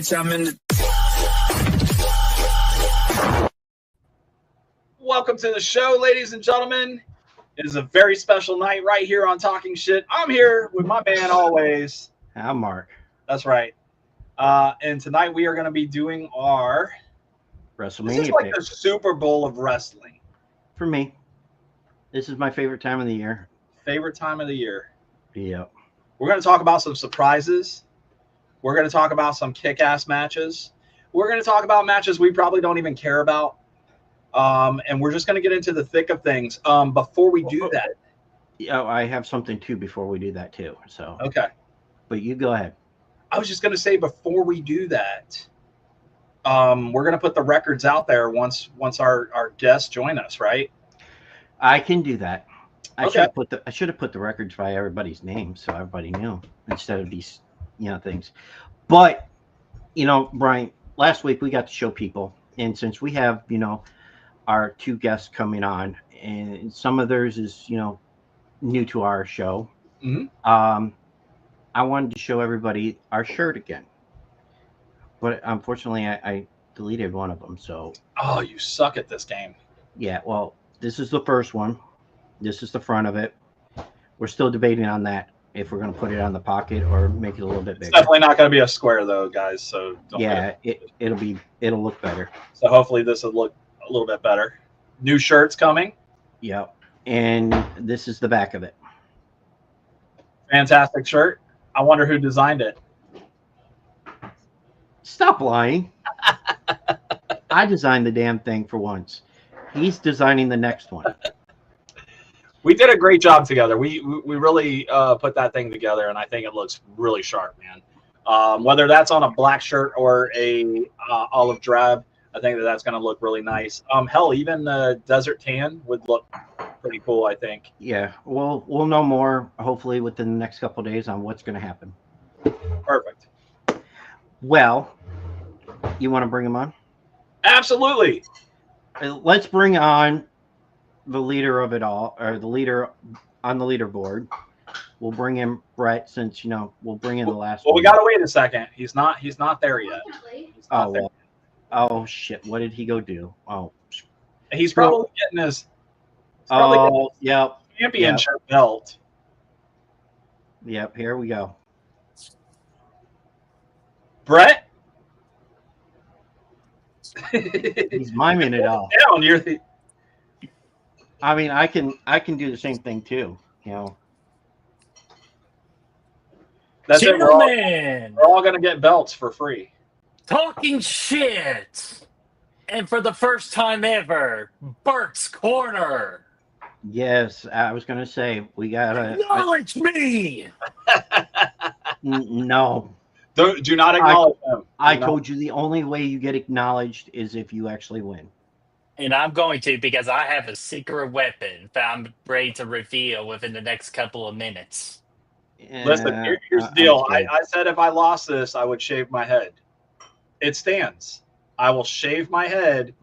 bitch, I'm in the... Welcome to the show, ladies and gentlemen. It is a very special night right here on Talking Shit. I'm here with my man always. I'm Mark. That's right. And tonight we are going to be doing our WrestleMania. This is like the Super Bowl of wrestling. For me, this is my favorite time of the year. Favorite time of the year. Yeah. We're going to talk about some surprises. We're going to talk about some kick-ass matches. We're going to talk about matches we probably don't even care about. And we're just going to get into the thick of things. Before we do that. Oh, I have something too before we do that too. So Okay. But you go ahead. I was just going to say before we do that, we're going to put the records out there once our guests join us, right? I can do that. I Okay. should have put the records by everybody's name so everybody knew instead of these things. But Brian, last week we got to show people, and since we have our two guests coming on, and some of theirs is new to our show. Mm-hmm. I wanted to show everybody our shirt again, but unfortunately I deleted one of them. So Oh, you suck at this game. yeah, well, this is the first one. This is the front of it. We're still debating on that, if we're going to put it on the pocket or make it a little bit It's bigger. definitely not going to be a square though, guys. So don't Yeah, it'll look better. So hopefully this will look a little bit better. New shirts coming. Yeah, and this is the back of it. Fantastic shirt. I wonder who designed it. Stop lying. I designed the damn thing for once. He's designing the next one. We did a great job together. We really put that thing together, and I think it looks really sharp, man. Whether that's on a black shirt or a olive drab, I think that's going to look really nice. Hell, even the desert tan would look pretty cool, I think. Yeah, we'll know more hopefully within the next couple of days on what's going to happen. Perfect. Well, you want to bring him on? Absolutely. Let's bring on the leader of it all, or the leader on the leaderboard. We'll bring in Bret, since we'll bring in the last Well, one. we got to wait a second. He's not there yet. Oh, well. Oh shit! What did he go do? Oh, He's probably getting his yep, championship belt. Yep. Here we go. Bret. He's miming it all. Down. You're the. I mean, I can do the same thing too. That's it. Gentlemen, We're all gonna get belts for free. talking shit. And for the first time ever, Bert's Corner. Yes, I was gonna say we gotta. Acknowledge me. No, Do not acknowledge him. I told you the only way you get acknowledged is if you actually win. And I'm going to, because I have a secret weapon that I'm ready to reveal within the next couple of minutes. Listen, here's the deal. I said if I lost this, I would shave my head. It stands. I will shave my head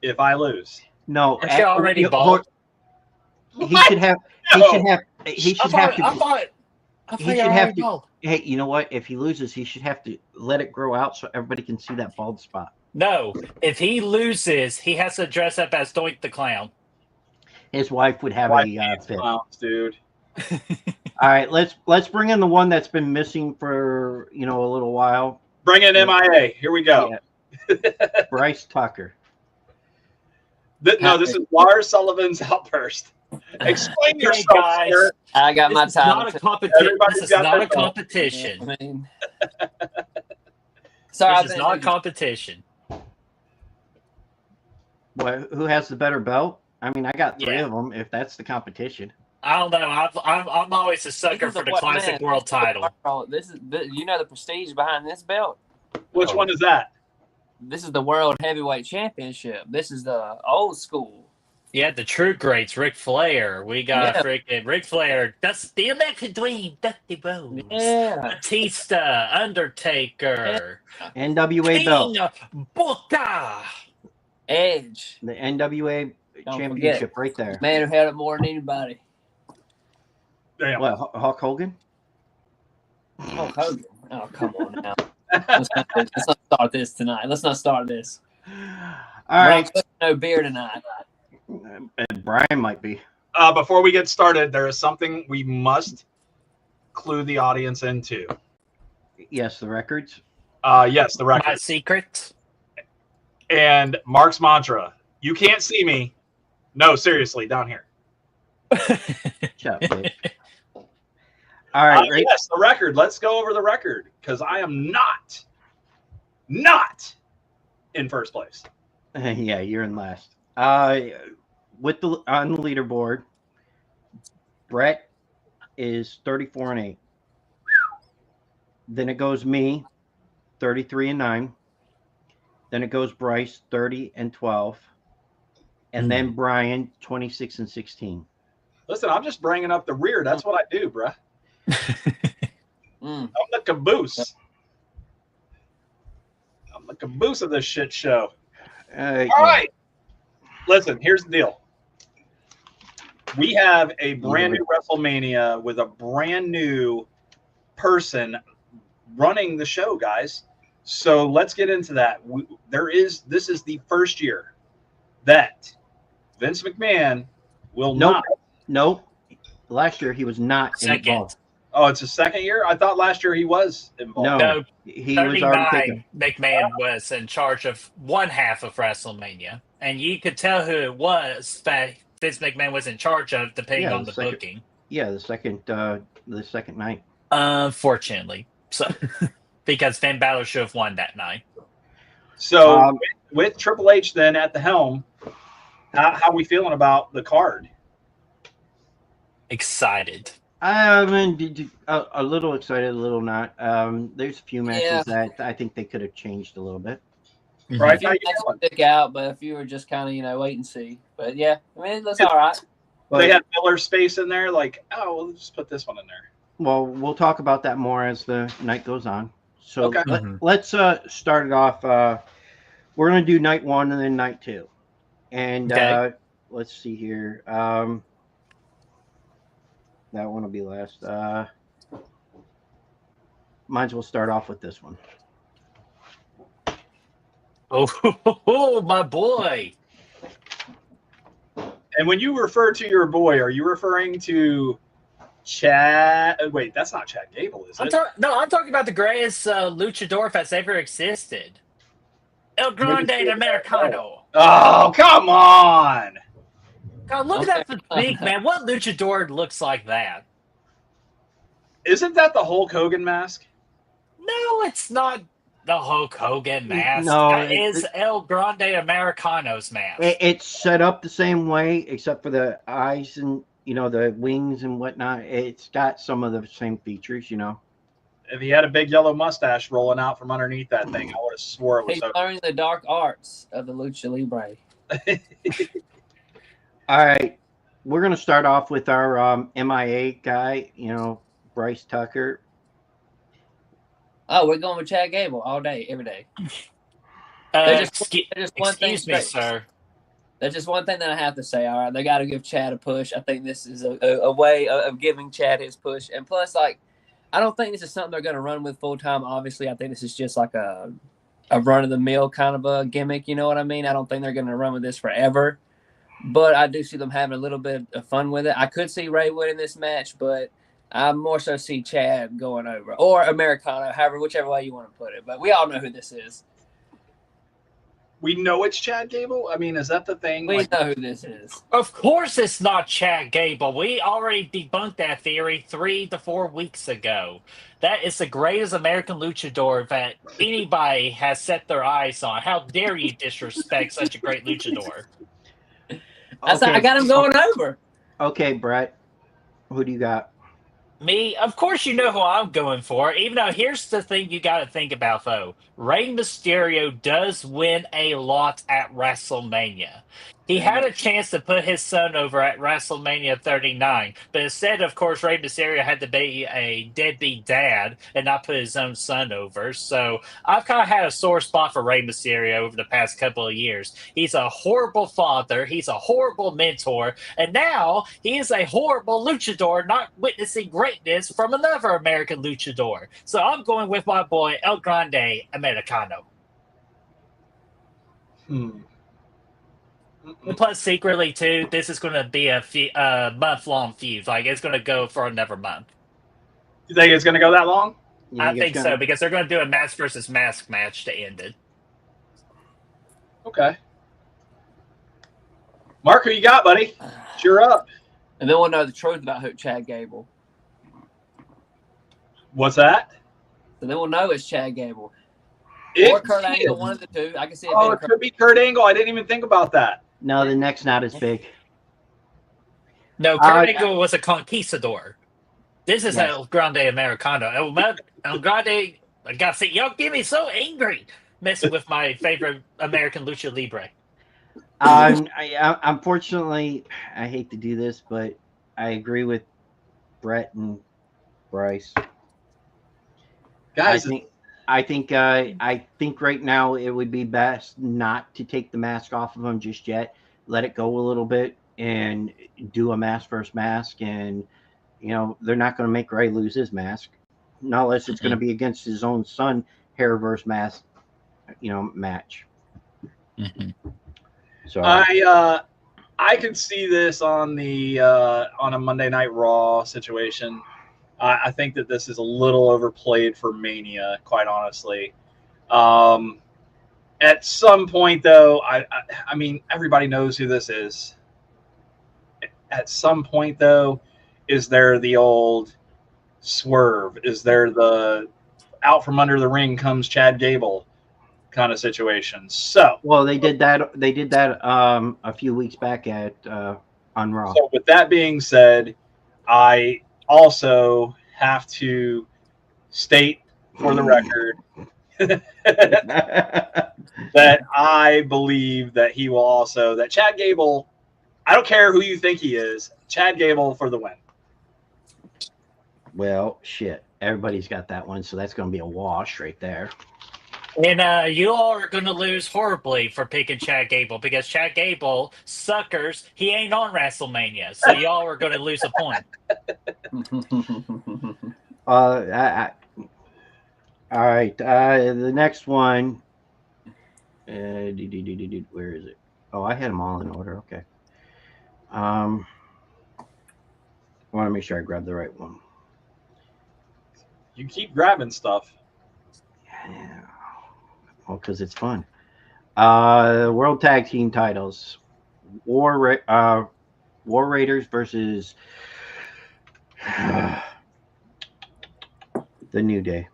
if I lose. No, Aren't you already bald? He should have. He No. should have. He should have to. I thought He you should already have to. bald. Hey, you know what? If he loses, he should have to let it grow out so everybody can see that bald spot. No, if he loses, he has to dress up as Doink the Clown. His wife would have White a pants fit. clowns, dude. All right, let's bring in the one that's been missing for a little while. Bring in MIA. Here we go. Yeah. Bryce Tucker. No, this is Lars Sullivan's outburst. Explain Okay, yourself, guys. sir. I got my This is not a time. competition. Everybody's This is got not their a competition. I mean, sorry, This is not a competition. Well, who has the better belt? I mean, I got three Yeah. of them. If that's the competition. I don't know. I'm always a sucker for the classic world title. This is the prestige behind this belt. Which one is that? This is the World Heavyweight Championship. This is the old school. Yeah, the true greats, Ric Flair. We got Yeah. freaking Ric Flair. That's the American Dream, Dusty Rhodes. Yeah. Batista, Undertaker, NWA belt. King Booker. Edge. The NWA Don't championship right there. Man who held it more than anybody. Damn. What, Hulk Hogan? Hulk Hogan. Oh, come on now. Let's not start this tonight. Let's not start this. All right. No beer tonight. And Brian might be. Before we get started, there is something we must clue the audience into. Yes, the records. Yes, the record. My secret. And Mark's mantra: "You can't see me." No, seriously, down here. Shut up, bitch. All right, right. Yes, the record. Let's go over the record because I am not in first place. Yeah, you're in last. With the on the leaderboard, Bret is 34-8. Then it goes me, 33-9. Then it goes Bryce, 30-12. And then Brian, 26-16. Listen, I'm just bringing up the rear. That's what I do, bruh. I'm the caboose. I'm the caboose of this shit show. All right. Listen, here's the deal. We have a brand new WrestleMania with a brand new person running the show, guys. So let's get into that. This is the first year that Vince McMahon will not. Nope. Last year he was not involved. Oh, it's his second year? I thought last year he was involved. No, he was already taken. McMahon was in charge of one half of WrestleMania, and you could tell who it was that Vince McMahon was in charge of, depending on the booking. Yeah, the second night. Unfortunately, so because Finn Balor should have won that night. So with Triple H then at the helm, how are we feeling about the card? Excited. I mean, a little excited, a little not. There's a few matches that I think they could have changed a little bit. Right? Stick out, but if you were just kind of wait and see. But yeah, I mean, that's all right. They had filler space in there, like, oh, we'll just put this one in there. Well, we'll talk about that more as the night goes on. So okay. Let's start it off. We're going to do night 1 and then night 2. And let's see here. That one will be last. Might as well start off with this one. Oh, my boy. And when you refer to your boy, are you referring to Chad? Wait, that's not Chad Gable, is it? I'm talking about the greatest luchador that's ever existed. El Grande Americano. Oh, come on. God, look at that physique, man. What luchador looks like that? Isn't that the Hulk Hogan mask? No, it's not the Hulk Hogan mask. No, that is El Grande Americano's mask. It's set up the same way, except for the eyes and, the wings and whatnot. It's got some of the same features, If he had a big yellow mustache rolling out from underneath that thing, I would have swore it was. He's learning the dark arts of the Lucha Libre. All right, we're going to start off with our MIA guy, Bryce Tucker. Oh, we're going with Chad Gable all day, every day. Excuse me, sir. There's just one thing that I have to say. All right, they got to give Chad a push. I think this is a way of giving Chad his push. And plus, I don't think this is something they're going to run with full time. Obviously, I think this is just like a run of the mill kind of a gimmick. You know what I mean? I don't think they're going to run with this forever. But I do see them having a little bit of fun with it. I could see Ray winning this match, but I more so see Chad going over. Or Americano, whichever way you want to put it. But we all know who this is. We know it's Chad Gable? I mean, is that the thing? We know who this is. Of course it's not Chad Gable. We already debunked that theory 3 to 4 weeks ago. That is the greatest American luchador that anybody has set their eyes on. How dare you disrespect such a great luchador? I got him going over. Okay, Bret, who do you got? Me? Of course you know who I'm going for. Even though here's the thing you got to think about, though. Rey Mysterio does win a lot at WrestleMania. He had a chance to put his son over at WrestleMania 39, but instead, of course, Rey Mysterio had to be a deadbeat dad and not put his own son over. So I've kind of had a sore spot for Rey Mysterio over the past couple of years. He's a horrible father, he's a horrible mentor, and now he is a horrible luchador, not witnessing greatness from another American luchador. So I'm going with my boy El Grande Americano. And plus, secretly too, this is going to be a month-long feud. Like it's going to go for another month. You think it's going to go that long? I think so because they're going to do a mask versus mask match to end it. Okay. Mark, who you got, buddy? You're up. And then we'll know the truth about Chad Gable. What's that? So then we'll know it's Chad Gable. Or Kurt Angle, one of the two. I can see it. Oh, it could be Kurt Angle. I didn't even think about that. No, the neck's not as big. No, Kurt Angle was a conquistador. This is El Grande Americano. El Grande, I gotta say, y'all get me so angry messing with my favorite American lucha libre. Unfortunately, I hate to do this, but I agree with Bret and Bryce. Guys, I think right now it would be best not to take the mask off of him just yet. Let it go a little bit and do a mask versus mask. And, they're not going to make Ray lose his mask. Not unless it's going to be against his own son, hair versus mask, match. Mm-hmm. So I could see this on a Monday Night Raw situation. I think that this is a little overplayed for Mania, quite honestly. At some point, though, I mean, everybody knows who this is. At some point, though, is there the old swerve? Is there the out from under the ring comes Chad Gable kind of situation? So, well, they did that. They did that a few weeks back on Raw. So, with that being said, I also have to state for the record that I believe that he will also, that Chad Gable, I don't care who you think he is, Chad Gable for the win. Well, shit. Everybody's got that one, so that's going to be a wash right there. And you all are going to lose horribly for picking Chad Gable because Chad Gable, suckers, he ain't on WrestleMania. So y'all are going to lose a point. All right. The next one. Where is it? Oh, I had them all in order. Okay. I want to make sure I grab the right one. You keep grabbing stuff. Yeah. Well, because it's fun. World Tag Team titles. War Raiders versus the New Day.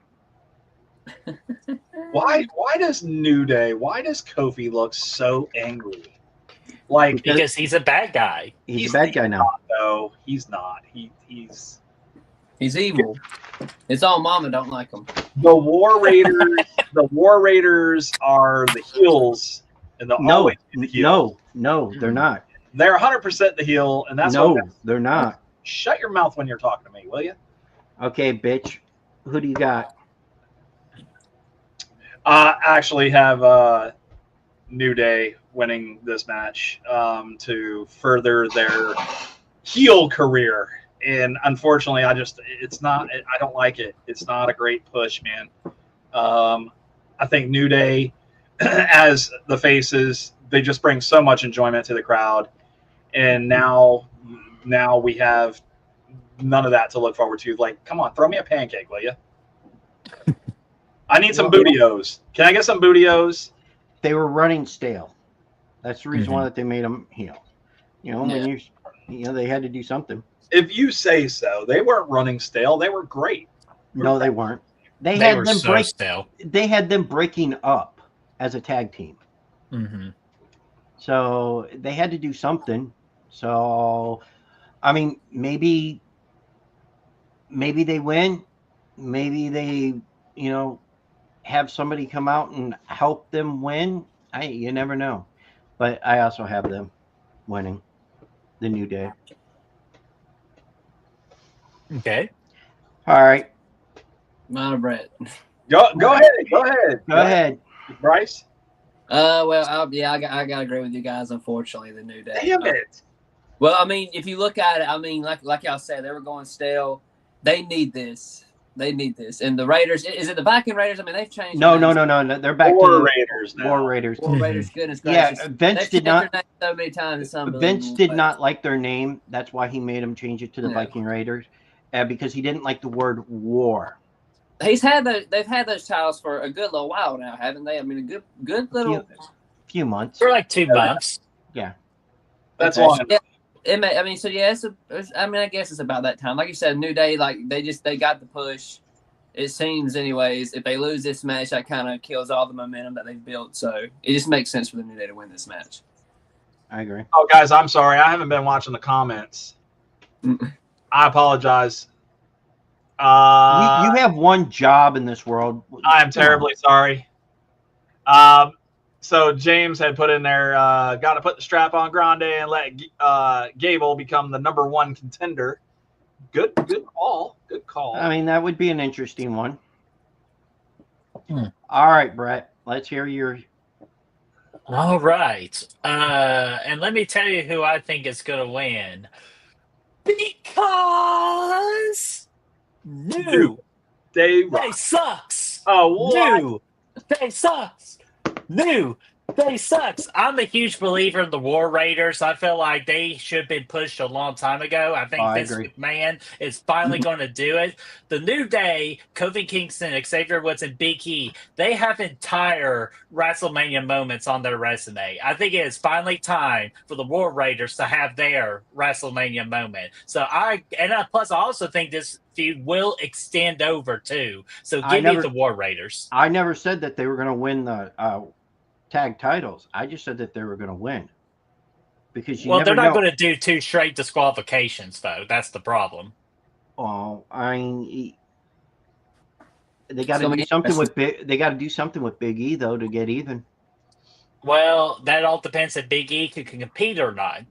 Why does New Day, why does Kofi look so angry? Like, because he's a bad guy. He's a bad guy now. No, he's not. He's evil. His own mama don't like him. The War Raiders are the heels, and always be the heels. No, they're not. They're 100% the heel, and that's they're not. Shut your mouth when you're talking to me, will you? Okay, bitch. Who do you got? Actually have New Day winning this match to further their heel career. And unfortunately, I don't like it. It's not a great push, man. I think New Day, as the faces, they just bring so much enjoyment to the crowd. And now we have none of that to look forward to. Like, come on, throw me a pancake, will you? I need some bootios. Can I get some bootios? They were running stale. That's the reason why that they made them heel. When they had to do something. If you say so, they weren't running stale. They were great. No, they weren't. They had them stale. They had them breaking up as a tag team. Mm-hmm. So they had to do something. So, I mean, maybe they win. Maybe they, have somebody come out and help them win. You never know. But I also have them winning the New Day. Okay. All right, Not a Bret. Go ahead, go ahead. Bryce. Well, I got to agree with you guys. Unfortunately, the New Day. Damn it. Well, I mean, if you look at it, I mean, like y'all said, they were going stale. They need this. They need this. And the Raiders, is it the Viking Raiders? I mean, they've changed. No. They're back War to the Raiders now. War Raiders. War Raiders, goodness Yeah, gracious. Vince They've did changed not. their name so many times. It's unbelievable. Vince did not like their name. That's why he made them change it to the Yeah. Viking Raiders, because he didn't like the word war. They've had those titles for a good little while now, haven't they? I mean, a good little. Few months. For like 2 months. Yeah. That's Okay. long enough. I mean, so yeah, I guess it's about that time. Like you said, New Day, like they got the push. It seems, anyways, if they lose this match, that kind of kills all the momentum that they've built. So it just makes sense for the New Day to win this match. I agree. Oh, guys, I'm sorry. I haven't been watching the comments. I apologize. You have one job in this world. I am terribly sorry. So James had put in there, got to put the strap on Grande and let Gable become the #1 contender. Good call. Good call. I mean, that would be an interesting one. All right, Bret. Let's hear your. All right. And let me tell you who I think is going to win. Because New Day Day sucks. Oh, what? New Day sucks. New Day sucks. I'm a huge believer in the War Raiders. I feel like they should have been pushed a long time ago. I think I this agree. man is finally going to do it. The New Day, Kofi Kingston, Xavier Woods, and Big E, they have entire WrestleMania moments on their resume. I think it is finally time for the War Raiders to have their WrestleMania moment. So plus I also think this feud will extend over too. So give me the War Raiders. I never said that they were going to win the tag titles. I just said that they were going to win. Because they're not going to do 2 straight disqualifications, though. That's the problem. Oh, I mean, they got to do something with They got to do something with Big E though to get even. Well, that all depends if Big E can compete or not.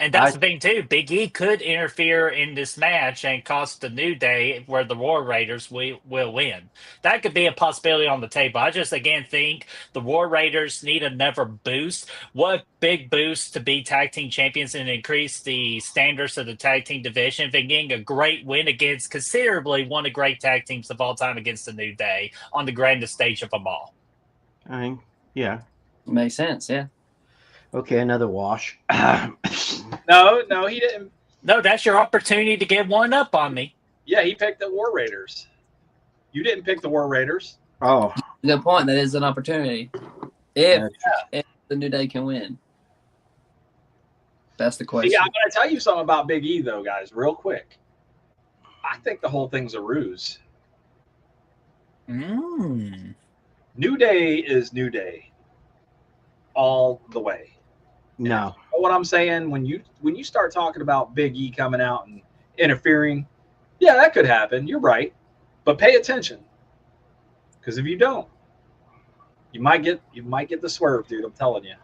And that's the thing, too. Big E could interfere in this match and cost the New Day where the War Raiders will win. That could be a possibility on the table. I just, again, think the War Raiders need another boost. What big boost to be tag team champions and increase the standards of the tag team division. If getting a great win against considerably one of the great tag teams of all time against the New Day on the grandest stage of them all. I mean, yeah. Makes sense, yeah. Okay, another wash. No, he didn't. No, that's your opportunity to get one up on me. Yeah, he picked the War Raiders. You didn't pick the War Raiders. Oh, good point. That is an opportunity if the New Day can win. That's the question. Yeah, I'm going to tell you something about Big E, though, guys, real quick. I think the whole thing's a ruse. New Day is New Day, all the way. no. You know what I'm saying? When you start talking about Big E coming out and interfering, yeah, that could happen. You're right, but pay attention, because if you don't, you might get the swerve, dude. I'm telling you,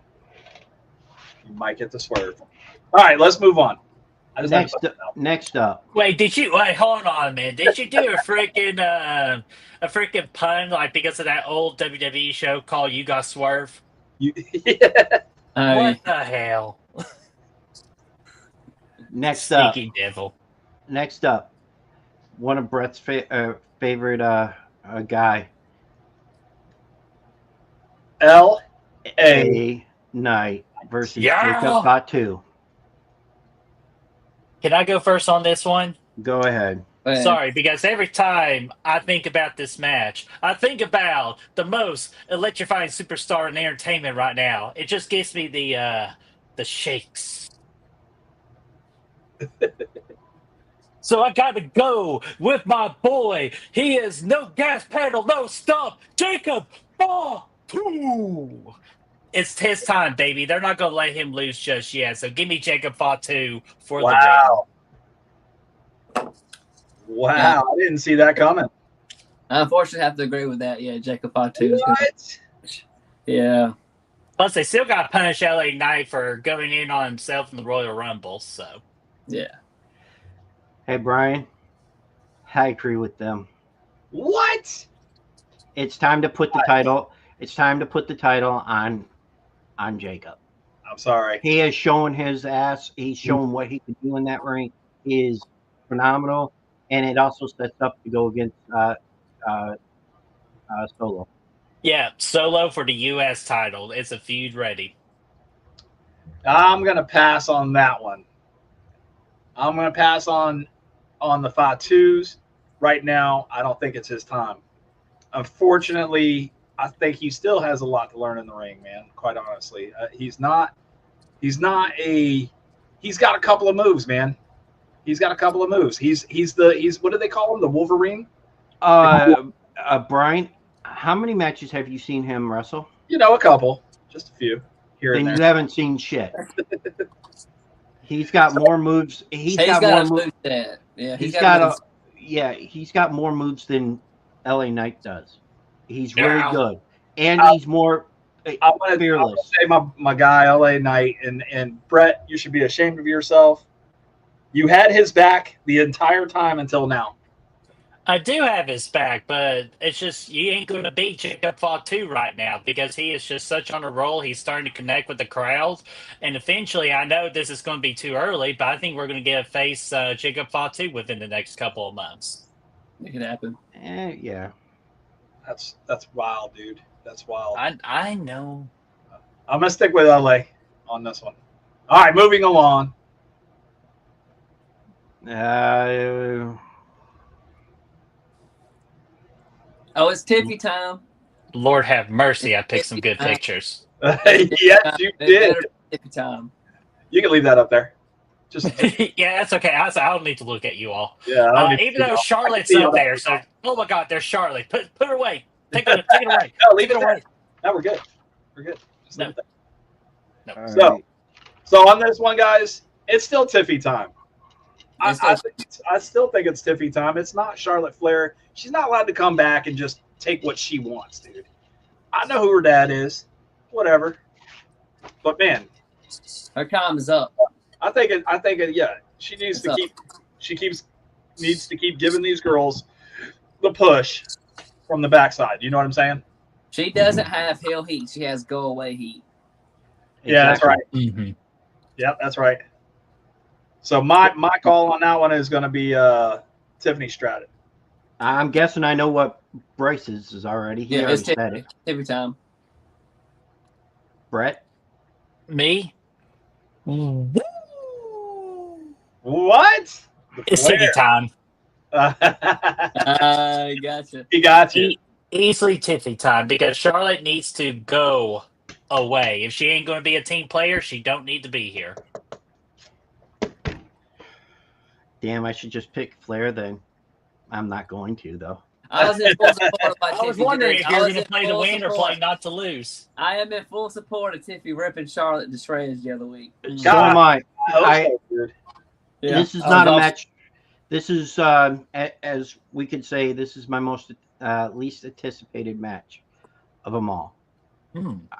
you might get the swerve. All right, let's move on. Next up. Wait, hold on, man. Did you do a freaking pun like because of that old WWE show called You Got Swerve? Yeah. What the hell? Next up. Sneaky devil. Next up, one of Bret's favorite guy. L.A. Knight versus Jacob Fatu. Can I go first on this one? Go ahead. Sorry, because every time I think about this match, I think about the most electrifying superstar in entertainment right now. It just gives me the shakes. So I got to go with my boy. He is no gas pedal, no stop. Jacob Fatu. It's his time, baby. They're not going to let him lose just yet. So give me Jacob Fatu for the win. Wow, I didn't see that coming. I unfortunately have to agree with that. Yeah, Jacob Fatu. Yeah. Plus, they still got to punish LA Knight for going in on himself in the Royal Rumble. So, Yeah. Hey, Brian, I agree with them. What? It's time to put the title. It's time to put the title on Jacob. I'm sorry. He has shown his ass. He's shown what he can do in that ring. He is phenomenal, and it also sets up to go against Solo. yeah, Solo for the U.S. title. It's a feud ready. I'm gonna pass on that one. I'm gonna pass on the Fatus right now. I don't think it's his time. Unfortunately, I think he still has a lot to learn in the ring, man. Quite honestly, he's not a. He's got a couple of moves, man. He's got a couple of moves. He's what do they call him? The Wolverine. Brian, how many matches have you seen him wrestle? You know, a couple, just a few here Then and there. you haven't seen shit. He's got more moves. He's got a more moves. move. Yeah, He's got more moves than LA Knight does. He's really good, and he's more fearless. I'm gonna say my guy LA Knight and Bret, you should be ashamed of yourself. You had his back the entire time until now. I do have his back, but it's just you ain't going to beat Jacob Fatu right now because he is just such on a roll. He's starting to connect with the crowd, and eventually, I know this is going to be too early, but I think we're going to get a face Jacob Fatu within the next couple of months. It could happen. Yeah. That's wild, dude. That's wild. I know. I'm gonna stick with LA on this one. All right, moving along. Oh, it's Tiffy time. Lord have mercy, I picked some good pictures. Yes, you did. Tiffy time. You can leave that up there. Just yeah, that's okay. I don't need to look at you all. yeah. Even though Charlotte's up there, so oh my God, there's Charlotte. Put her away. Take it away. No, leave it away. No, we're good. We're good. Just leave it there. No. So on this one, guys, it's still Tiffy time. I still think it's Tiffy time. It's not Charlotte Flair. She's not allowed to come back and just take what she wants, dude. I know who her dad is. Whatever. But man, her time is up. I think it. Yeah, she needs to keep. She needs to keep giving these girls the push from the backside. You know what I'm saying? She doesn't have heel heat. She has go away heat. Yeah, that's right. Mm-hmm. Yep, that's right. So my call on that one is going to be Tiffany Stratton. I'm guessing I know what Bryce's is already. He already said it. Tiffy time. Bret? Me? What? It's Tiffy time. Gotcha. He got you. Easily Tiffy time because Charlotte needs to go away. If she ain't going to be a team player, she don't need to be here. Damn, I should just pick Flair then. I'm not going to, though. I was in full support of my I was Tiffy wondering today. if you were going to play to win or play not to lose. I am in full support of Tiffy ripping Charlotte to shreds the other week. So am I. Yeah. This is not a match. This is, as we could say, this is my most least anticipated match of them all.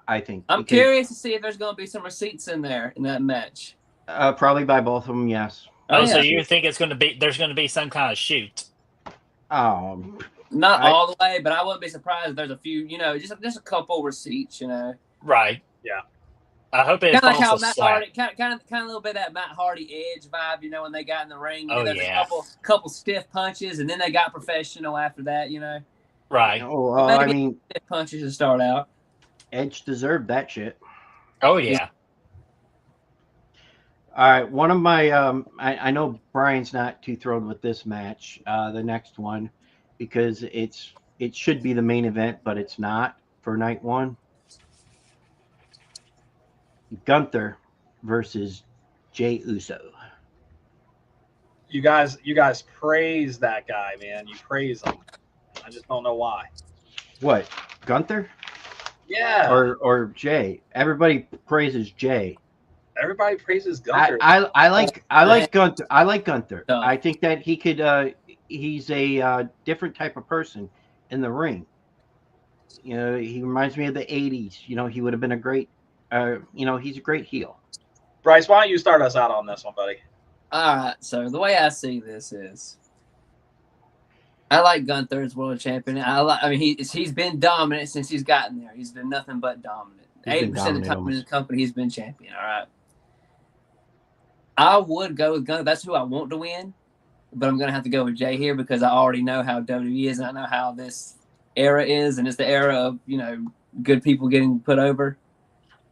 I think. I'm curious to see if there's going to be some receipts in there in that match. Probably by both of them, yes. So you think it's going to be? There's going to be some kind of shoot? Not all the way, but I wouldn't be surprised if there's a few. You know, just a couple receipts. You know. Right. Yeah. I hope it kind of like how falls Matt flat. Hardy, kind of a little bit of that Matt Hardy Edge vibe. You know, when they got in the ring, you know, there's yeah. a couple stiff punches, and then they got professional after that. You know. Right. Oh, I mean, stiff punches to start out. Edge deserved that shit. Oh yeah. All right, one of my I know Brian's not too thrilled with this match, the next one, because it should be the main event, but it's not for night one. Gunther versus Jey Uso. You guys praise that guy, man. You praise him. I just don't know why. What, Gunther? Yeah. Or Jay. Everybody praises Jay. Everybody praises Gunther. I like Gunther. I like Gunther. No. I think that he could. He's a different type of person in the ring. You know, he reminds me of the '80s. You know, he would have been a great he's a great heel. Bryce, why don't you start us out on this one, buddy? All right. So the way I see this is, I like Gunther as world champion. I mean, he's been dominant since he's gotten there. He's been nothing but dominant. 80% of the time in the company, he's been champion. All right. I would go with Gunther. That's who I want to win, but I'm gonna have to go with Jay here because I already know how WWE is, and I know how this era is, and it's the era of good people getting put over.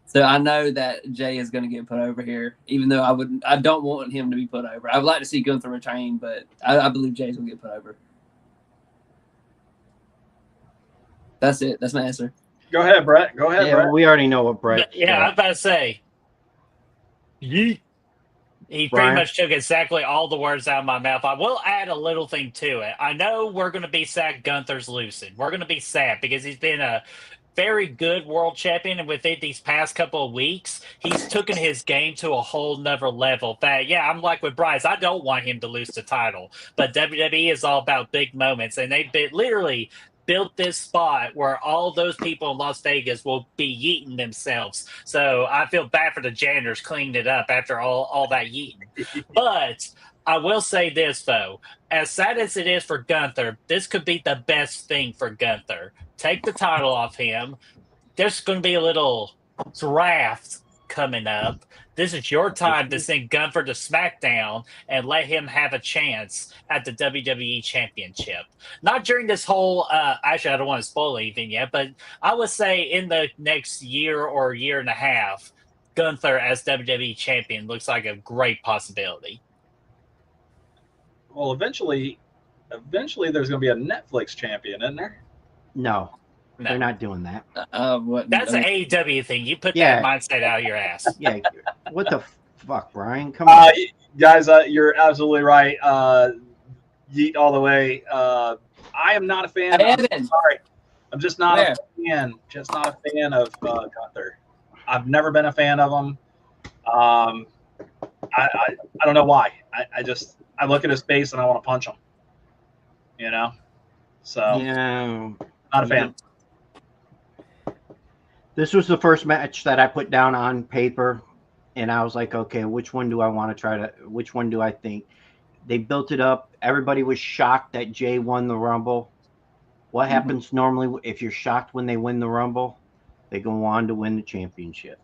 So I know that Jay is going to get put over here, even though I don't want him to be put over. I would like to see Gunther retain, but I believe Jay's going to get put over. That's it. That's my answer. Go ahead, Bret. Go ahead, Bret. We already know what Bret. Yeah, I was about to say. Yeet. He pretty much took exactly all the words out of my mouth. I will add a little thing to it. I know we're going to be sad Gunther's losing. We're going to be sad because he's been a very good world champion, and within these past couple of weeks, he's taken his game to a whole nother level. That, yeah, I'm like with Bryce. I don't want him to lose the title, but WWE is all about big moments, and they've been literally built this spot where all those people in Las Vegas will be yeeting themselves. So I feel bad for the janitors cleaning it up after all that yeeting. But I will say this, though. As sad as it is for Gunther, this could be the best thing for Gunther. Take the title off him. There's going to be a little draft coming up. This is your time to send Gunther to SmackDown and let him have a chance at the WWE Championship. Not during this whole, actually, I don't want to spoil anything yet, but I would say in the next year or year and a half, Gunther as WWE Champion looks like a great possibility. Well, eventually there's going to be a Netflix champion, isn't there? No, they're not doing that. That's an AEW thing. You put that mindset out of your ass. Yeah. What the fuck, Brian? Come on. Guys, you're absolutely right. Yeet all the way. I am not a fan. I'm sorry. I'm just not a fan. Just not a fan of Gunther. I've never been a fan of him. I don't know why. I look at his face and I want to punch him. So yeah, not a fan. This was the first match that I put down on paper, and I was like, okay, which one do I want to try to? Which one do I think? They built it up. Everybody was shocked that Jay won the Rumble. What happens normally if you're shocked when they win the Rumble? They go on to win the championship.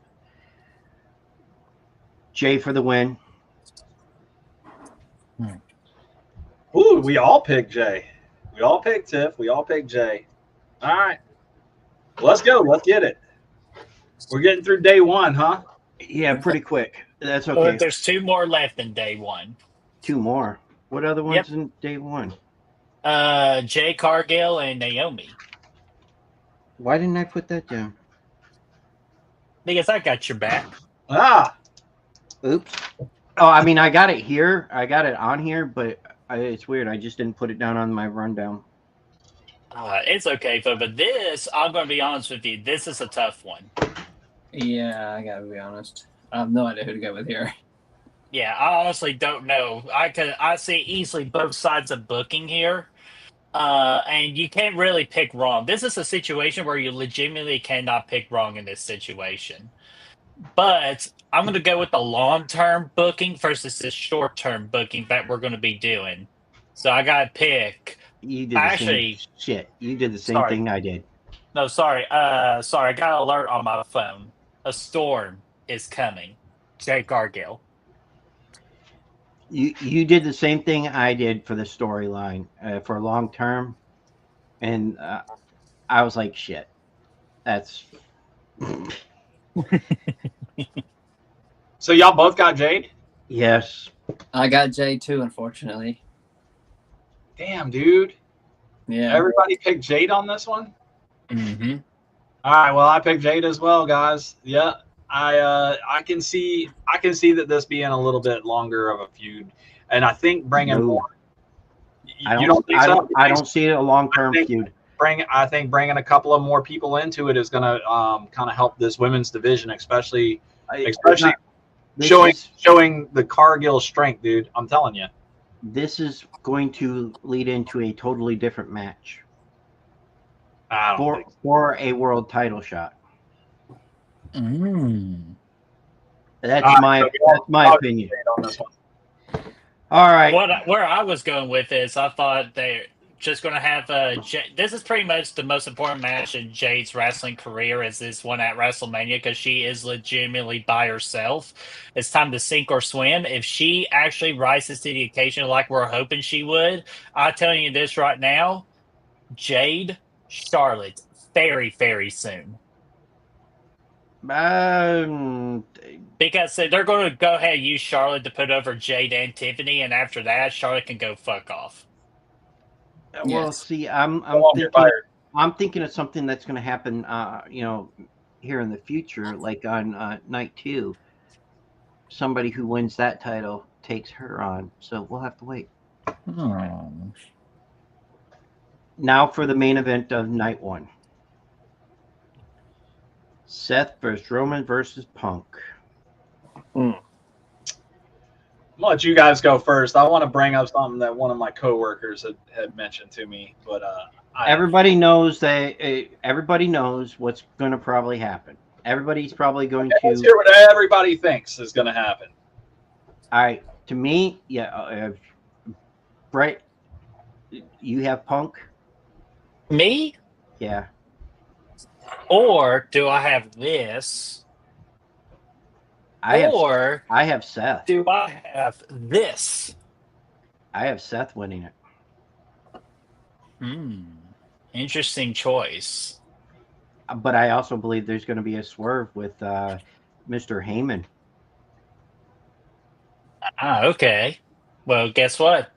Jay for the win. Ooh, we all picked Jay. We all picked Tiff. We all picked Jay. All right. Let's go. Let's get it. We're getting through day one, huh? Yeah, pretty quick. That's okay. Well, there's 2 more left in day one. 2 more. What other ones in day one? Jay Cargill and Naomi. Why didn't I put that down? Because I got your back. Oops. Oh, I mean, I got it here. I got it on here, but it's weird. I just didn't put it down on my rundown. It's okay, but this, I'm going to be honest with you, this is a tough one. Yeah, I got to be honest. I have no idea who to go with here. Yeah, I honestly don't know. I see easily both sides of booking here, and you can't really pick wrong. This is a situation where you legitimately cannot pick wrong in this situation. But I'm going to go with the long-term booking versus the short-term booking that we're going to be doing. So I got to pick. You did the same shit. You did the same thing I did. No, sorry. I got an alert on my phone. A storm is coming. Jay Cargill. You did the same thing I did for the storyline for long term, and I was like, shit. That's. So y'all both got Jade? Yes. I got Jade too, unfortunately. Damn, dude. Yeah. Everybody picked Jade on this one? Mm-hmm. All right, well, I picked Jade as well, guys. Yeah. I can see that this being a little bit longer of a feud. And I think bringing more. You don't think so? I don't see it a long-term feud. I think bringing a couple of more people into it is going to kind of help this women's division, especially showing the Cargill strength, dude. I'm telling you. This is going to lead into a totally different match for a world title shot. That's All right, my so that's my I'll opinion. get on this one. All right. Where I was going with this, I thought they're just going to have this is pretty much the most important match in Jade's wrestling career is this one at WrestleMania because she is legitimately by herself. It's time to sink or swim. If she actually rises to the occasion like we're hoping she would, I'm telling you this right now, Jade, Charlotte, very, very soon. Um, Because they're going to go ahead and use Charlotte to put over Jade and Tiffany, and after that, Charlotte can go fuck off. well, Yes. see, I'm Go on, you're thinking fired. I'm thinking of something that's going to happen. Here in the future, like on night 2, somebody who wins that title takes her on. So we'll have to wait. Now for the main event of night 1. Seth versus Roman versus Punk. I'm gonna let you guys go first. I want to bring up something that one of my coworkers had mentioned to me, but Everybody knows everybody knows what's going to probably happen. Everybody's probably going let's to. hear what everybody thinks is going to happen. All right, to me, yeah, Bret, you have Punk. Me? Yeah, Or do I have this? I Or have Seth. do I have this? I have Seth winning it. Interesting choice. But I also believe there's going to be a swerve with Mr. Heyman. Okay. Well, guess what?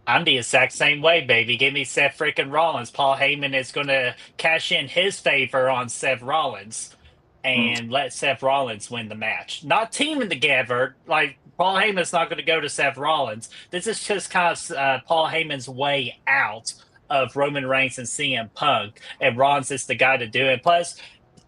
I'm the exact same way, baby. Give me Seth freaking Rollins. Paul Heyman is going to cash in his favor on Seth Rollins and let Seth Rollins win the match. Not teaming together. Like, Paul Heyman's not going to go to Seth Rollins. This is just kind of Paul Heyman's way out of Roman Reigns and CM Punk. And Rollins is the guy to do it. Plus,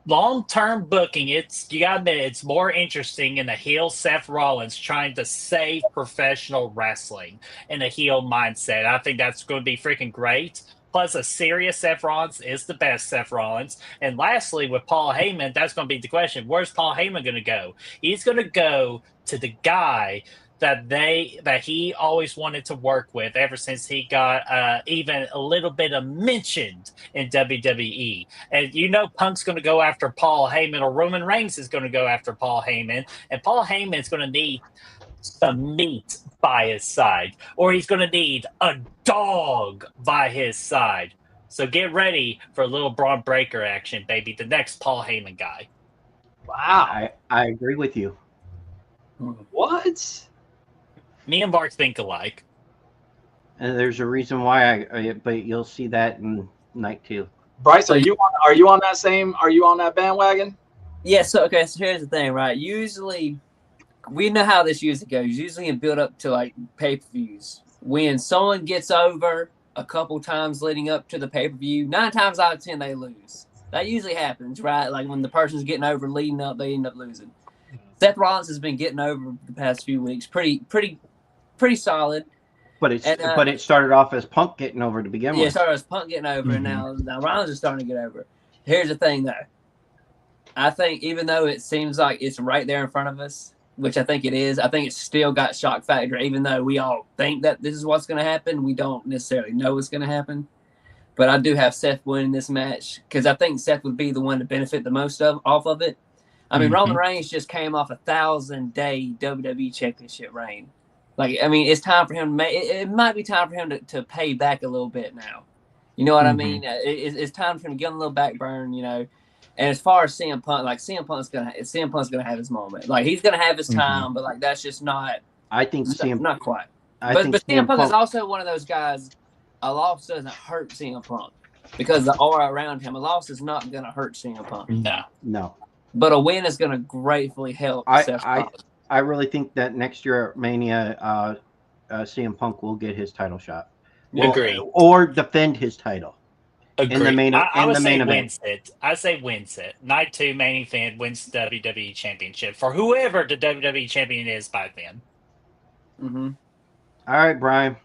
long-term booking, you gotta admit it's more interesting in a heel Seth Rollins trying to save professional wrestling in a heel mindset. I think that's going to be freaking great. Plus, a serious Seth Rollins is the best Seth Rollins. And lastly, with Paul Heyman, that's going to be the question: where's Paul Heyman going to go? He's going to go to the guy that he always wanted to work with ever since he got even a little bit of mentioned in WWE. And Punk's going to go after Paul Heyman, or Roman Reigns is going to go after Paul Heyman, and Paul Heyman's going to need some meat by his side, or he's going to need a dog by his side. So get ready for a little Braun Breaker action, baby. The next Paul Heyman guy. Wow. I agree with you. What? Me and Bart think alike. And there's a reason why but you'll see that in night 2. Bryce, are you on that bandwagon? Yeah, so here's the thing, right? Usually we know how this usually goes. Usually in build up to like pay-per-views. When someone gets over a couple times leading up to the pay-per-view, 9 times out of 10 they lose. That usually happens, right? Like when the person's getting over leading up, they end up losing. Seth Rollins has been getting over the past few weeks. Pretty solid. But it started off as Punk getting over to begin with. Yeah, it started as Punk getting over, and now Rollins is starting to get over. Here's the thing, though. I think even though it seems like it's right there in front of us, which I think it is, I think it's still got shock factor. Even though we all think that this is what's going to happen, we don't necessarily know what's going to happen. But I do have Seth winning this match because I think Seth would be the one to benefit the most off of it. I mean, Roman Reigns just came off a 1,000-day WWE Championship reign. Like, I mean, it's time for him. It might be time for him to pay back a little bit now. You know what I mean? It's time for him to get on a little back burn. And as far as CM Punk, like CM Punk's gonna have his moment. Like he's gonna have his time, but like that's just not. I think CM not quite. But CM Punk is also one of those guys. A loss doesn't hurt CM Punk because the aura around him. A loss is not gonna hurt CM Punk. No. But a win is gonna gratefully help. I really think that next year at Mania, CM Punk will get his title shot. Agree. Or defend his title. Agree. In the main event. Wins it. I say wins it. Night 2 main event wins the WWE Championship for whoever the WWE Champion is by then. All right, Brian.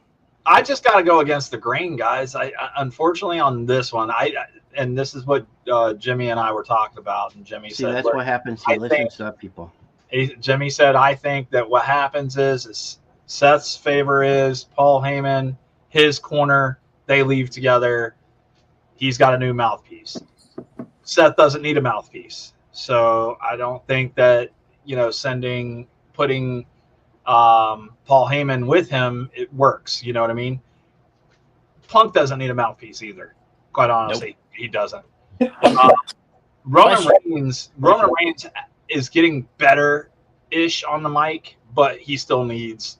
I just got to go against the grain, guys. I unfortunately on this one, and this is what Jimmy and I were talking about, and Jimmy See, said, that's "Look, what happens. He I listens to people. Jimmy said, I think that what happens is Seth's favor is Paul Heyman, his corner, they leave together. He's got a new mouthpiece. Seth doesn't need a mouthpiece. So I don't think that, putting Paul Heyman with him, it works. You know what I mean? Punk doesn't need a mouthpiece either. Quite honestly, He doesn't. Roman Reigns is getting better-ish on the mic, but he still needs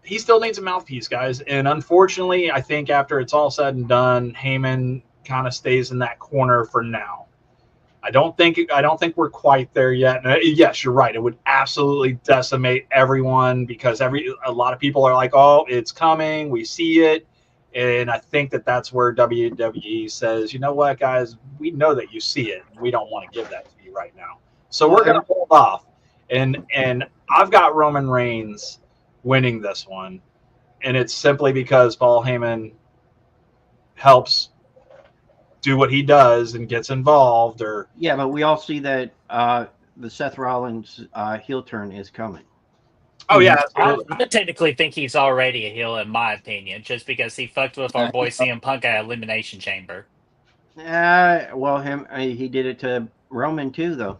a mouthpiece, guys. And unfortunately, I think after it's all said and done, Heyman kind of stays in that corner for now. I don't think we're quite there yet. And yes, you're right. It would absolutely decimate everyone because a lot of people are like, "Oh, it's coming. We see it." And I think that's where WWE says, "You know what, guys? We know that you see it. We don't want to give that to you right now. So we're going to hold off." And I've got Roman Reigns winning this one, and it's simply because Paul Heyman helps do what he does and gets involved. Yeah, but we all see that the Seth Rollins heel turn is coming. Oh yeah, I technically think he's already a heel in my opinion, just because he fucked with our boy CM Punk at Elimination Chamber. Well, he did it to Roman too, though.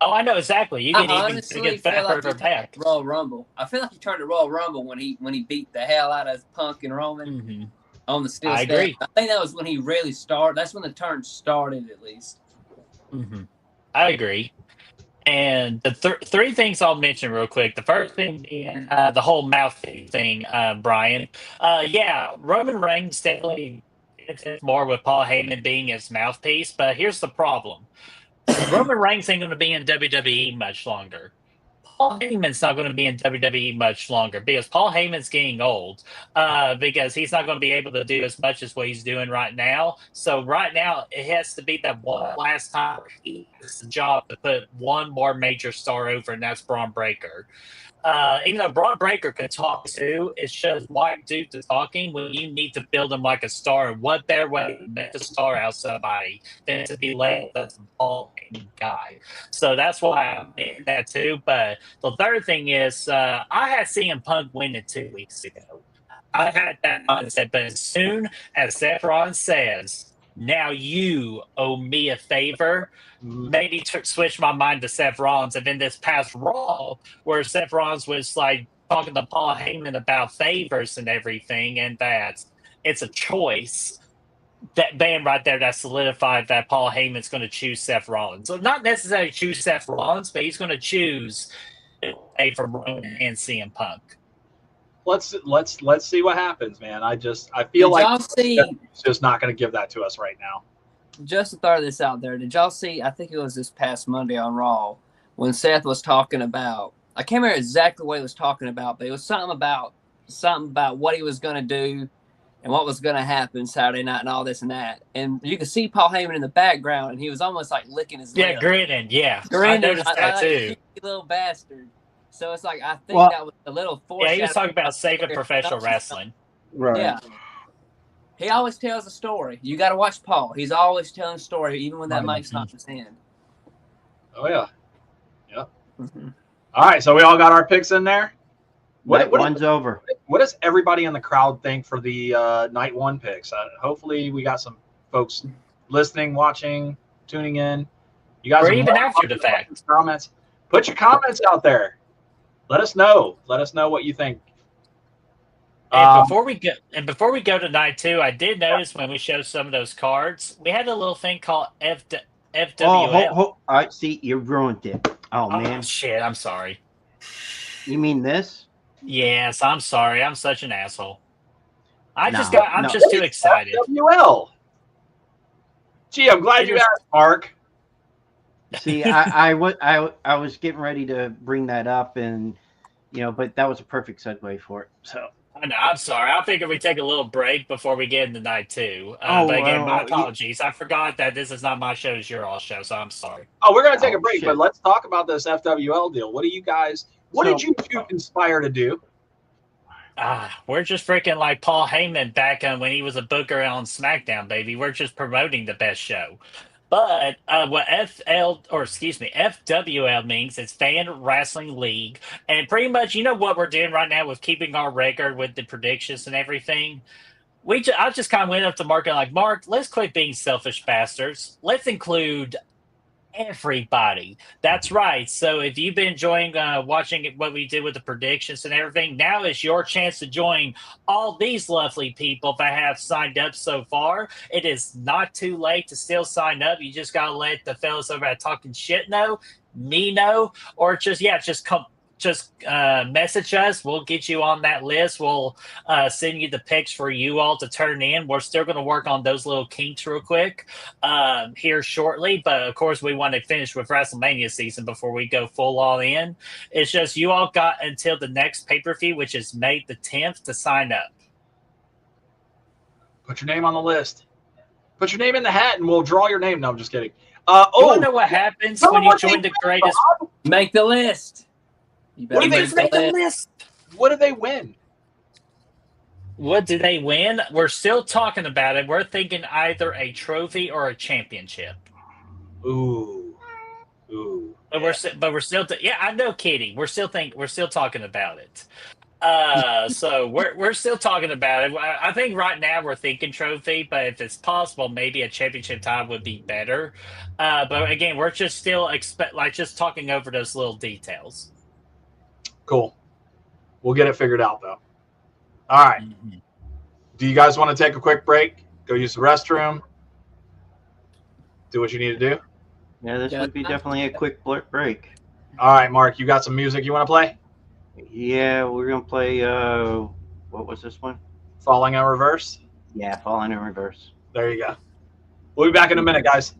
Oh, I know exactly. You can honestly even feel like her back. Royal Rumble. I feel like he turned to Royal Rumble when he beat the hell out of Punk and Roman on the steel step. Agree. I think that was when he really started. That's when the turn started, at least. I agree. And the three things I'll mention real quick. The first thing being the whole mouthpiece thing, Brian. Roman Reigns definitely fits more with Paul Heyman being his mouthpiece, but here's the problem. Roman Reigns ain't going to be in WWE much longer. Paul Heyman's not going to be in WWE much longer because Paul Heyman's getting old because he's not going to be able to do as much as what he's doing right now. So right now, it has to be that one last time he has the job to put one more major star over, and that's Braun Breaker. Even though Braun Breaker can talk too, it's just white dude to talking when you need to build him like a star. And what better way to make a star out of somebody than to be labeled as a Paul Heyman guy? So that's why I'm in that too. But the third thing is, I had CM Punk win it 2 weeks ago. I had that mindset, but as soon as Seth Rollins says, "Now you owe me a favor," maybe switch my mind to Seth Rollins. And then this past Raw, where Seth Rollins was like talking to Paul Heyman about favors and everything, and that it's a choice. That band right there that solidified that Paul Heyman's going to choose Seth Rollins. So not necessarily choose Seth Rollins, but he's going to choose for Roman and CM Punk. Let's see what happens, man. I feel like it's just not going to give that to us right now. Just to throw this out there, did y'all see? I think it was this past Monday on Raw when Seth was talking about. I can't remember exactly what he was talking about, but it was something about what he was going to do and what was going to happen Saturday night and all this and that. And you could see Paul Heyman in the background, and he was almost like licking his lip. Grinning. I noticed that too. Like, you little bastard. So it's like I think that was a little foreshadowing. Yeah, he was talking about saving professional wrestling. Right. Yeah. He always tells a story. You got to watch Paul. He's always telling a story, even when that mic's not in his hand. Oh, yeah. Yeah. All right, so we all got our picks in there? One's over. What does everybody in the crowd think for the night one picks? Hopefully we got some folks listening, watching, tuning in. You guys or even after the fact. Comments. Put your comments out there. Let us know. Let us know what you think. And before we go to night two, I did notice when we showed some of those cards, we had a little thing called FWL. I see you ruined it. Oh man, shit! I'm sorry. You mean this? Yes, I'm sorry. I'm such an asshole. I'm just too excited. FWL. Gee, I'm glad you asked, Mark. See, I was getting ready to bring that up, and but that was a perfect segue for it. So. I know, I'm sorry. I figured we take a little break before we get into night two. But again, my apologies. I forgot that this is not my show; it's your all show. So I'm sorry. Oh, we're gonna take a break, but let's talk about this FWL deal. What do you guys? What did you two conspire to do? We're just freaking like Paul Heyman back when he was a booker on SmackDown, baby. We're just promoting the best show. But what FWL means is Fan Wrestling League, and pretty much, you know what we're doing right now with keeping our record with the predictions and everything. I just kind of went up to Mark and like, Mark, let's quit being selfish bastards. Let's include everybody. That's right. So if you've been enjoying watching what we did with the predictions and everything, now is your chance to join all these lovely people that have signed up so far. It is not too late to still sign up. You just gotta let the fellas over at Talking Shit know, me know, or just message us. We'll get you on that list. We'll send you the picks for you all to turn in. We're still going to work on those little kinks real quick here shortly. But of course, we want to finish with WrestleMania season before we go full all in. It's just you all got until the next pay-per-view, which is May the 10th, to sign up. Put your name on the list. Put your name in the hat, and we'll draw your name. No, I'm just kidding. You want to know what happens when you join the greatest? Make the list. You better make the list. What do they win? What do they win? We're still talking about it. We're thinking either a trophy or a championship. Ooh. But we're still. Yeah, I know, Katie. We're still talking about it. So we're still talking about it. I think right now we're thinking trophy, but if it's possible, maybe a championship tie would be better. But again, we're just still just talking over those little details. Cool. We'll get it figured out, though. All right. Mm-hmm. Do you guys want to take a quick break? Go use the restroom? Do what you need to do? Yeah, this would be definitely a quick break. All right, Mark, you got some music you want to play? Yeah, we're going to play, what was this one? Falling in Reverse? Yeah, Falling in Reverse. There you go. We'll be back in a minute, guys.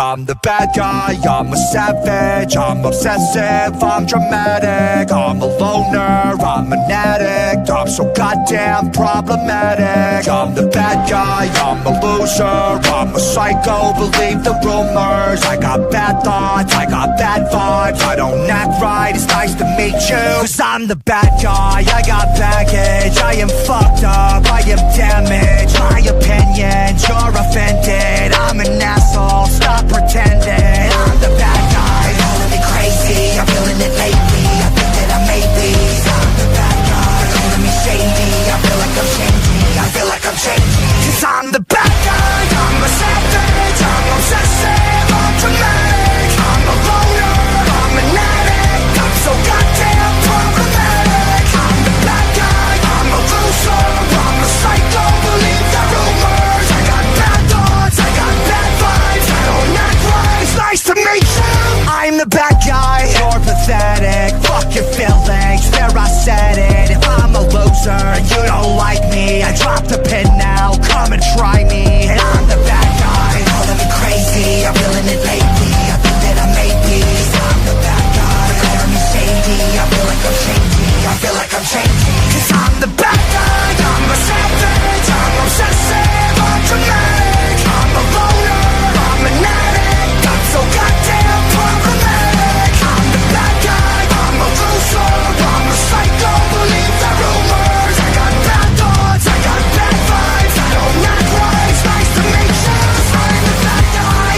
I'm the bad guy, I'm a savage, I'm obsessive, I'm dramatic, I'm a loner, I'm an addict, I'm so goddamn problematic. I'm the bad guy, I'm a loser, I'm a psycho, believe the rumors. I got bad thoughts, I got bad vibes, I don't act right, it's nice to meet you. Cause I'm the bad guy, I got baggage, I am fucked up, I am damaged. My opinions, you're offended, I'm an asshole, stop pretending. I'm the bad guy, calling me crazy, I'm feeling it lately, I think that I made these. I'm the bad guy, calling me shady, I feel like I'm changing, I feel like I'm changing. Cause I'm the bad guy, I'm a savage, I'm obsessive, I'm dramatic, I'm a loner, I'm an addict, I'm so goddamn problematic. I'm the bad guy, I'm a loser, I'm a psycho, believe the rumors. I got bad thoughts, I got bad vibes, I don't act right, it's nice to meet you. I'm the bad guy, you're pathetic, fuck your feelings, there I said it. If I'm a loser and you don't like me, I dropped the pin now, come and try me. And I'm the bad guy, calling me crazy, I'm feeling it lately, I think that I made these. I'm the bad guy, calling me shady, I feel like I'm changing, I feel like I'm changing. Cause I'm the bad guy, I'm a savage, I'm obsessive, I'm dramatic, I'm a loner, I'm an addict, I'm so goddamn problematic. I'm the bad guy, I'm a loser, I'm a psycho, believe the rumors. I got bad thoughts, I got bad vibes, I don't act right, it's nice to meet you. Cause I'm the bad guy,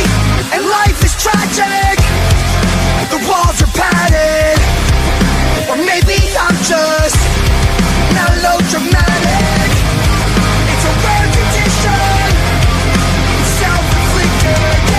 and life is tragic, the walls are padded, or maybe I'm just melodramatic. It's a rare condition, self-inflicted.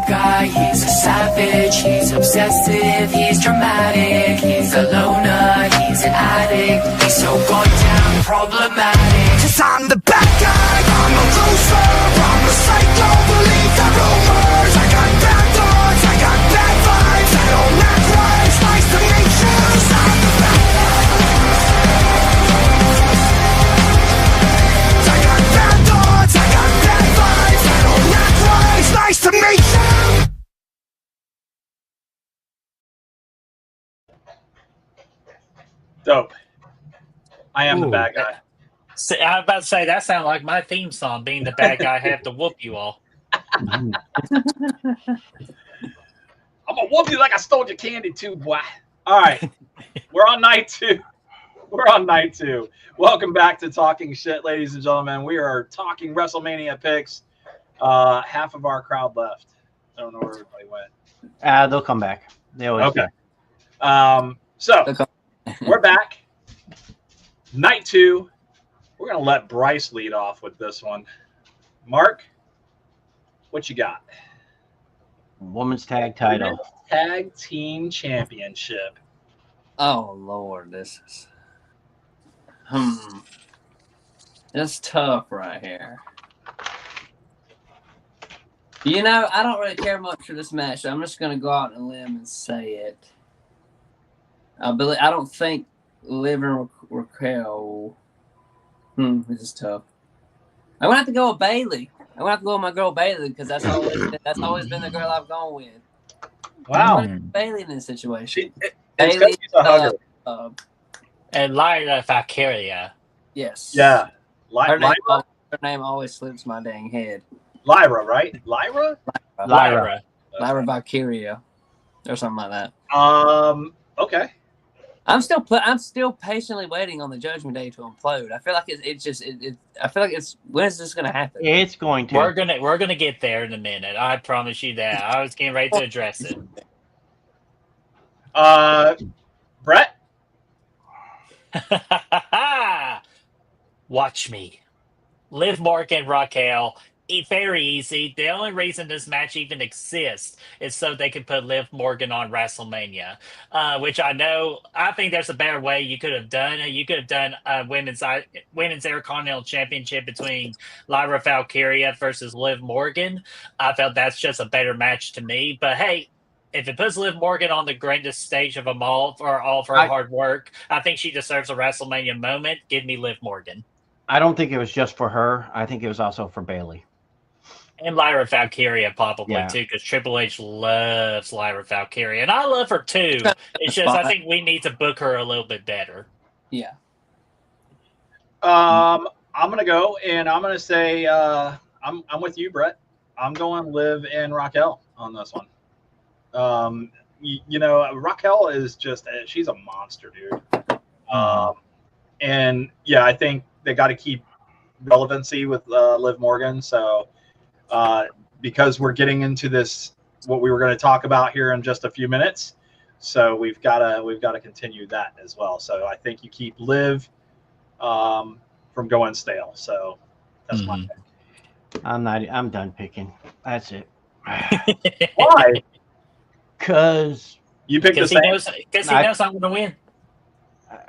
Guy, he's a savage, he's obsessive, he's dramatic, he's a loner, he's an addict, he's so goddamn problematic. Cause I'm the bad guy, I'm a loser, I'm a psycho, believe the rumors. I got bad thoughts, I got bad vibes, I don't act right, it's nice to meet you. Cause I'm the bad guy, I got bad thoughts, I got bad vibes, I don't act right, it's nice to meet you. Dope. I am the bad guy. I was about to say, that sounded like my theme song, being the bad guy, have to whoop you all. I'm gonna whoop you like I stole your candy too, boy. All right, we're on night 2. We're on night 2. Welcome back to Talking Shit, ladies and gentlemen. We are talking WrestleMania picks. Half of our crowd left. I don't know where everybody went. They'll come back. They always Okay. do. So we're back. Night 2. We're gonna let Bryce lead off with this one. Mark, what you got? Women's tag title. Women's Tag Team Championship. Oh Lord, this is it's tough right here. You know, I don't really care much for this match, so I'm just gonna go out on a limb and say it. I don't think Liv and Raquel. This is tough. I'm gonna have to go with Bailey. I'm gonna have to go with my girl Bailey because that's always been the girl I've gone with. Wow. I'm gonna go with Bailey in this situation. It's 'cause Bailey, she's a hugger. And Lyra Valkyria. Yes. Yeah. Her Lyra, name always slips my dang head. Lyra, right? Lyra? Lyra. Lyra Valkyria, or something like that. Okay. I'm still patiently waiting on the Judgment Day to implode. I feel like I feel like when is this gonna happen? It's going to. We're gonna get there in a minute. I promise you that. I was getting ready to address it. Bret? Watch me. Liv Morgan, Raquel. Very easy. The only reason this match even exists is so they could put Liv Morgan on WrestleMania, which I think there's a better way you could have done it. You could have done a women's Intercontinental Championship between Lyra Valkyria versus Liv Morgan. I felt that's just a better match to me. But hey, if it puts Liv Morgan on the grandest stage of them all for all of her hard work, I think she deserves a WrestleMania moment. Give me Liv Morgan. I don't think it was just for her. I think it was also for Bailey. And Lyra Valkyria probably too, because Triple H loves Lyra Valkyria, and I love her too. It's just I think we need to book her a little bit better. Yeah. I'm gonna go and I'm gonna say I'm with you, Bret. I'm going Liv and Raquel on this one. You know, Raquel is just she's a monster, dude. And yeah, I think they got to keep relevancy with Liv Morgan. So because we're getting into this, what we were going to talk about here in just a few minutes, so we've got to continue that as well. So I think you keep Liv from going stale. So that's my pick. I'm done picking. That's it. Why? Because you picked the same. Because he knows I'm going to win.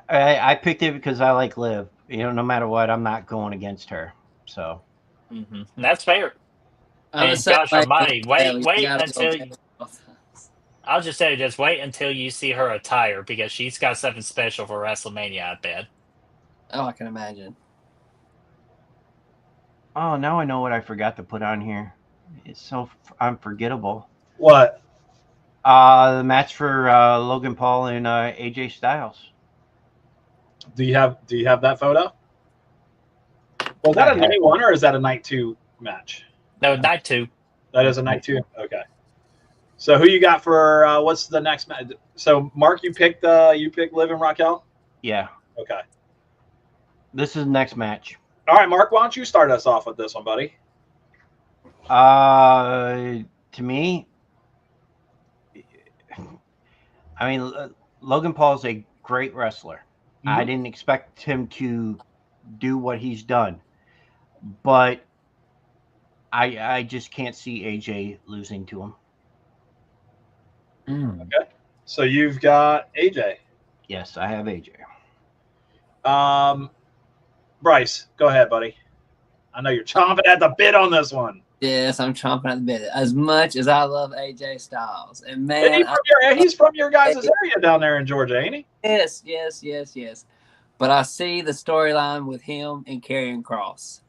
I picked it because I like Liv. You know, no matter what, I'm not going against her. So That's fair. And Josh Almighty, wait until I'll just say, just wait until you see her attire because she's got something special for WrestleMania, I bet. Oh, I can imagine. Oh, now I know what I forgot to put on here. It's so unforgettable. What? The match for Logan Paul and AJ Styles. Do you have that photo? Was that a night 1 or is that a night 2 match? No, night 2. That is a night 2. Okay. So who you got for what's the next match? So Mark, you picked Liv and Raquel? Yeah. Okay. This is the next match. All right, Mark, why don't you start us off with this one, buddy? To me, I mean, Logan Paul is a great wrestler. Mm-hmm. I didn't expect him to do what he's done, but I just can't see AJ losing to him. Okay. So you've got AJ. Yes, I have AJ. Bryce, go ahead, buddy. I know you're chomping at the bit on this one. Yes, I'm chomping at the bit. As much as I love AJ Styles, and man, he's from your guys' area down there in Georgia, ain't he? Yes. But I see the storyline with him and Karrion Kross,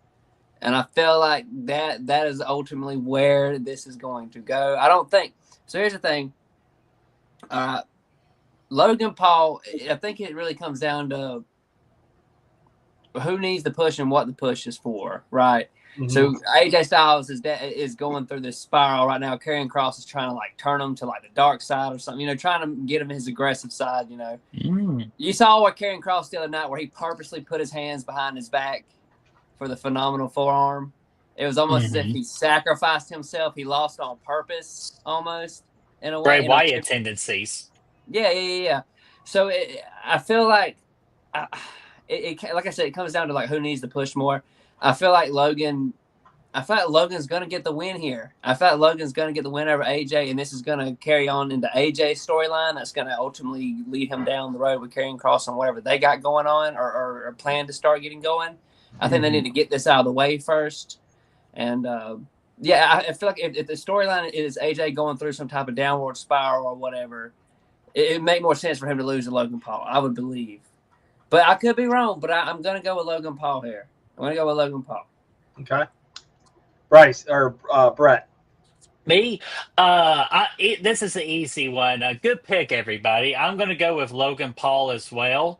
and I feel like that is ultimately where this is going to go. I don't think so. Here's the thing. Logan Paul, I think it really comes down to who needs the push and what the push is for, right? So AJ Styles is going through this spiral right now. Karrion Kross is trying to like turn him to like the dark side or something, you know, trying to get him his aggressive side, you know. You saw what Karrion Kross the other night where he purposely put his hands behind his back for the phenomenal forearm. It was almost as if he sacrificed himself. He lost on purpose almost in a way. Bray Wyatt tendencies. Yeah. So I feel like, like I said, it comes down to like who needs to push more. I feel like Logan's going to get the win here. I feel like Logan's going to get the win over AJ, and this is going to carry on into AJ's storyline. That's going to ultimately lead him down the road with Karrion Kross and whatever they got going on or plan to start getting going. I think they need to get this out of the way first. And, I feel like if the storyline is AJ going through some type of downward spiral or whatever, it would make more sense for him to lose to Logan Paul, I would believe. But I could be wrong, but I'm going to go with Logan Paul here. I'm going to go with Logan Paul. Okay. Bryce or Bret. Me? This is an easy one. Good pick, everybody. I'm going to go with Logan Paul as well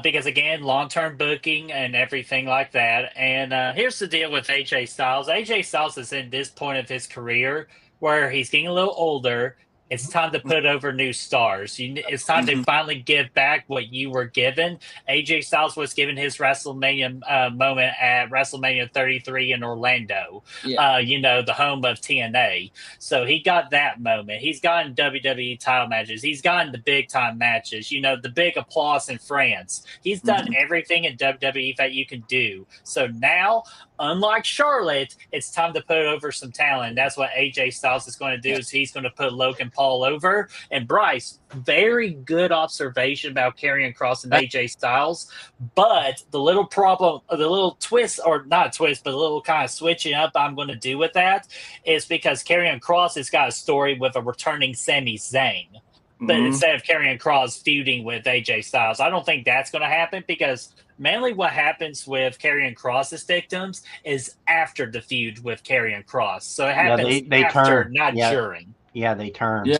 because, again, long-term booking and everything like that. And here's the deal with AJ Styles. AJ Styles is in this point of his career where he's getting a little older. It's time to put over new stars. It's time to finally give back what you were given. AJ Styles was given his WrestleMania moment at WrestleMania 33 in Orlando, the home of TNA. So he got that moment. He's gotten WWE title matches. He's gotten the big-time matches, the big applause in France. He's done everything in WWE that you can do. So now, unlike Charlotte, it's time to put over some talent. That's what AJ Styles is going to do. Is he's going to put Logan Paul over. And Bryce, very good observation about Karrion Kross and AJ Styles. But the little problem, the little twist, or not twist, but a little kind of switching up I'm going to do with that is because Karrion Kross has got a story with a returning Sami Zayn. But instead of Karrion Kross feuding with AJ Styles, I don't think that's going to happen because mainly what happens with Karrion Kross's victims is after the feud with Karrion Kross. So it happens they after, turn. not during. Yeah, they turn. Yeah.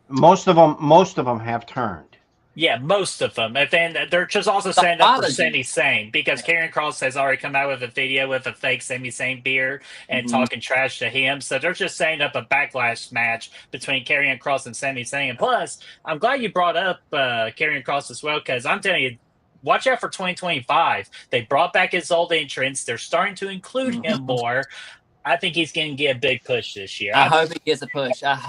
Most of them have turned. Yeah, most of them. And then they're just also saying up for Sami Zayn because Karrion Kross has already come out with a video with a fake Sami Zayn beard and talking trash to him. So they're just setting up a backlash match between Karrion Kross and Sami Zayn. And plus, I'm glad you brought up Karrion Kross as well because I'm telling you, watch out for 2025. They brought back his old entrance. They're starting to include him more. I think he's going to get a big push this year. I hope he gets a push. Not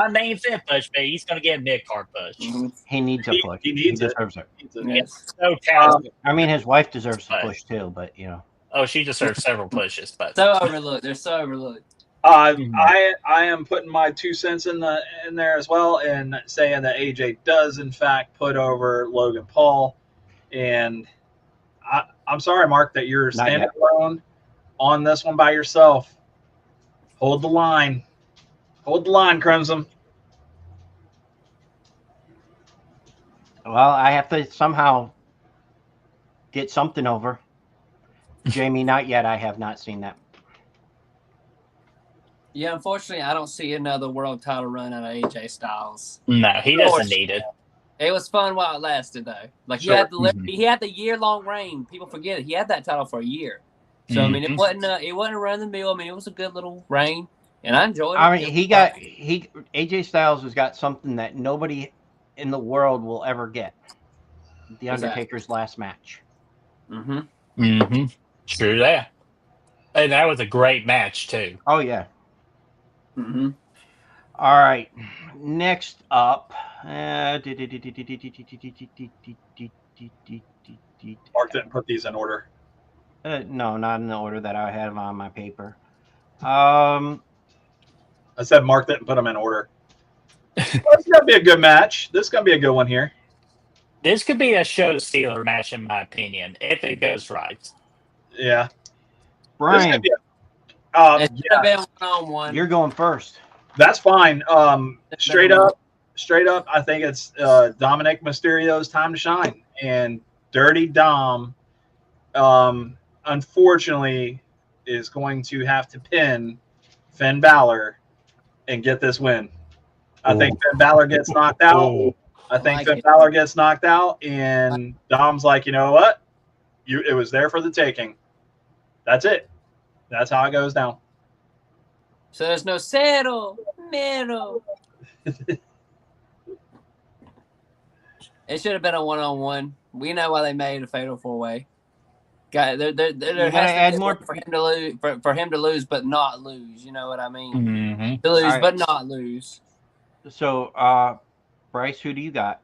a main event push, but he's going to get a mid-card push. He needs a push. He needs it. deserves it. Yes. So talented. I mean, his wife deserves a push too, but Oh, she deserves several pushes, but so overlooked. They're so overlooked. I am putting my 2 cents in there as well, and saying that AJ does in fact put over Logan Paul, and I'm sorry, Mark, that you're standing alone on this one by yourself. Hold the line, Crimson. Well, I have to somehow get something over. Jamie, not yet. I have not seen that. Yeah, unfortunately, I don't see another world title run out of AJ Styles. No, he doesn't need it. It was fun while it lasted, though. Like he had the year-long reign. People forget it. He had that title for a year. So I mean, it wasn't a run of the mill. I mean, it was a good little reign, and I enjoyed it. I mean, AJ Styles has got something that nobody in the world will ever get. The Undertaker's last match. True that. And that was a great match too. Oh yeah. All right. Next up. Mark didn't put these in order. No, not in the order that I have on my paper. I said Mark didn't put them in order. Well, it's going to be a good match. This is going to be a good one here. This could be a show stealer match, in my opinion, if it goes right. Yeah. Brian, been one-on-one. You're going first. That's fine. Straight up, I think it's Dominic Mysterio's time to shine. And Dirty Dom, unfortunately, is going to have to pin Finn Balor and get this win. I think Finn Balor gets knocked out. Finn Balor gets knocked out, and Dom's like, you know what? It was there for the taking. That's it. That's how it goes down. So there's no settle, middle. It should have been a one-on-one. We know why they made a fatal four-way. There has to be more for him to lose, for him to lose, but not lose. You know what I mean? Mm-hmm. To lose, right. but not lose. So, Bryce, who do you got?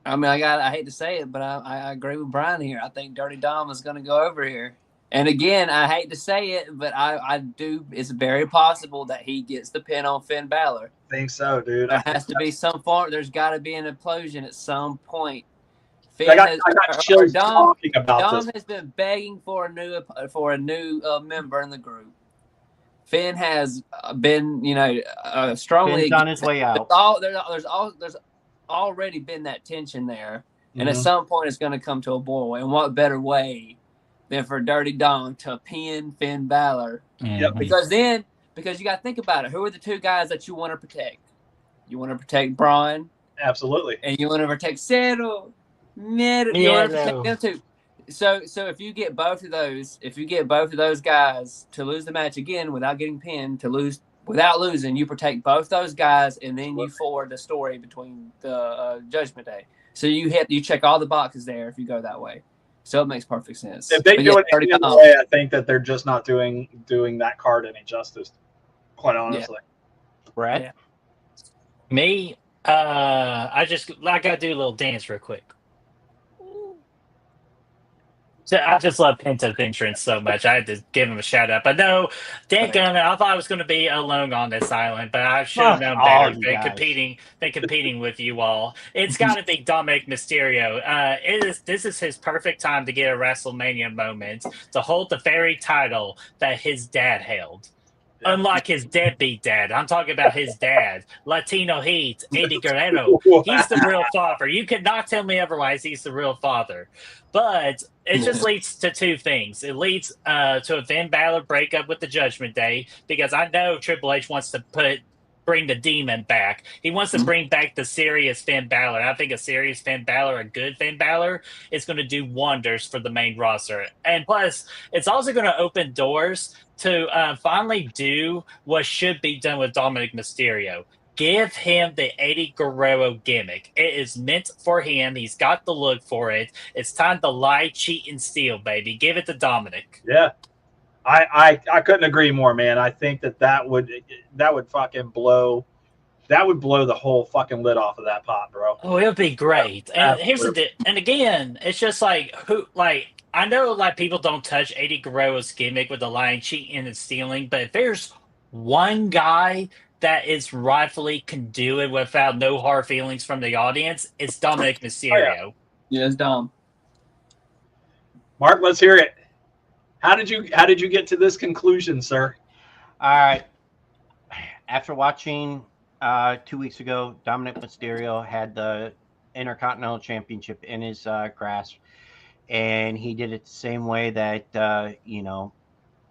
I mean, I hate to say it, but I agree with Brian here. I think Dirty Dom is going to go over here. And again, I hate to say it, but I do. It's very possible that he gets the pin on Finn Balor. I think so, dude. There has to be some form. There's got to be an implosion at some point. I got chills talking about Dom this. has been begging for a new member in the group. Finn has been, strongly Finn's on his way out. There's already been that tension there, and at some point it's going to come to a boil. And what better way than for Dirty Dom to pin Finn Balor? Yep. Because you got to think about it. Who are the two guys that you want to protect? You want to protect Braun, Absolutely. and you want to protect Cyril. You want to protect them too. So if you get both of those guys to lose the match again without getting pinned, without losing, you protect both those guys, and then you forward the story between the Judgment Day. So you check all the boxes there if you go that way. So it makes perfect sense. If they do it any other way, I think that they're just not doing that card any justice. Quite honestly, Brad. Yeah. Me, I gotta do a little dance real quick. So I just love Pinto's entrance so much. I had to give him a shout out. But no, dadgummit, I thought I was going to be alone on this island, but I should have known better than competing with you all. It's got to be Dominic Mysterio. This is his perfect time to get a WrestleMania moment to hold the very title that his dad held. Unlike his deadbeat dad. I'm talking about his dad. Latino Heat, Eddie Guerrero. He's the real father. You could not tell me otherwise he's the real father. But it just leads to two things. It leads to a Finn Balor breakup with the Judgment Day, because I know Triple H wants to bring the demon back. He wants to bring back the serious Finn Balor. I think a serious Finn Balor, a good Finn Balor, is going to do wonders for the main roster. And plus, it's also going to open doors to finally do what should be done with Dominic Mysterio. Give him the Eddie Guerrero gimmick. It is meant for him. He's got the look for it. It's time to lie, cheat, and steal, baby. Give it to Dominic. Yeah. I couldn't agree more, man. I think that would fucking blow. That would blow the whole fucking lid off of that pot, bro. Oh, it would be great. And here's the deal. And again, it's just I know people don't touch Eddie Guerrero's gimmick with the lying, cheating, and stealing, but if there's one guy that is rightfully can do it without no hard feelings from the audience, it's Dominic Mysterio. Yeah, it's Dom. Mark, let's hear it. How did you get to this conclusion, sir? All right. After watching 2 weeks ago, Dominic Mysterio had the Intercontinental Championship in his grasp, and he did it the same way that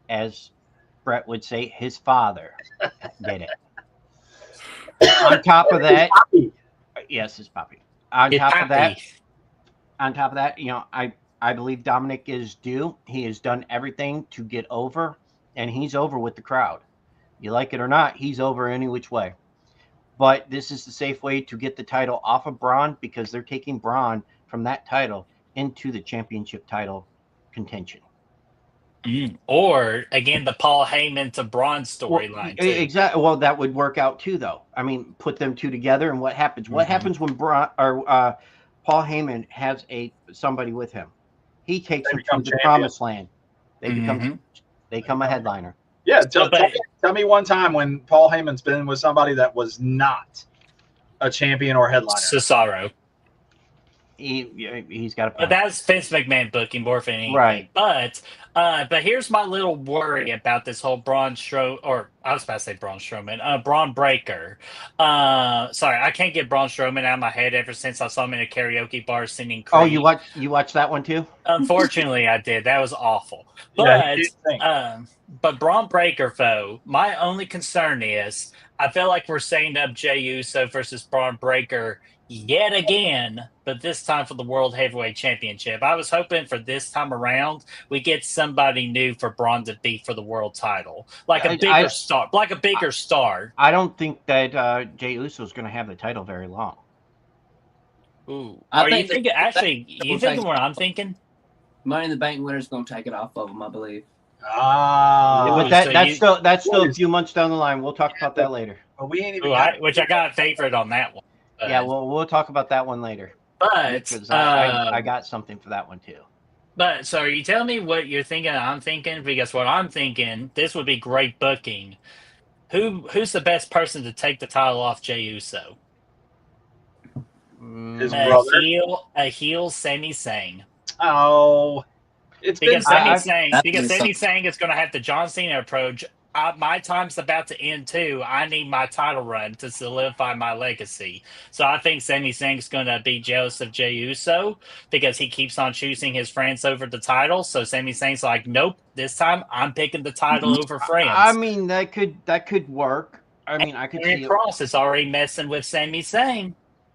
as Bret would say, his father did it. On top of that, yes, his puppy. On top of that, I believe Dominic is due. He has done everything to get over, and he's over with the crowd. You like it or not, he's over any which way. But this is the safe way to get the title off of Braun, because they're taking Braun from that title into the championship title contention. Or again, the Paul Heyman to Braun storyline. Exactly. Well, that would work out too, though. I mean, put them two together, and what happens? What happens when Braun or Paul Heyman has somebody with him? He takes them to the promised land. They become a headliner. Yeah. Tell me one time when Paul Heyman's been with somebody that was not a champion or headliner. Cesaro. He's got a. But that's Vince McMahon booking more than anything. Right. But here's my little worry about this whole Braun Breaker. Sorry, I can't get Braun Strowman out of my head ever since I saw him in a karaoke bar singing Creed. Oh, you watched that one too? Unfortunately, I did. That was awful. But but Braun Breaker, though, my only concern is I feel like we're setting up Jey Uso versus Braun Breaker yet again, but this time for the World Heavyweight Championship. I was hoping for this time around we get somebody new for Braun to beat for the world title, like a bigger star, I don't think that Jey Uso is going to have the title very long. Ooh, I are you think thinking? Actually, you thinking what I'm thinking? Money in the Bank winner's going to take it off of them, I believe. But that's still a few months down the line. We'll talk about that later. But we ain't even. Which I got a favorite on that one. Yeah, we'll talk about that one later. But I got something for that one too. But so are you telling me what you're thinking? I'm thinking, because what I'm thinking, this would be great booking. Who's the best person to take the title off Jey Uso? His brother. A heel Sami Zayn. Oh, it's because been Sami Zayn is going to have the John Cena approach. My time's about to end too. I need my title run to solidify my legacy. So I think Sami Zayn's going to be jealous of Jey Uso because he keeps on choosing his friends over the title. So Sami Zayn's like, nope, this time I'm picking the title over friends. I mean, that could work. I mean, I could see Cross is already messing with Sami Zayn.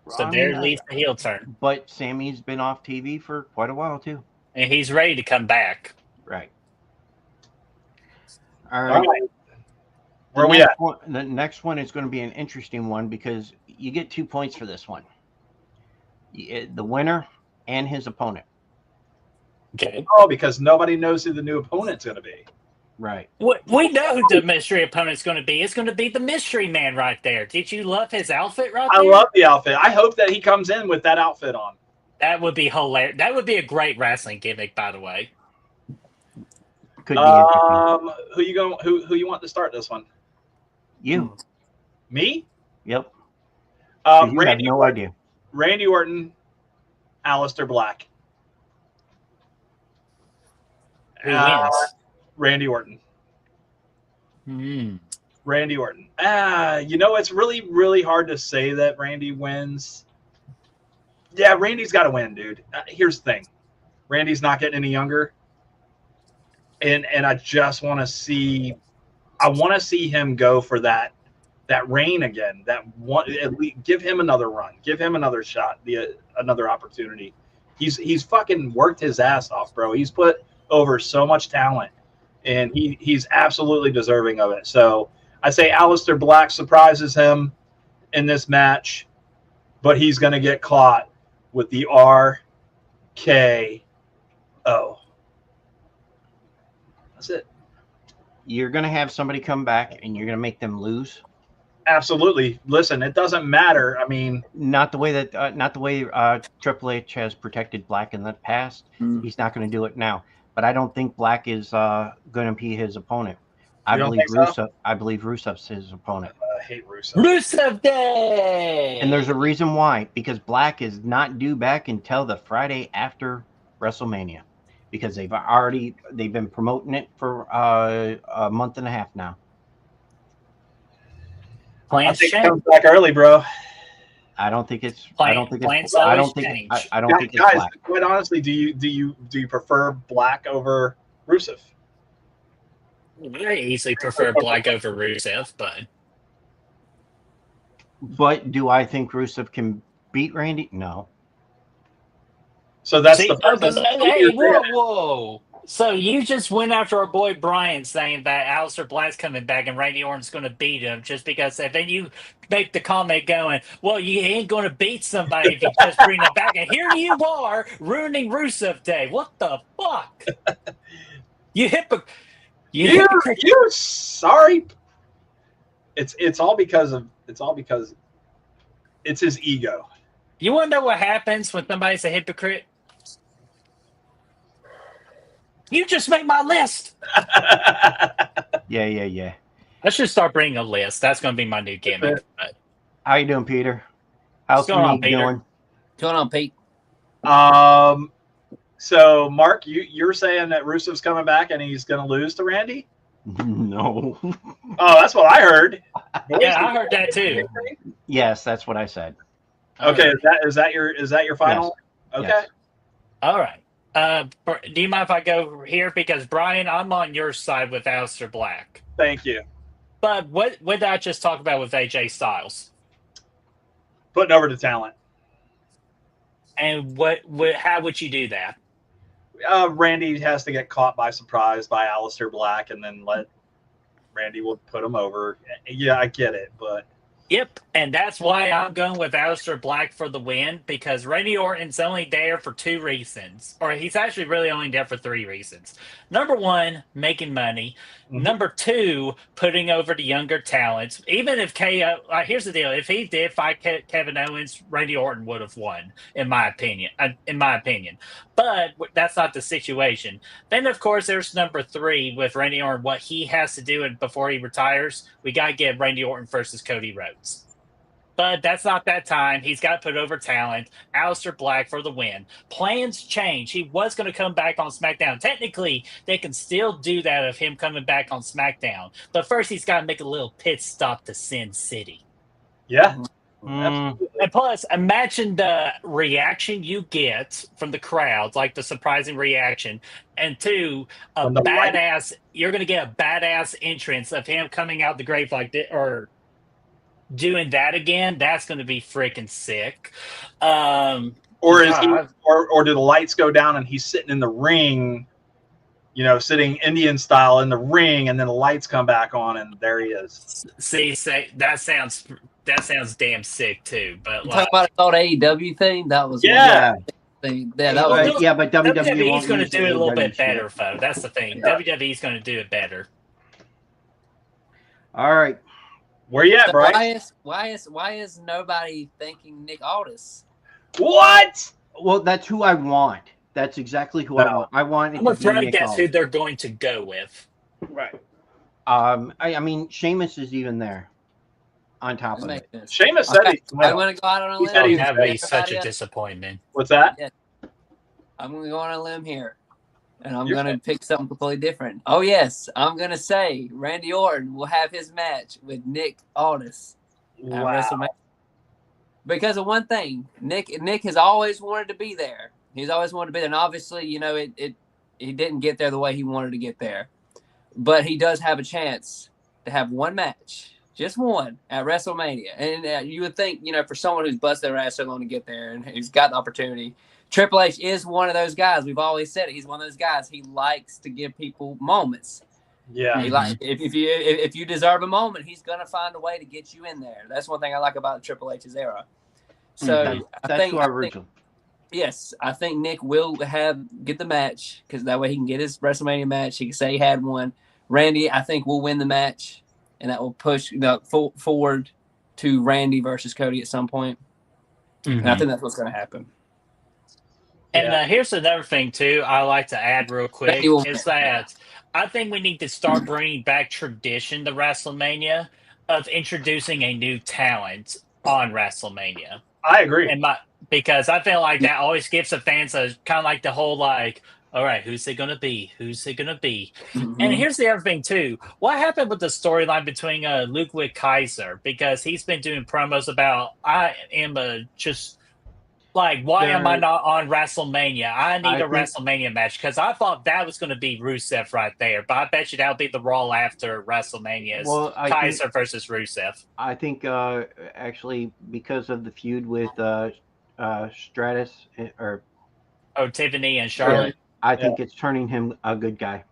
So there leads the heel turn. But Sammy's been off TV for quite a while too. And he's ready to come back. Right. All right. Where are we at? The next one is going to be an interesting one because you get 2 points for this one. The winner and his opponent. Okay. Oh, because nobody knows who the new opponent's going to be. Right. We know who the mystery opponent's going to be. It's going to be the mystery man right there. Did you love his outfit right there? I love the outfit. I hope that he comes in with that outfit on. That would be hilarious. That would be a great wrestling gimmick, by the way. Could be who you want to start this one? You. Me? Yep. Randy, have no idea. Randy Orton, Aleister Black. Who wins? Randy Orton. Hmm. Randy Orton. It's really, really hard to say that Randy wins. Yeah, Randy's got to win, dude. Here's the thing. Randy's not getting any younger. And I just want to see him go for that reign again. That one, at least give him another run. Give him another shot, another opportunity. He's fucking worked his ass off, bro. He's put over so much talent, and he's absolutely deserving of it. So I say Aleister Black surprises him in this match, but he's going to get caught with the RKO. That's it. You're going to have somebody come back, and you're going to make them lose. Absolutely. Listen, it doesn't matter. I mean, not the way Triple H has protected Black in the past. He's not going to do it now. But I don't think Black is going to be his opponent. I believe Rusev's his opponent. I hate Rusev. Rusev Day. And there's a reason why. Because Black is not due back until the Friday after WrestleMania. Because they've been promoting it for a month and a half now. I think it comes back early, bro. I don't think it's. Guys, Black. quite honestly, do you prefer Black over Rusev? I easily prefer Black over Rusev, but do I think Rusev can beat Randy? No. So that's whoa. So you just went after our boy Brian saying that Aleister Black's coming back and Randy Orton's going to beat him just because. And then you make the comment going, well, you ain't going to beat somebody if you just bring them back. And here you are ruining Rusev Day. What the fuck? You hypocrite. You're sorry. It's all because it's his ego. You want to know what happens when somebody's a hypocrite? You just made my list. Yeah. I should start bringing a list. That's going to be my new gimmick. How you doing, Peter? How's going on, Peter? Going? What's going on, Pete? So Mark, you're saying that Rusev's coming back and he's going to lose to Randy? No. Oh, that's what I heard. Yeah, I heard that too. Yes, that's what I said. Okay, is that your final? Yes. Okay. Yes. All right. Do you mind if I go here? Because Brian, I'm on your side with Aleister Black. Thank you. But what did I just talk about with AJ Styles? Putting over the talent. And how would you do that? Randy has to get caught by surprise by Aleister Black, and then Randy will put him over. Yeah, I get it, but Yep, and that's why I'm going with Aleister Black for the win, because Randy Orton's only there for 2 reasons. Or he's actually really only there for 3 reasons. Number 1, making money. Mhm. Number 2, putting over the younger talents. Even if KO, here's the deal: if he did fight Kevin Owens, Randy Orton would have won, in my opinion. But that's not the situation. Then, of course, there's number 3 with Randy Orton. What he has to do before he retires, we got to get Randy Orton versus Cody Rhodes. But that's not that time. He's got to put over talent. Aleister Black for the win. Plans change. He was going to come back on SmackDown. Technically, they can still do that of him coming back on SmackDown. But first, he's got to make a little pit stop to Sin City. yeah. Mm. And plus, imagine the reaction you get from the crowd, like the surprising reaction. And 2, you're going to get a badass entrance of him coming out the grave like this, or doing that again. That's going to be freaking sick. Or is or do the lights go down and he's sitting in the ring, sitting Indian style in the ring, and then the lights come back on and there he is. See, that sounds damn sick too. But Talking about the old AEW thing, that was Yeah. thing. Yeah, that was But, yeah, but WWE WWE's going to use do it a little bit AEW better, shit. folks. That's the thing. Yeah. WWE's going to do it better. All right. Where you at, So Bryce? why is nobody thinking Nick Aldis? What? Well, that's who I want. That's exactly who I No. want. I want it I'm to be afraid Nick that's who Aldis. they're going to go with. Right. I mean, Sheamus is even there on top That of makes it. sense. Seamus said Okay, he's I'm going to go out on a He limb. said he's That would be such a Everybody else, disappointment. What's that? I'm going to go on a limb here, and I'm You're going to pick something completely different. Oh yes, I'm going to say Randy Orton will have his match with Nick Aldis at Wow. WrestleMania. Because of one thing, Nick has always wanted to be there. He's always wanted to be there, and obviously, he didn't get there the way he wanted to get there, but he does have a chance to have one match, just one, at WrestleMania. And you would think, for someone who's busted their ass so long to get there and who's got the opportunity, Triple H is one of those guys. We've always said it. He's one of those guys. He likes to give people moments. Yeah. He like if you deserve a moment, he's gonna find a way to get you in there. That's one thing I like about Triple H's era. So That's who I originally. Yes, I think Nick will get the match because that way he can get his WrestleMania match. He can say he had one. Randy, I think, will win the match, and that will push forward to Randy versus Cody at some point. And I think that's what's going to happen. And here's another thing too I like to add real quick is that I think we need to start bringing back tradition to WrestleMania of introducing a new talent on WrestleMania. I agree. Because I feel like that always gives the fans a kind of like the whole like, all right, who's it gonna be? Who's it gonna be? Mm-hmm. And here's the other thing too. What happened with the storyline between Ludwig Kaiser? Because he's been doing promos about I am just like, why am I not on WrestleMania? I need a WrestleMania match because I thought that was going to be Rusev right there. But I bet you that'll be the Raw after WrestleMania. Kaiser versus Rusev. I think actually because of the feud with Stratus or Tiffany and Charlotte. I think it's turning him a good guy.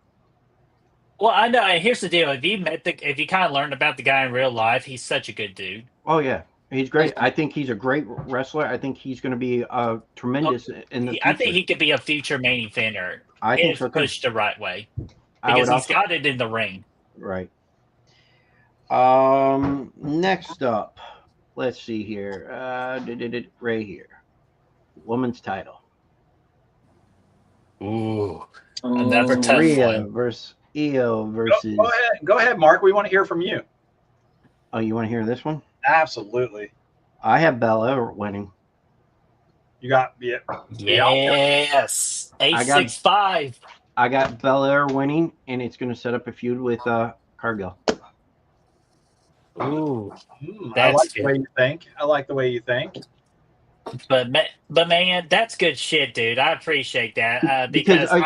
Well, I know. And here's the deal: if you kind of learned about the guy in real life, he's such a good dude. Oh yeah. He's great. I think he's a great wrestler. I think he's going to be tremendous in the future. I think he could be a future main eventer. I think so, pushed the right way because he's got it in the ring. Right. Next up, let's see here. Right here, women's title. Ooh, another tough Rhea one. versus Io versus. Go ahead, Mark. We want to hear from you. Oh, you want to hear this one? Absolutely. I have Bella winning. You got Yes. 865. I got Belair winning, and it's going to set up a feud with Cargill. Ooh, I like the way you think. I like the way you think. But man, that's good shit, dude. I appreciate that because I'm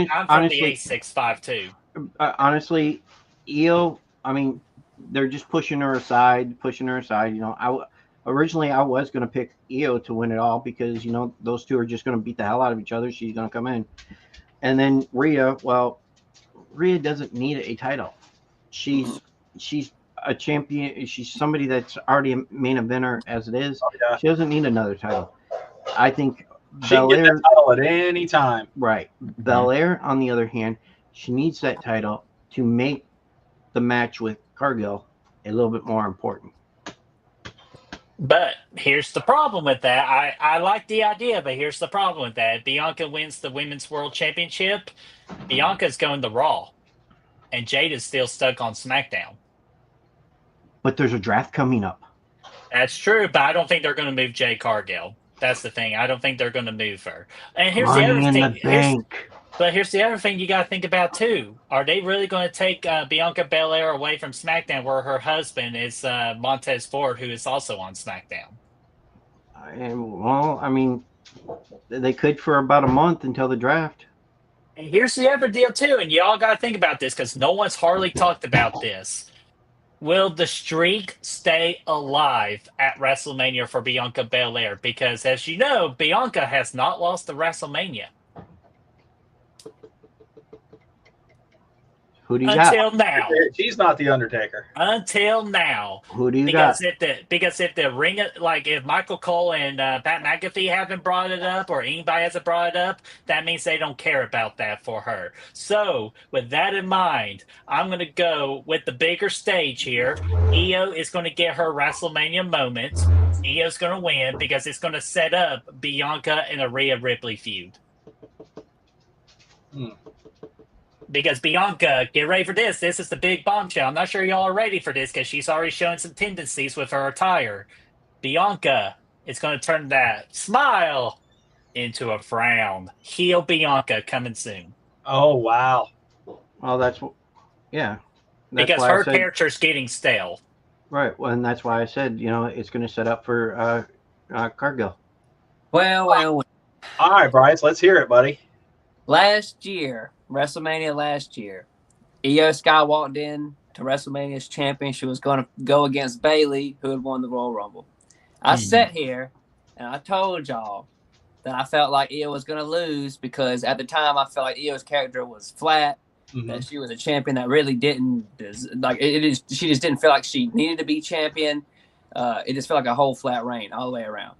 from honestly, the 865 too. Honestly, Io, I mean, they're just pushing her aside. You know, Originally, I was going to pick Io to win it all because, you know, those two are just going to beat the hell out of each other. She's going to come in. And then Rhea, well, Rhea doesn't need a title. She's a champion. She's somebody that's already a main eventer as it is. Oh, yeah. She doesn't need another title. I think She can get Belair, that title at any time. right. Belair, on the other hand, she needs that title to make the match with Cargill a little bit more important. But here's the problem with that. I like the idea, but here's the problem with that. Bianca wins the Women's World Championship. Bianca's going to Raw. And Jade is still stuck on SmackDown. But there's a draft coming up. That's true, but I don't think they're going to move Jade Cargill. That's the thing. I don't think they're going to move her. And here's Money the other in thing. the bank. But here's the other thing you got to think about too. Are they really going to take Bianca Belair away from SmackDown, where her husband is Montez Ford, who is also on SmackDown? Well, I mean, they could for about a month until the draft. And here's the other deal too, and y'all got to think about this because no one's hardly talked about this. Will the streak stay alive at WrestleMania for Bianca Belair? Because as you know, Bianca has not lost to WrestleMania. Who do you Until got? now. She's not the Undertaker. Until now. Who do you Because got? if the ring, like if Michael Cole and Pat McAfee haven't brought it up, or anybody hasn't brought it up, that means they don't care about that for her. So with that in mind, I'm going to go with the bigger stage here. Io is going to get her WrestleMania moment. Io's going to win because it's going to set up Bianca and a Rhea Ripley feud. Because Bianca, get ready for this. This is the big bombshell. I'm not sure y'all are ready for this because she's already showing some tendencies with her attire. Bianca is going to turn that smile into a frown. Heel Bianca coming soon. Oh, wow. Well, that's yeah. That's Because why I her said- character's getting stale. Right. Well, and that's why I said, you know, it's going to set up for Cargill. Well. All right, Bryce, let's hear it, buddy. Last year, WrestleMania last year, Io Sky walked in to WrestleMania as champion. She was going to go against Bayley, who had won the Royal Rumble. I sat here and I told y'all that I felt like Io was going to lose because at the time I felt like Io's character was flat, that she was a champion that really didn't like it. She just didn't feel like she needed to be champion. It just felt like a whole flat reign all the way around.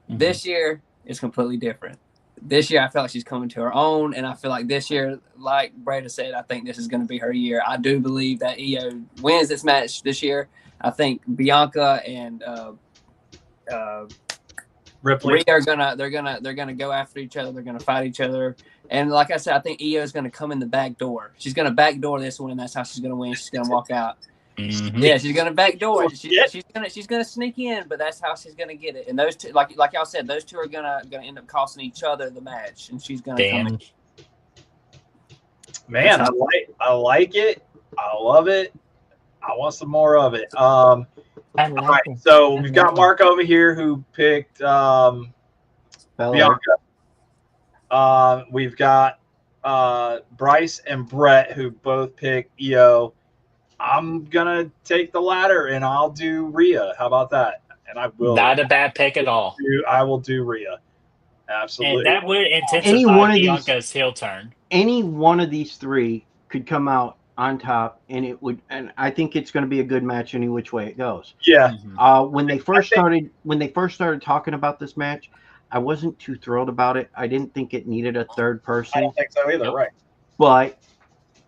This year is completely different. This year, I feel like she's coming to her own, and I feel like this year, like Breda said, I think this is going to be her year. I do believe that Io wins this match this year. I think Bianca and Ripley Rhea are gonna go after each other. They're gonna fight each other, and like I said, I think Io is gonna come in the back door. She's gonna backdoor this one, and that's how she's gonna win. She's gonna walk out. Yeah, she's gonna backdoor. She's gonna sneak in, but that's how she's gonna get it. And those two, like y'all said, those two are gonna end up costing each other the match, and she's gonna come in. Man, I like it. I love it. I want some more of it. All right, so we've got Mark over here who picked Bianca. We've got Bryce and Bret who both picked Io. I'm gonna take the latter and I'll do Rhea. How about that? And I will. Not a bad pick at all. I will do Rhea. Absolutely. And that would intensify Bianca's heel turn. Any one of these three could come out on top, and it would. And I think it's going to be a good match any which way it goes. Yeah. When they first started talking about this match, I wasn't too thrilled about it. I didn't think it needed a third person. I don't think so either. Right. But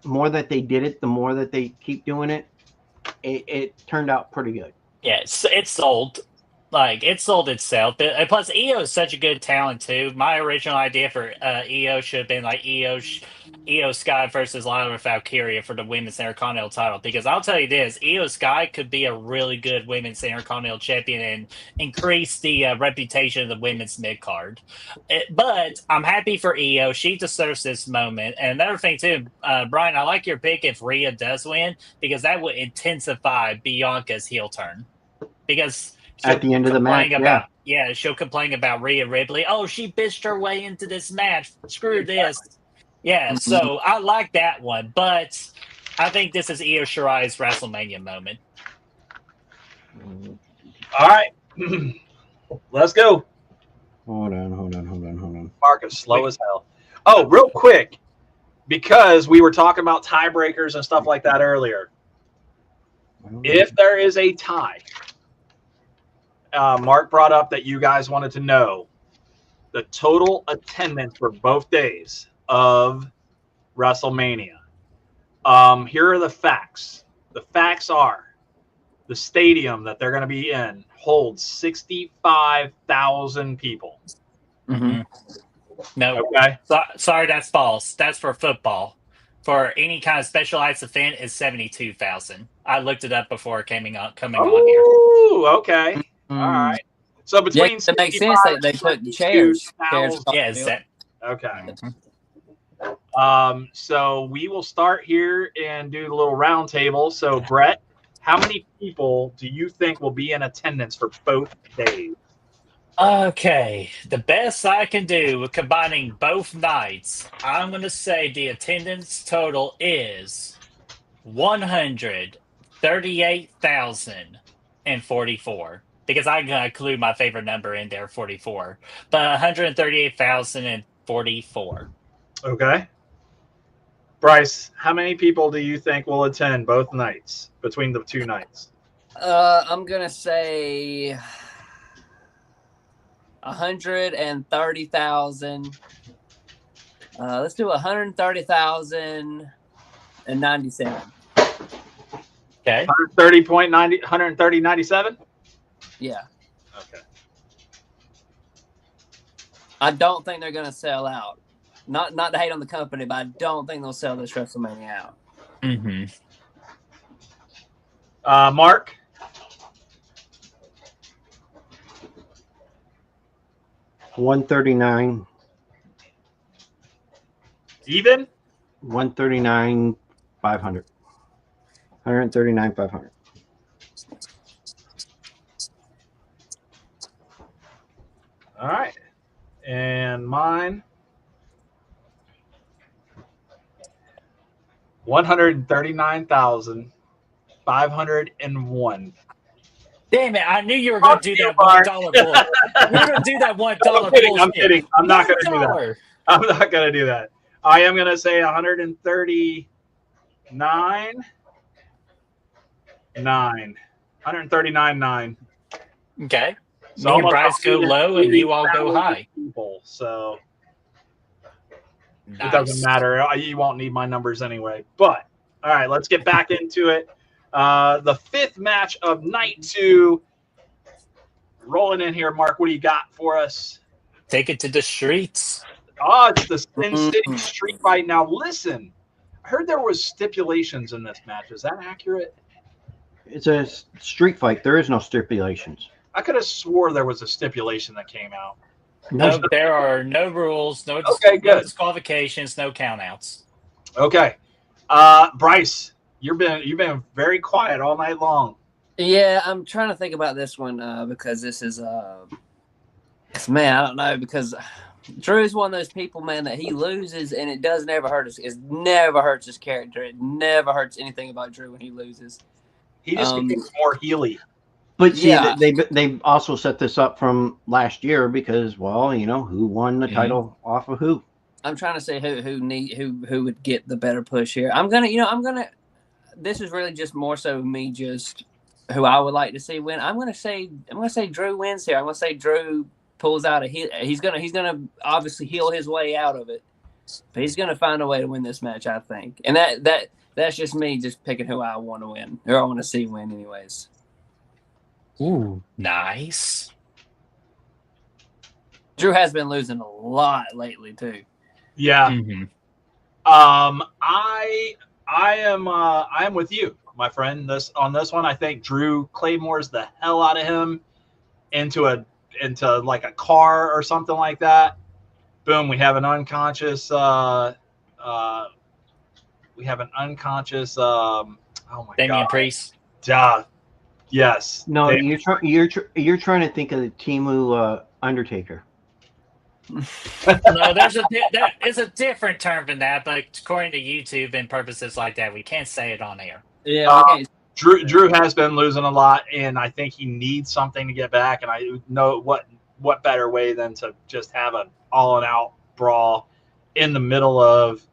more that they did it, the more that they keep doing it, it turned out pretty good. Yeah, it's sold. Like, it sold itself. But, plus, Io is such a good talent, too. My original idea for Io should have been, like, Io Sky versus Lana Valkyria for the Women's Intercontinental title. Because I'll tell you this, Io Sky could be a really good Women's Intercontinental champion and increase the reputation of the women's mid-card. But I'm happy for Io. She deserves this moment. And another thing, too, Brian, I like your pick if Rhea does win, because that would intensify Bianca's heel turn. Because... at the end of the match, she'll complain about Rhea Ripley. Oh, she bitched her way into this match. Screw this. Yeah, so I like that one, but I think this is Io Shirai's WrestleMania moment. All right, Let's go. Hold on. Mark is slow as hell. Oh, real quick, because we were talking about tiebreakers and stuff like that earlier. If there is a tie, Mark brought up that you guys wanted to know the total attendance for both days of WrestleMania. Here are the facts. The facts are the stadium that they're going to be in holds 65,000 people. Mm-hmm. No. Okay. Sorry, that's false. That's for football. For any kind of specialized event, it's 72,000. I looked it up before coming on here. Oh, okay. All right. So between it makes sense that they put chairs. Yeah, that. Okay. So we will start here and do the little round table. So Bret, how many people do you think will be in attendance for both days? Okay, the best I can do with combining both nights, I'm going to say the attendance total is 138,044. Because I'm going to include my favorite number in there, 44. But 138,044. Okay. Bryce, how many people do you think will attend both nights, between the two nights? I'm going to say 130,000. Let's do 130,097. Okay. 130.97? Yeah. Okay. I don't think they're going to sell out. Not to hate on the company, but I don't think they'll sell this WrestleMania out. Mm-hmm. Mark? $139. Even? 139,500. 139,500. All right. And mine, 139,501. Damn it! I knew you were going to do that $1 bull. You were going to do that $1 bullshit. I'm kidding. I'm not going to do that. I'm not going to do that. I am going to say 139.9. Okay. So me and Bryce go low and you all go high. People, so nice. It doesn't matter. You won't need my numbers anyway. But all right, let's get back into it. The fifth match of night 2. Rolling in here, Mark. What do you got for us? Take it to the streets. Oh, it's the Sin City Street Fight. Now, listen. I heard there was stipulations in this match. Is that accurate? It's a street fight. There is no stipulations. I could have swore there was a stipulation that came out. No, there are no rules, no disqualifications, no countouts. Okay. Bryce, you've been very quiet all night long. Yeah, I'm trying to think about this one because this is man, I don't know, because Drew's one of those people, man, that he loses and it does never hurt us. It never hurts his character. It never hurts anything about Drew when he loses. He just becomes more heely. But see, they also set this up from last year because, well, you know, who won the title off of who? I'm trying to say who would get the better push here. This is really just more so me just who I would like to see win. I'm gonna say Drew wins here. I'm gonna say Drew pulls out a hit. He's gonna obviously heal his way out of it, but he's gonna find a way to win this match, I think. And that's just me just picking who I want to win or I want to see win, anyways. Ooh, nice. Drew has been losing a lot lately too. Yeah. Mm-hmm. I am with you, my friend. On this one, I think Drew claymores the hell out of him into like a car or something like that. Boom, we have an unconscious oh my Damian God. Priest. Duh. Yes. No, you're trying to think of the Timu Undertaker. No, that is a different term than that, but according to YouTube and purposes like that, we can't say it on air. Yeah. Drew has been losing a lot, and I think he needs something to get back. And I know what better way than to just have an all-and-out brawl in the middle of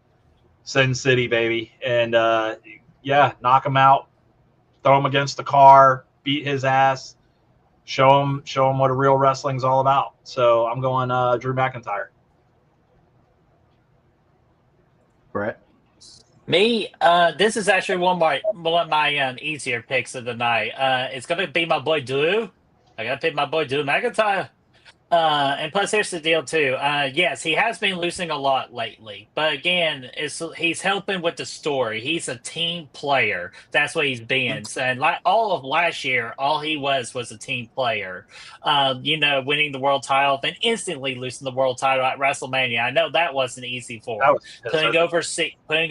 Sin City, baby, and knock him out, throw him against the car, beat his ass, show him what a real wrestling's all about. So I'm going Drew McIntyre. Bret. Me, this is actually one of my easier picks of the night. It's gonna be my boy Drew. I gotta pick my boy Drew McIntyre. And plus, here's the deal too. Yes, he has been losing a lot lately, but again, he's helping with the story. He's a team player. That's what he's been. And like all of last year, all he was a team player. Winning the world title, then instantly losing the world title at WrestleMania. I know that wasn't easy for him. Putting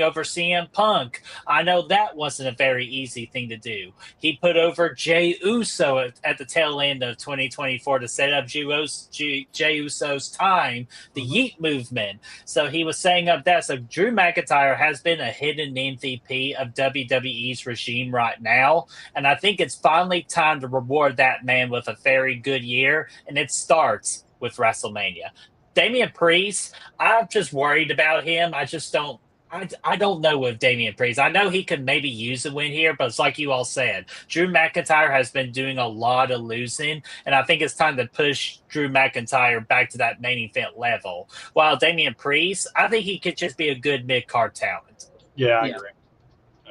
over CM Punk. I know that wasn't a very easy thing to do. He put over Jey Uso at the tail end of 2024 to set up Jey Uso's time, the Yeet movement. So he was saying up that. So Drew McIntyre has been a hidden MVP of WWE's regime right now. And I think it's finally time to reward that man with a very good year. And it starts with WrestleMania. Damian Priest, I'm just worried about him. I don't know with Damian Priest. I know he could maybe use a win here, but it's like you all said, Drew McIntyre has been doing a lot of losing, and I think it's time to push Drew McIntyre back to that main event level. While Damian Priest, I think he could just be a good mid-card talent. Yeah, I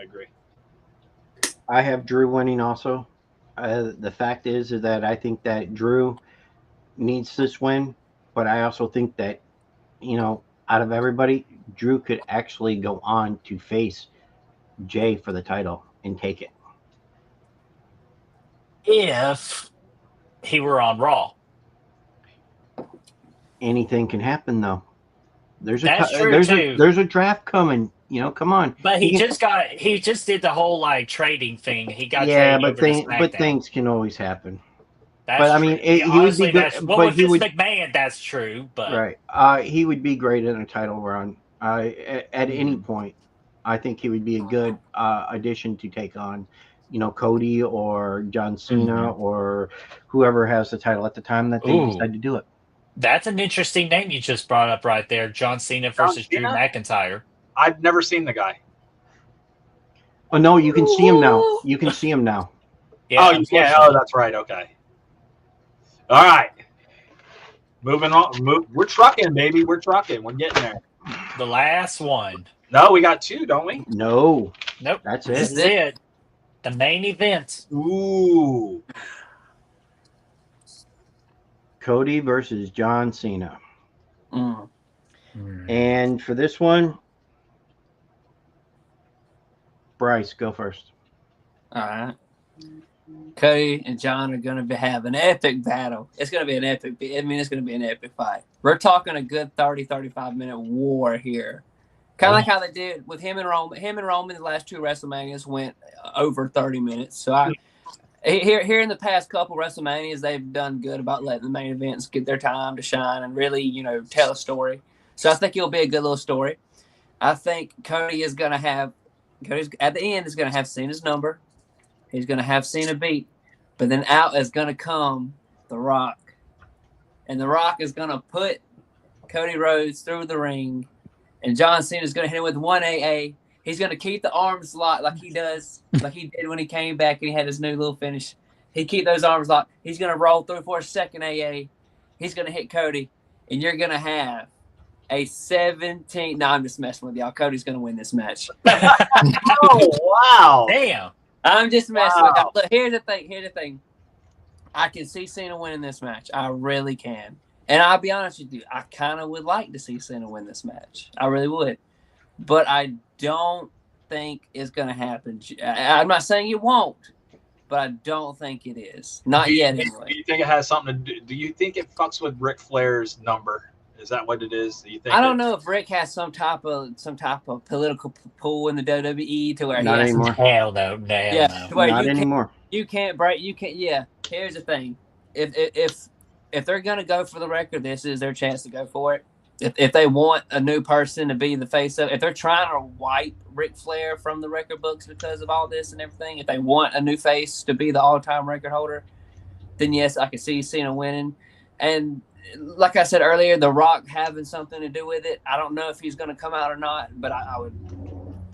agree. I have Drew winning also. The fact is that I think that Drew needs this win, but I also think that, out of everybody, Drew could actually go on to face Jay for the title and take it. If he were on Raw. Anything can happen, though. There's a draft coming. Come on. But he just did the whole trading thing. He got but things can always happen. That's but I true. mean, he would be good. With Vince McMahon, that's true. But right, he would be great in a title run. At any point, I think he would be a good addition to take on, Cody or John Cena or whoever has the title at the time that they decide to do it. That's an interesting name you just brought up right there, John Cena versus Drew McIntyre. I've never seen the guy. Oh no, you can see him now. You can see him now. Yeah, you can. Oh, that's right. Okay. All right. Moving on. We're trucking, baby. We're trucking. We're getting there. The last one. No, we got two, don't we? No. Nope. That's it. This is it. The main event. Ooh. Cody versus John Cena. And for this one, Bryce, go first. All right. Cody and John are going to have an epic battle. It's going to be an epic. It's going to be an epic fight. We're talking a good 30, 35-minute war here. Kind of like how they did with him and Roman. Him and Roman, the last two WrestleManias went over 30 minutes. So here in the past couple WrestleManias, they've done good about letting the main events get their time to shine and really, tell a story. So I think it'll be a good little story. I think Cody's at the end is going to have Cena's number. He's going to have Cena beat. But then out is going to come The Rock. And The Rock is going to put Cody Rhodes through the ring. And John Cena is going to hit him with one AA. He's going to keep the arms locked like he does, like he did when he came back and he had his new little finish. He keep those arms locked. He's going to roll through for a second AA. He's going to hit Cody. And you're going to have a 17. No, I'm just messing with y'all. Cody's going to win this match. Oh, wow. Damn. I'm just messing with y'all. Look, here's the thing. I can see Cena winning this match. I really can. And I'll be honest with you, I kind of would like to see Cena win this match. I really would. But I don't think it's going to happen. I'm not saying it won't, but I don't think it is. Not yet, anyway. Do you think it has something to do you think it fucks with Ric Flair's number? Is that what it is? Do you think I don't know if Rick has some type of political pull in the WWE to where not anymore. Hell no. Not anymore. You can't break. You can't. Yeah. Here's the thing. If they're gonna go for the record, this is their chance to go for it. if they want a new person to be the face of, if they're trying to wipe Ric Flair from the record books because of all this and everything, if they want a new face to be the all-time record holder, then yes, I can see Cena winning. And like I said earlier, The Rock having something to do with it. I don't know if he's going to come out or not, but I would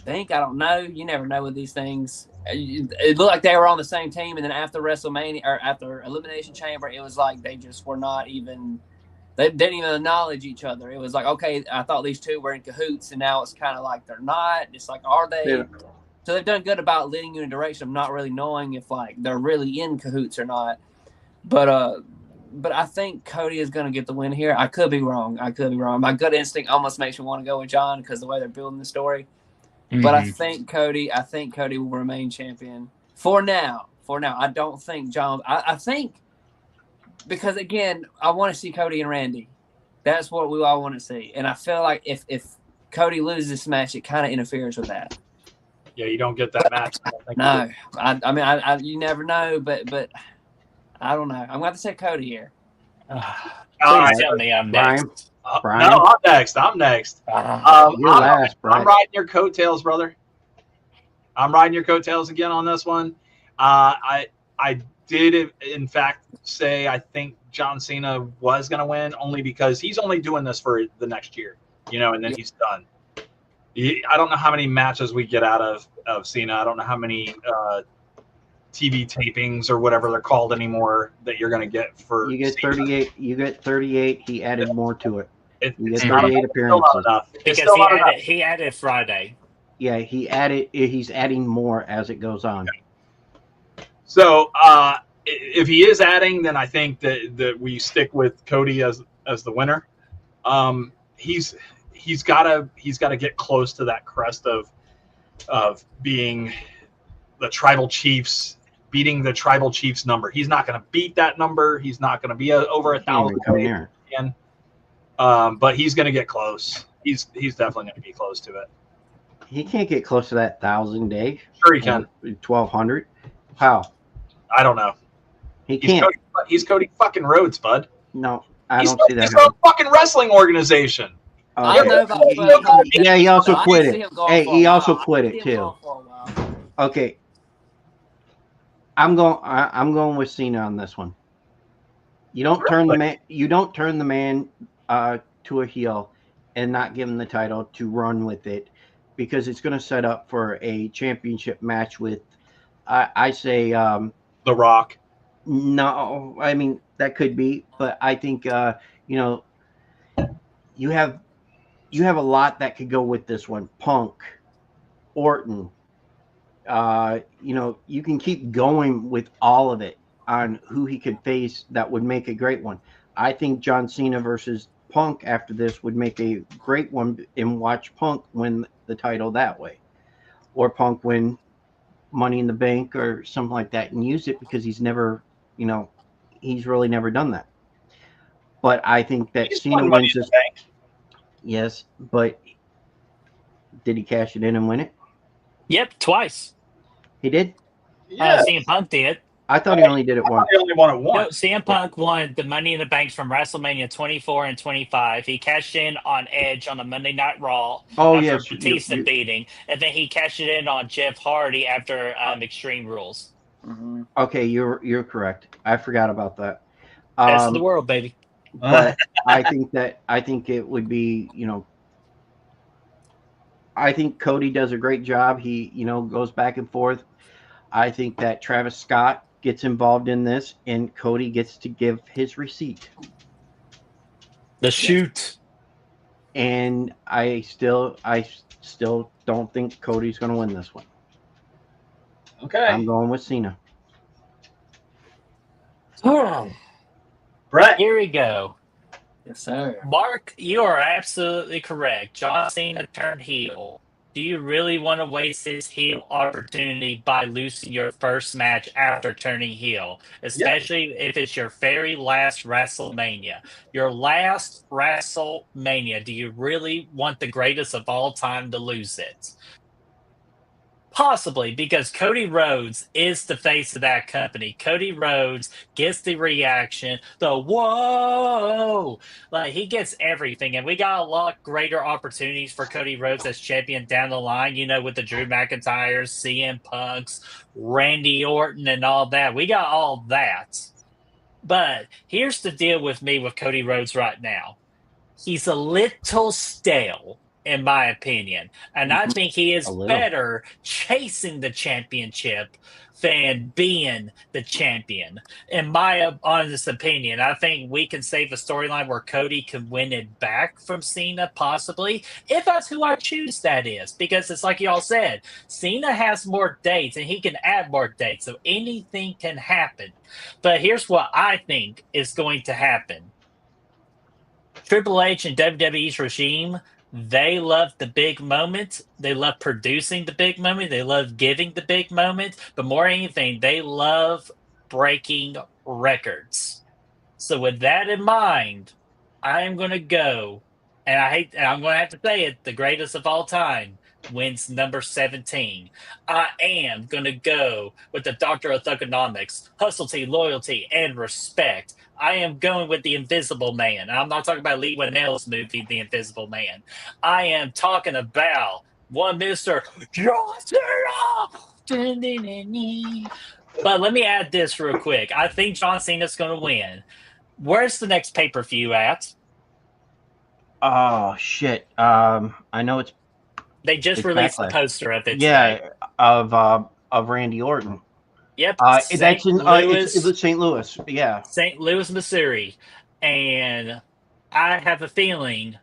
think, I don't know. You never know with these things. It looked like they were on the same team, and then after WrestleMania or after Elimination Chamber, it was like they just were not even. They didn't even acknowledge each other. It was like, okay, I thought these two were in cahoots, and now it's kind of like they're not. It's like, are they? Yeah. So they've done good about leading you in a direction of not really knowing if like they're really in cahoots or not. But I think Cody is going to get the win here. I could be wrong. My gut instinct almost makes me want to go with John because the way they're building the story. Mm-hmm. But I think Cody will remain champion for now. I don't think John. I think because again, I want to see Cody and Randy. That's what we all want to see, and I feel like if Cody loses this match, it kind of interferes with that. Yeah, you don't get that match. No, I mean, you never know, but I don't know. I'm going to have to say Cody here. Please tell me I'm next. No, I'm next. You're last, Brian. I'm riding your coattails, brother. I'm riding your coattails again on this one. I did, in fact, say I think John Cena was going to win only because he's only doing this for the next year, and then he's done. I don't know how many matches we get out of Cena. I don't know how many TV tapings or whatever they're called anymore that you're going to get for. You get Cena. 38. You get 38. He added more to it. You get 38 appearances. Because he added Friday. Yeah, he's adding more as it goes on. Okay. So if he is adding, then I think that we stick with Cody as the winner. He's got to get close to that crest of being the Tribal Chiefs, beating the Tribal Chiefs number. He's not going to beat that number. He's not going to be over 1,000 again. But he's going to get close. He's definitely going to be close to it. He can't get close to that 1,000 day. Sure he can. 1,200. How? I don't know. He can't. He's Cody fucking Rhodes, bud. No, I don't see that. He's a fucking wrestling organization. I don't know about yeah, he also quit it. Hey, he also quit it too. Okay. I'm going with Cena on this one. You don't turn the man. You don't turn the man to a heel and not give him the title to run with it, because it's going to set up for a championship match with, I say, The Rock. No, I mean that could be, but I think you have a lot that could go with this one. Punk, Orton. You can keep going with all of it on who he could face. That would make a great one. I think John Cena versus Punk after this would make a great one, and watch Punk win the title that way, or Punk win Money in the Bank or something like that and use it, because he's never, he's really never done that. But I think that Cena wins this. Yes, but did he cash it in and win it? Yep, twice. He did? Yeah. CM Punk did. I thought he only did it once. He only won it once. No, CM Punk won the Money in the Banks from WrestleMania 24 and 25. He cashed in on Edge on the Monday Night Raw after Batista beating, and then he cashed it in on Jeff Hardy after Extreme Rules. Mm-hmm. Okay, you're correct. I forgot about that. Best of the world, baby. But I think it would be, I think Cody does a great job. He, goes back and forth. I think that Travis Scott gets involved in this, and Cody gets to give his receipt. The shoot. And I still don't think Cody's going to win this one. Okay. I'm going with Cena. Bret. Here we go. Yes, sir. Mark, you are absolutely correct. John Cena turned heel. Do you really want to waste his heel opportunity by losing your first match after turning heel? Especially if it's your very last WrestleMania. Your last WrestleMania. Do you really want the greatest of all time to lose it? Possibly, because Cody Rhodes is the face of that company. Cody Rhodes gets the reaction, the whoa, like he gets everything, and we got a lot greater opportunities for Cody Rhodes as champion down the line. You know, with the Drew McIntyres, CM Punks, Randy Orton, and all that. We got all that. But here's the deal with me with Cody Rhodes right now. He's a little stale, in my opinion. And I think he is better chasing the championship than being the champion. In my honest opinion, I think we can save a storyline where Cody can win it back from Cena, possibly, if that's who I choose, that is. Because it's like y'all said, Cena has more dates and he can add more dates, so anything can happen. But here's what I think is going to happen. Triple H and WWE's regime, they love the big moment. They love producing the big moment. They love giving the big moment. But more than anything, they love breaking records. So with that in mind, I am going to go, and I'm going to have to say it, the greatest of all time wins number 17. I am going to go with the Doctor of Thugonomics, hustlety, loyalty, and respect. I am going with the Invisible Man. I'm not talking about Lee Winnell's movie, The Invisible Man. I am talking about one Mr. John Cena. But let me add this real quick. I think John Cena's going to win. Where's the next pay-per-view at? Oh, shit. I know it's... They just released the poster of it. Yeah, of Randy Orton. Yep. That's in it's St. Louis. Yeah. St. Louis, Missouri. And I have a feeling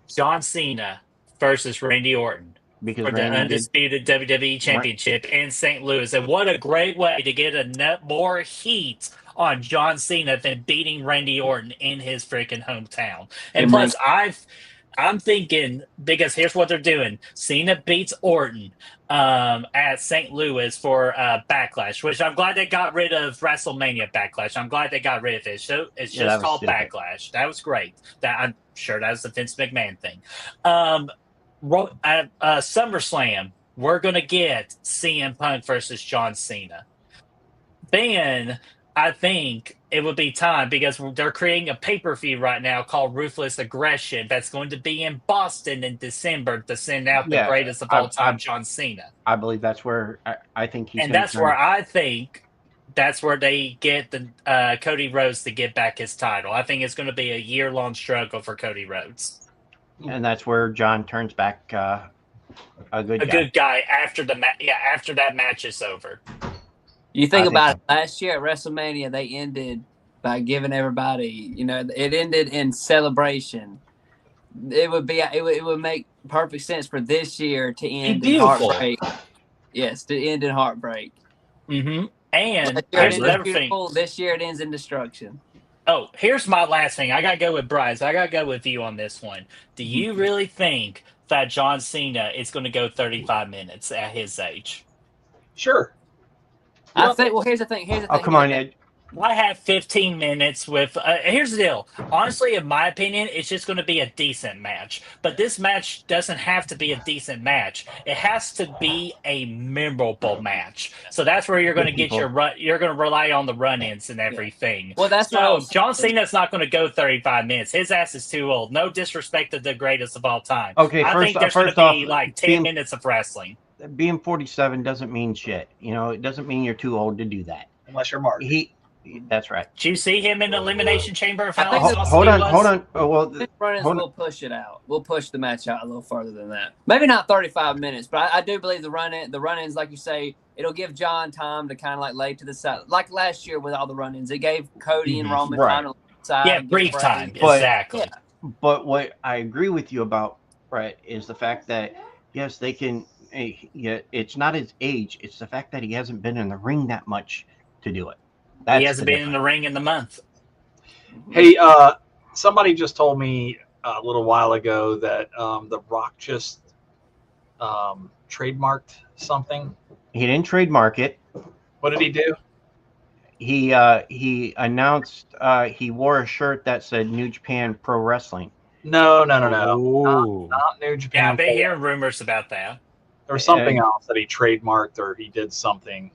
John Cena versus Randy Orton because for the undisputed WWE Championship in St. Louis. And what a great way to get more heat on John Cena than beating Randy Orton in his freaking hometown. And plus, I'm thinking, because here's what they're doing. Cena beats Orton at St. Louis for Backlash, which I'm glad they got rid of WrestleMania Backlash. I'm glad they got rid of it. So it's just called Backlash. That was great. I'm sure that was the Vince McMahon thing. At SummerSlam, we're going to get CM Punk versus John Cena. Then I think it would be time, because they're creating a pay-per-view right now called Ruthless Aggression that's going to be in Boston in December to send out the greatest of all time, John Cena. I believe that's where I think he's. And that's where I think that's where they get the Cody Rhodes to get back his title. I think it's going to be a year-long struggle for Cody Rhodes. And that's where John turns back a good guy after after that match is over. You think about it, last year at WrestleMania, they ended by giving everybody, it ended in celebration. It would make perfect sense for this year to end in heartbreak. Yes, to end in heartbreak. Mm-hmm. And here's another thing. This year it ends in destruction. Oh, here's my last thing. I got to go with Bryce. I got to go with you on this one. Do you really think that John Cena is going to go 35 minutes at his age? Sure. I think. Well, here's the thing. Oh, come on, Ed. I have 15 minutes with. Here's the deal. Honestly, in my opinion, it's just going to be a decent match. But this match doesn't have to be a decent match. It has to be a memorable match. So that's where you're going to get your run. You're going to rely on the run-ins and everything. Well, that's John Cena's not going to go 35 minutes. His ass is too old. No disrespect to the greatest of all time. Okay, I think there's going to be like 10 minutes of wrestling. Being 47 doesn't mean shit. It doesn't mean you're too old to do that. Unless you're Mark. That's right. Did you see him in the Elimination Chamber? Hold on. Oh, well, we'll push it out. We'll push the match out a little further than that. Maybe not 35 minutes, but I do believe the run-ins, like you say, it'll give John time to kind of like lay to the side. Like last year with all the run-ins, it gave Cody and Roman time to lay to the side. Yeah, brief time. Exactly. Yeah. But what I agree with you about, Bret, is the fact that, yes, they can. Yeah, it's not his age. It's the fact that he hasn't been in the ring that much to do it. He hasn't been in the ring in the month. Hey, somebody just told me a little while ago that The Rock just trademarked something. He didn't trademark it. What did he do? He announced he wore a shirt that said New Japan Pro Wrestling. No. Not New Japan. Yeah, I've been hearing rumors about that. There was something else that he trademarked or he did something.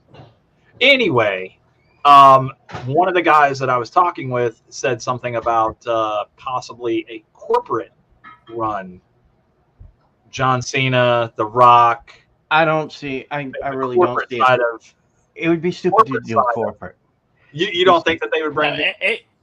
Anyway, one of the guys that I was talking with said something about possibly a corporate run. John Cena, The Rock. I don't see. I really don't see side it. of It would be stupid to corporate do a side. corporate. You don't think that they would bring?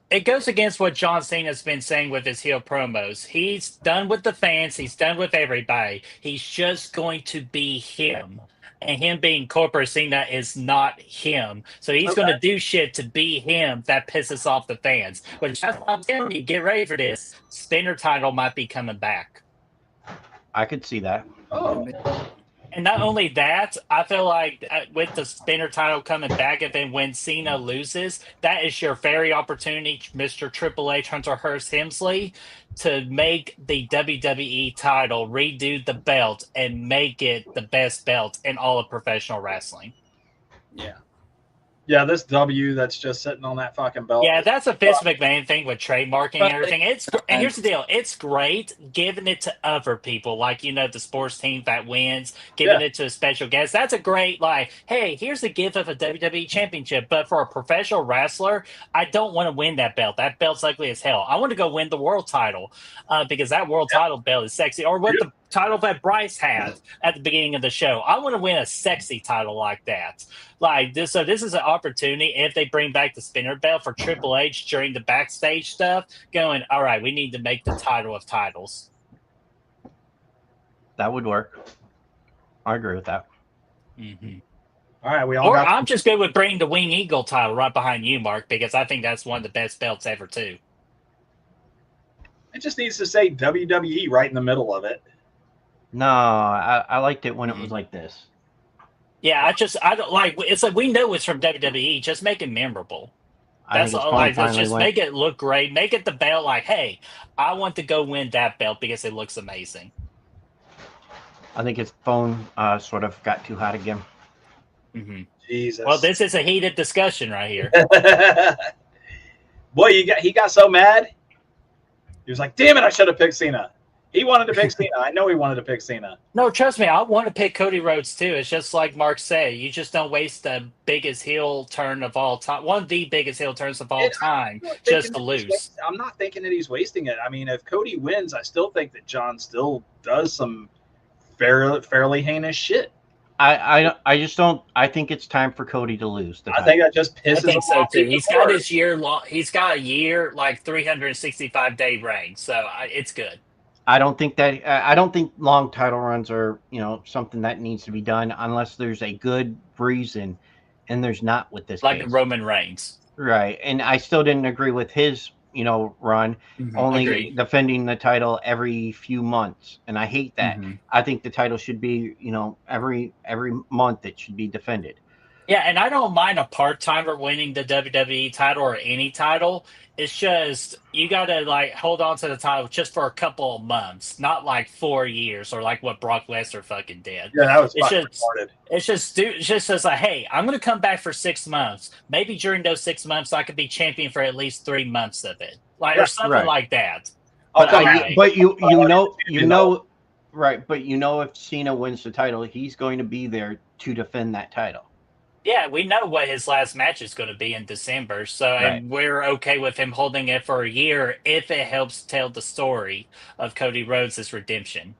It goes against what John Cena's been saying with his heel promos. He's done with the fans. He's done with everybody. He's just going to be him. And him being corporate Cena is not him. So he's going to do shit to be him that pisses off the fans. But I'm telling you, get ready for this. Spinner title might be coming back. I could see that. Oh. And not only that, I feel like with the spinner title coming back, and then when Cena loses, that is your very opportunity, Mr. Triple H, Hunter Hearst Helmsley, to make the WWE title, redo the belt, and make it the best belt in all of professional wrestling. Yeah, this W that's just sitting on that fucking belt. Yeah, that's a Vince McMahon thing with trademarking and everything. And here's the deal: it's great giving it to other people, like the sports team that wins, giving it to a special guest. That's a great hey, here's a gift of a WWE championship. But for a professional wrestler, I don't want to win that belt. That belt's ugly as hell. I want to go win the world title because that world title belt is sexy. Or what the title that Bryce had at the beginning of the show. I want to win a sexy title like that. Like this, so this is an opportunity if they bring back the spinner belt for Triple H during the backstage stuff. Going, all right, we need to make the title of titles. That would work. I agree with that. Mm-hmm. All right, we all. I'm just good with bringing the Wing Eagle title right behind you, Mark, because I think that's one of the best belts ever too. It just needs to say WWE right in the middle of it. No, I liked it when it was like this. Yeah, I don't like. It's like we know it's from WWE. Just make it memorable. That's all. Just make it look great. Make it the belt. Like, hey, I want to go win that belt because it looks amazing. I think his phone sort of got too hot again. Mm-hmm. Jesus. Well, this is a heated discussion right here. Boy, he got so mad. He was like, "Damn it! I should have picked Cena." He wanted to pick Cena. I know he wanted to pick Cena. No, trust me, I want to pick Cody Rhodes too. It's just like Mark said, you just don't waste the biggest heel turn of all time, one of the biggest heel turns of all time, just to lose. I'm not thinking that he's wasting it. I mean, if Cody wins, I still think that John still does some fairly heinous shit. I just don't. I think it's time for Cody to lose. I think that just pisses him so off. Too. He's got his year long. He's got a year, like 365-day reign, so it's good. I don't think that. I don't think long title runs are something that needs to be done unless there's a good reason, and there's not with this. Like case. Roman Reigns, right? And I still didn't agree with his run, only defending the title every few months, and I hate that. I think the title should be every month it should be defended. Yeah, and I don't mind a part-timer winning the WWE title or any title. It's just you gotta hold on to the title just for a couple of months, not like 4 years or like what Brock Lesnar fucking did. Yeah, that was retarded. It's just as hey, I'm gonna come back for 6 months. Maybe during those 6 months I could be champion for at least 3 months of it, or something like that. But right? But if Cena wins the title, he's going to be there to defend that title. Yeah, we know what his last match is going to be in December, so and we're okay with him holding it for a year if it helps tell the story of Cody Rhodes' redemption.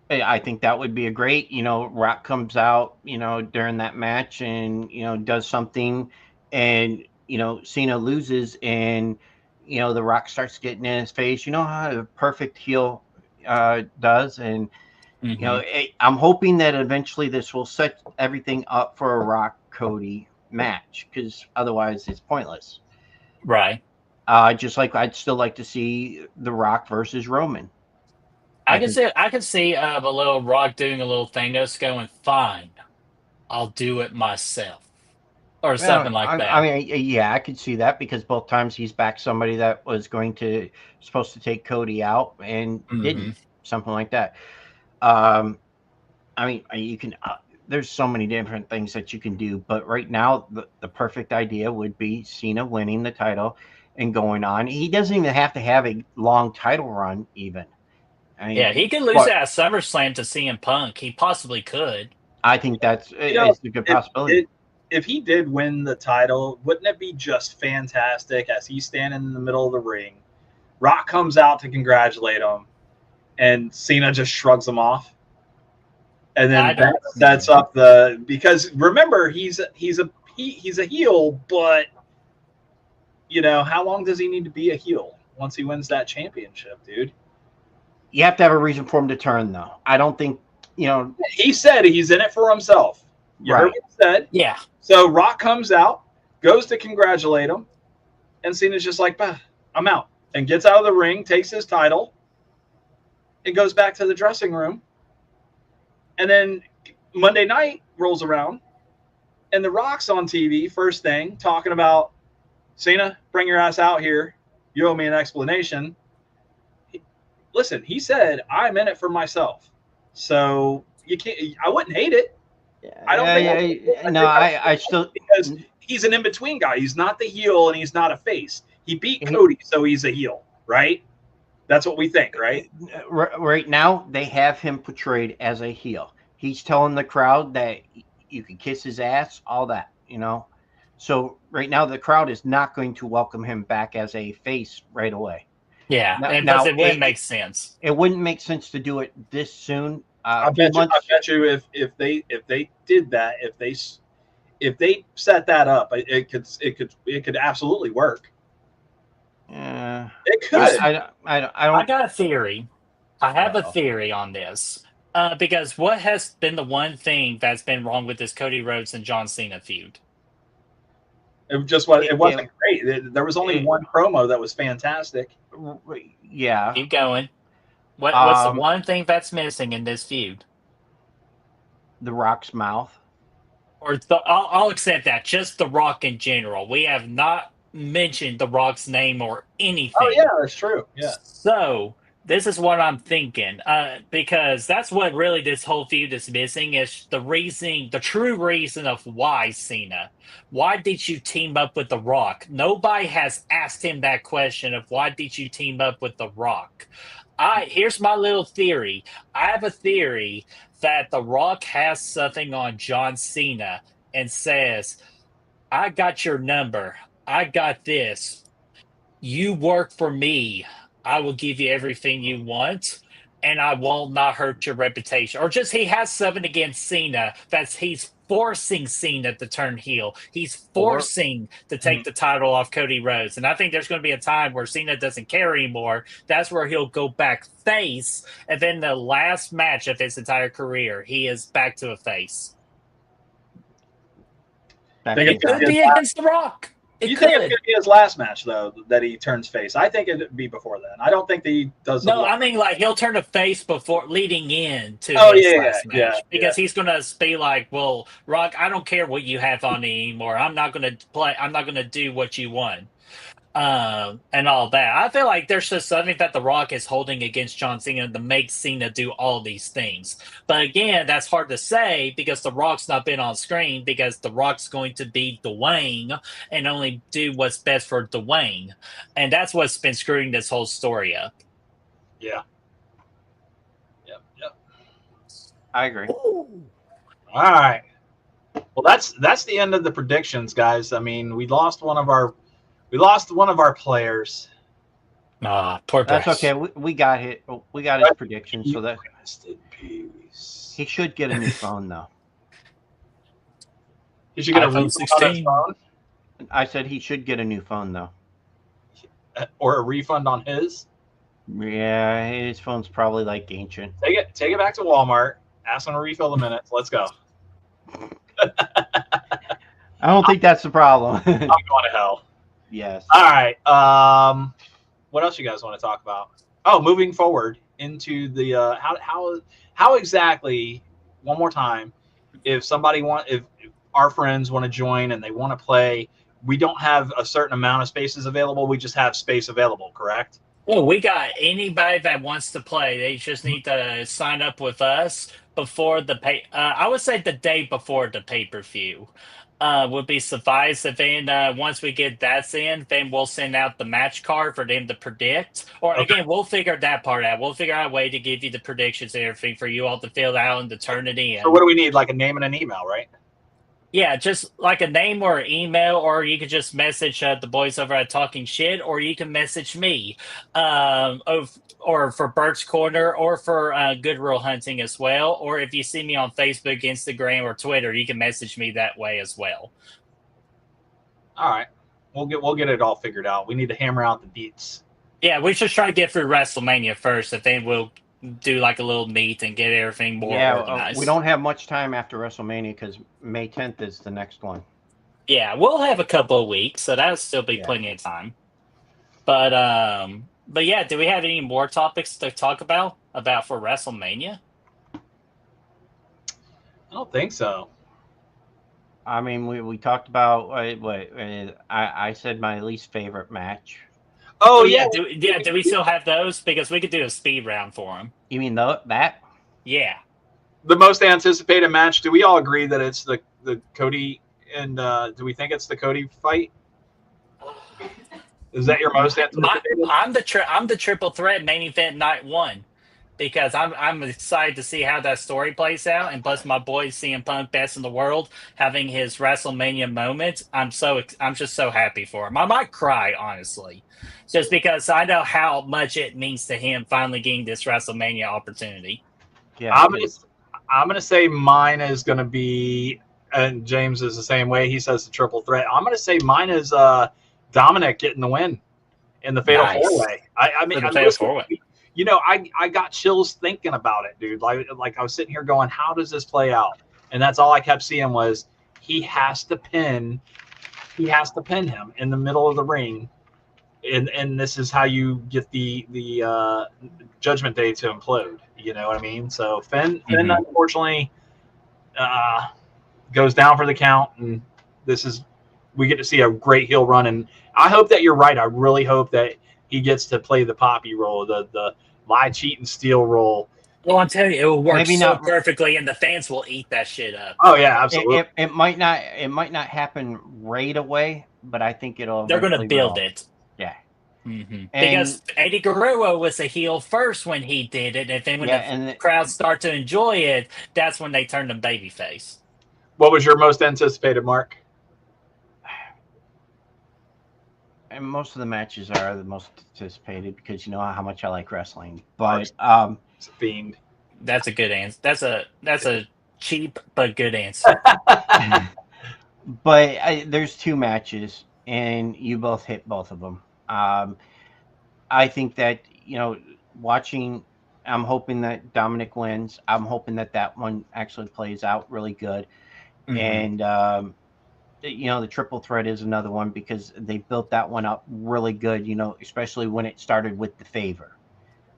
I think that would be a great, Rock comes out, during that match and, does something and, Cena loses and, the Rock starts getting in his face. You know how a perfect heel does. And, I'm hoping that eventually this will set everything up for a Rock Cody match because otherwise it's pointless. Right. Just like I'd still like to see The Rock versus Roman. I can see a little Rock doing a little thing just going, fine, I'll do it myself. Or something like that. I mean, yeah, I could see that because both times he's backed somebody that was supposed to take Cody out and didn't. Something like that. I mean, you can. There's so many different things that you can do, but right now the perfect idea would be Cena winning the title and going on. He doesn't even have to have a long title run, even. I mean, Yeah, he could lose but at SummerSlam to CM Punk. He possibly could. I think that's You know, it's a good possibility. if he did win the title, wouldn't it be just fantastic as he's standing in the middle of the ring? Rock comes out to congratulate him, and Cena just shrugs him off. And then that sets up because remember he's a heel, but you know, how long does he need to be a heel once he wins that championship, dude? You have to have a reason for him to turn, though. I don't think, you know. He said he's in it for himself. You heard what he said? Yeah. So Rock comes out, goes to congratulate him, and Cena's just like, bah, I'm out. And gets out of the ring, takes his title, and goes back to the dressing room. And then Monday night rolls around, and The Rock's on TV, first thing, talking about, Cena, bring your ass out here. You owe me an explanation. Listen, he said, I'm in it for myself. So you can't. I wouldn't hate it. I don't think. I still, because he's an in-between guy. He's not the heel and he's not a face. He beat Cody, so he's a heel, right? That's what we think, right? Right now, they have him portrayed as a heel. He's telling the crowd that you can kiss his ass, all that, you know. So right now, the crowd is not going to welcome him back as a face right away. Yeah, and it wouldn't make sense. It wouldn't make sense to do it this soon. I bet you if they did that, if they set that up, it could absolutely work. It could. I don't. I got a theory. I have a theory on this because what has been the one thing that's been wrong with this Cody Rhodes and John Cena feud? It wasn't great. There was only one promo that was fantastic. Yeah. Keep going. What's the one thing that's missing in this feud? The Rock's mouth. I'll accept that. Just The Rock in general. We have not mentioned The Rock's name or anything. Oh yeah, that's true. Yeah. So this is what I'm thinking, because that's what really this whole feud is missing is the true reason of why Cena. Why did you team up with The Rock? Nobody has asked him that question of why did you team up with The Rock? Here's my little theory. I have a theory that The Rock has something on John Cena and says, I got your number. I got this. You work for me. I will give you everything you want, and I will not hurt your reputation. Or just he has something against Cena that's he's forcing Cena to turn heel. He's forcing to take the title off Cody Rhodes. And I think there's going to be a time where Cena doesn't care anymore. That's where he'll go back face. And then the last match of his entire career, he is back to a face. It could be against The Rock. You think it could be his last match, though, that he turns face? I think it'd be before then. I don't think that he does. No, I mean, like, he'll turn to face before leading in to his last match. Because he's going to be like, well, Rock, I don't care what you have on me anymore. I'm not going to play. I'm not going to do what you want. And all that. I feel like there's just something that The Rock is holding against John Cena to make Cena do all these things. But again, that's hard to say because The Rock's not been on screen because The Rock's going to be Dwayne and only do what's best for Dwayne. And that's what's been screwing this whole story up. Yeah. Yep. I agree. Ooh. All right. Well, that's the end of the predictions, guys. I mean, we lost one of our players. Poor That's Bret. okay. We got it. We got his prediction, so that he should get a new phone, though. He should get a refund on his phone. I said he should get a new phone, though. Or a refund on his. Yeah, his phone's probably like ancient. Take it back to Walmart. Ask them to refill the minutes. Let's go. I don't think that's the problem. I'm going to hell. Yes. All right. What else you guys want to talk about? Oh, moving forward into the how exactly, one more time, if our friends want to join and they want to play, we don't have a certain amount of spaces available. We just have space available, correct? Well, we got anybody that wants to play. They just need to sign up with us before I would say the day before the pay-per-view. would be suffice. And then once we get that in, then we'll send out the match card for them to predict. Or Okay. again, we'll figure that part out. We'll figure out a way to give you the predictions and everything for you all to fill out and to turn it in. So what do we need? Like a name and an email, right? Yeah, just like a name or an email, or you could just message the boys over at Talking Shit, or you can message me, or for Bert's Corner, or for Good Rule Hunting as well. Or if you see me on Facebook, Instagram, or Twitter, you can message me that way as well. All right, we'll get it all figured out. We need to hammer out the beats. Yeah, we should try to get through WrestleMania first, and then we'll do like a little meet and get everything more organized. We don't have much time after WrestleMania because May 10th is the next one. Yeah, we'll have a couple of weeks, so that'll still be plenty of time. But yeah, do we have any more topics to talk about for WrestleMania? I don't think so. I mean, we talked about I said my least favorite match. Oh yeah. Do we still have those? Because we could do a speed round for them. You mean that? Yeah. The most anticipated match. Do we all agree that it's the Cody and do we think it's the Cody fight? Is that your most anticipated? I'm the triple threat main event night one, because I'm excited to see how that story plays out, and plus my boy CM Punk, best in the world, having his WrestleMania moment. I'm just so happy for him. I might cry, honestly, just because I know how much it means to him finally getting this WrestleMania opportunity. Yeah, I'm gonna say mine is gonna be, and James is the same way. He says the triple threat. I'm gonna say mine is Dominic getting the win in the Fatal Four Way. I mean, the Fatal Four Way. You know, I got chills thinking about it, dude. Like I was sitting here going, how does this play out? And that's all I kept seeing was he has to pin him in the middle of the ring, and this is how you get the Judgment Day to implode. You know what I mean? So Finn unfortunately goes down for the count, and we get to see a great heel run. And I hope that you're right. I really hope that he gets to play the Poppy role, the lie, cheat, and steal role. Well, I'm telling you, it will work Maybe so not perfectly, and the fans will eat that shit up. Oh yeah, absolutely. It might not happen right away, but I think it'll. They're going to build it. Yeah. Mm-hmm. Because Eddie Guerrero was a heel first when he did it, and then when the crowd start to enjoy it, that's when they turned him babyface. What was your most anticipated, Mark? And most of the matches are the most anticipated because you know how much I like wrestling. But it's a fiend. That's a good answer. That's a cheap but good answer. But there's two matches, and you both hit both of them. I think that watching. I'm hoping that Dominic wins. I'm hoping that one actually plays out really good, and. The triple threat is another one because they built that one up really good, especially when it started with the favor.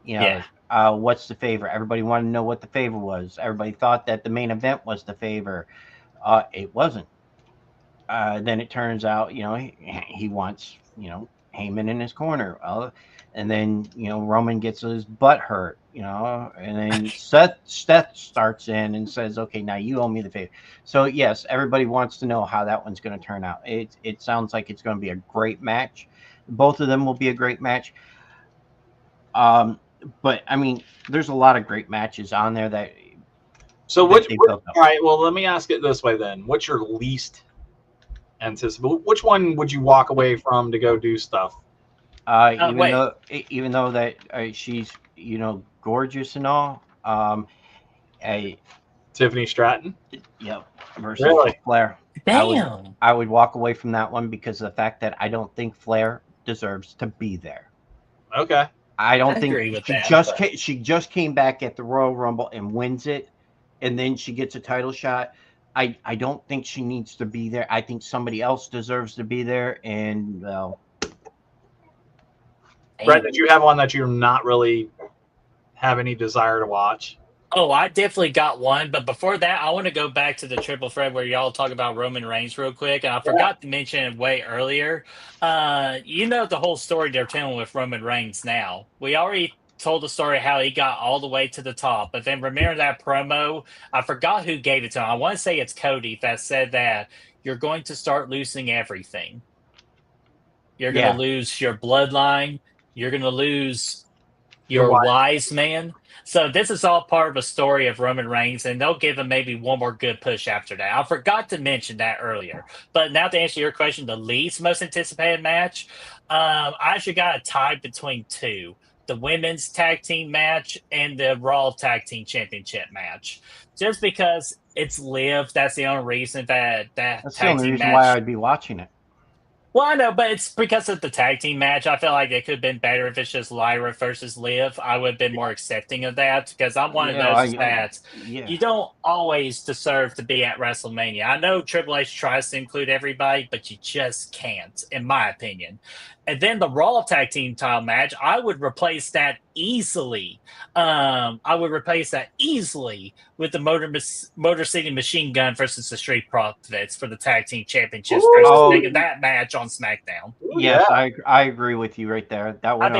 What's the favor? Everybody wanted to know what the favor was. Everybody thought that the main event was the favor. It wasn't. Then it turns out, he wants, Heyman in his corner. And then, Roman gets his butt hurt, and then Seth starts in and says, okay, now you owe me the favor. So, yes, everybody wants to know how that one's going to turn out. It sounds like it's going to be a great match. Both of them will be a great match. But, I mean, there's a lot of great matches on there that. So, all right, well, let me ask it this way then. What's your least anticipated? Which one would you walk away from to go do stuff? Even though that she's gorgeous and all, Tiffany Stratton, versus really? Flair. Damn, I would walk away from that one because of the fact that I don't think Flair deserves to be there. Okay, I don't think she just came back at the Royal Rumble and wins it, and then she gets a title shot. I don't think she needs to be there. I think somebody else deserves to be there, and Bret, did you have one that you're not really have any desire to watch? Oh, I definitely got one. But before that, I want to go back to the triple threat where y'all talk about Roman Reigns real quick. And I forgot to mention it way earlier. The whole story they're telling with Roman Reigns now. We already told the story how he got all the way to the top. But then remember that promo? I forgot who gave it to him. I want to say it's Cody that said that you're going to start losing everything. You're Yeah. going to lose your bloodline. You're going to lose Your your wife. wise man. So this is all part of a story of Roman Reigns, and they'll give him maybe one more good push after that. I forgot to mention that earlier. But now to answer your question, the least most anticipated match, I actually got a tie between two. The women's tag team match and the Raw tag team championship match. Just because it's Liv, that's the only reason that That's the tag only team reason match. why I'd be watching it. Well, I know, but it's because of the tag team match. I feel like it could have been better if it's just Lyra versus Liv. I would have been more accepting of that because I'm one of those that Yeah. you don't always deserve to be at WrestleMania. I know Triple H tries to include everybody, but you just can't, in my opinion. And then the Raw tag team title match, I would replace that easily. I would replace that easily with the Motor City Machine Gun versus the Street Profits for the tag team championships versus Oh. making that match on SmackDown. Yes, I agree with you right there. That I would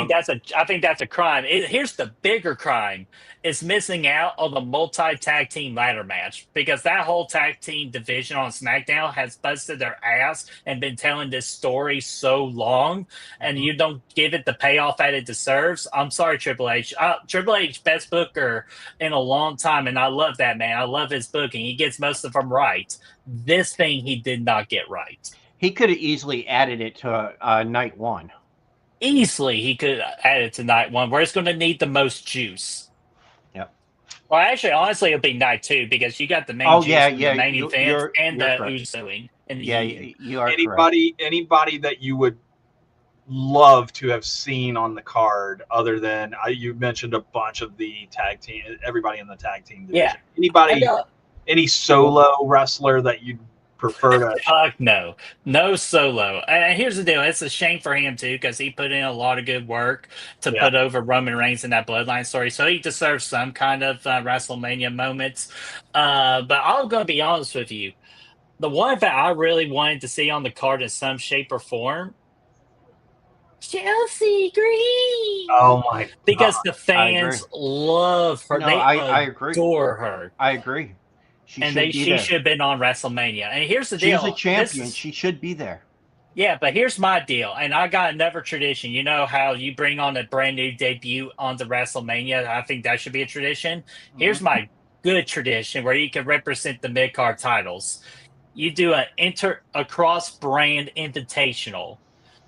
think that's a crime. Here's the bigger crime: is missing out on the multi tag team ladder match, because that whole tag team division on SmackDown has busted their ass and been telling this story so long, and you don't give it the payoff that it deserves. I'm sorry, Triple H. Triple H, best booker in a long time, and I love that man. I love his booking. He gets most of them right. This thing he did not get right. He could have easily added it to night one. Easily, he could add it to night one, where it's going to need the most juice. Yep. Well, actually, honestly, it'll be night two, because you got the main juice from the main event and the Usoing. You are anybody that you would love to have seen on the card, other than you mentioned a bunch of the tag team, everybody in the tag team division. Yeah. Any solo wrestler that you'd prefer to? No Solo. And here's the deal: it's a shame for him too, because he put in a lot of good work to put over Roman Reigns in that Bloodline story. So he deserves some kind of WrestleMania moments. But I'm going to be honest with you: the one that I really wanted to see on the card in some shape or form, Chelsea Green. Oh my! Because the fans love her. No, They I agree. adore her. I agree. She should have been on WrestleMania. And here's the deal: she's a champion. She should be there. Yeah, but here's my deal, and I got another tradition. You know how you bring on a brand new debut onto WrestleMania? I think that should be a tradition. Here's my good tradition where you can represent the mid-card titles. You do a cross-brand invitational.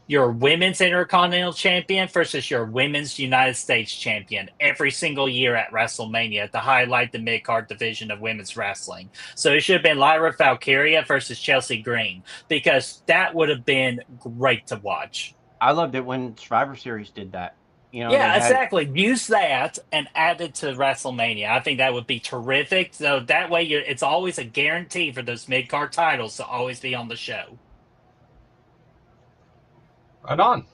Your women's Intercontinental Champion versus your women's United States Champion every single year at WrestleMania to highlight the mid-card division of women's wrestling. So it should have been Lyra Valkyria versus Chelsea Green, because that would have been great to watch. I loved it when Survivor Series did that. Exactly. Use that and add it to WrestleMania. I think that would be terrific. So that way it's always a guarantee for those mid-card titles to always be on the show. Right on.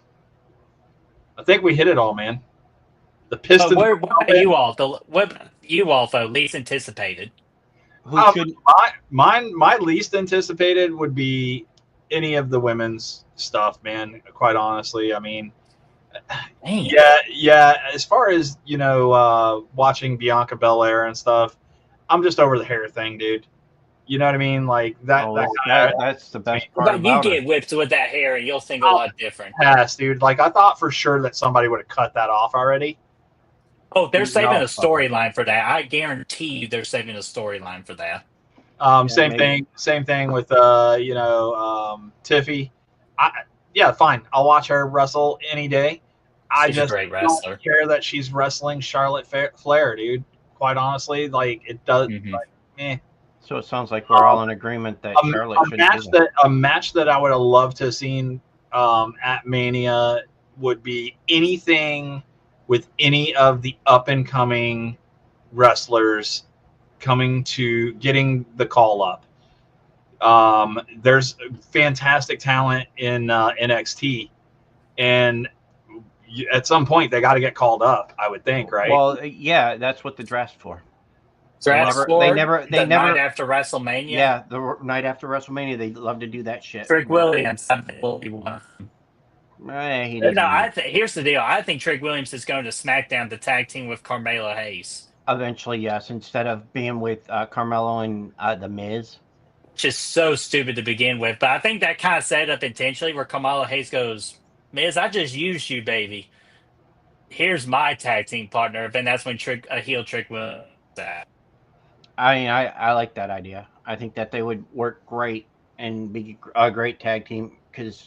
I think we hit it all, man. The Pistons. What about you all? Though, least anticipated? My least anticipated would be any of the women's stuff, man. Quite honestly, I mean, yeah. As far as watching Bianca Belair and stuff, I'm just over the hair thing, dude. You know what I mean? Like that. That's the best part. But you get whipped with that hair, and you'll think a lot different. Yes, dude. Like I thought for sure that somebody would have cut that off already. Oh, they're saving a storyline for that. I guarantee you, they're saving a storyline for that. Same thing with Tiffy. Fine. I'll watch her wrestle any day. She's a great wrestler. Don't care that she's wrestling Charlotte Flair, dude. Quite honestly, like it does. So it sounds like we're all in agreement that Charlotte should a match that I would have loved to have seen at Mania would be anything with any of the up and coming wrestlers getting the call up. There's fantastic talent in NXT, and at some point they got to get called up, I would think, right? Well, yeah, that's what the draft's for. They never night after WrestleMania. Yeah, the night after WrestleMania, they love to do that shit. Trick Williams, here's the deal. I think Trick Williams is going to SmackDown to tag team with Carmelo Hayes. Eventually, yes. Instead of being with Carmelo and The Miz. just so stupid to begin with. But I think that kind of set up intentionally where Kamala Hayes goes, Miz, I just used you, baby. Here's my tag team partner. And that's when a heel trick was that. I like that idea. I think that they would work great and be a great tag team because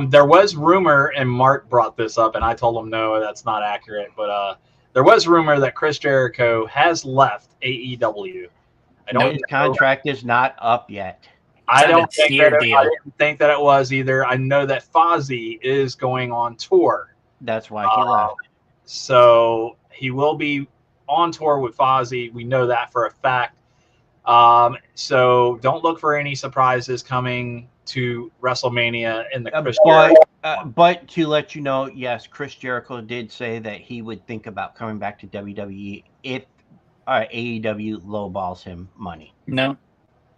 There was rumor, and Mark brought this up, and I told him no, that's not accurate. But there was rumor that Chris Jericho has left AEW. his contract is not up yet. I don't think that I didn't think that it was either. I know that Fozzy is going on tour. That's why he left. So he will be on tour with Fozzy. We know that for a fact. So don't look for any surprises coming to WrestleMania in the Chris Jericho. But to let you know, yes, Chris Jericho did say that he would think about coming back to WWE if AEW lowballs him money. No,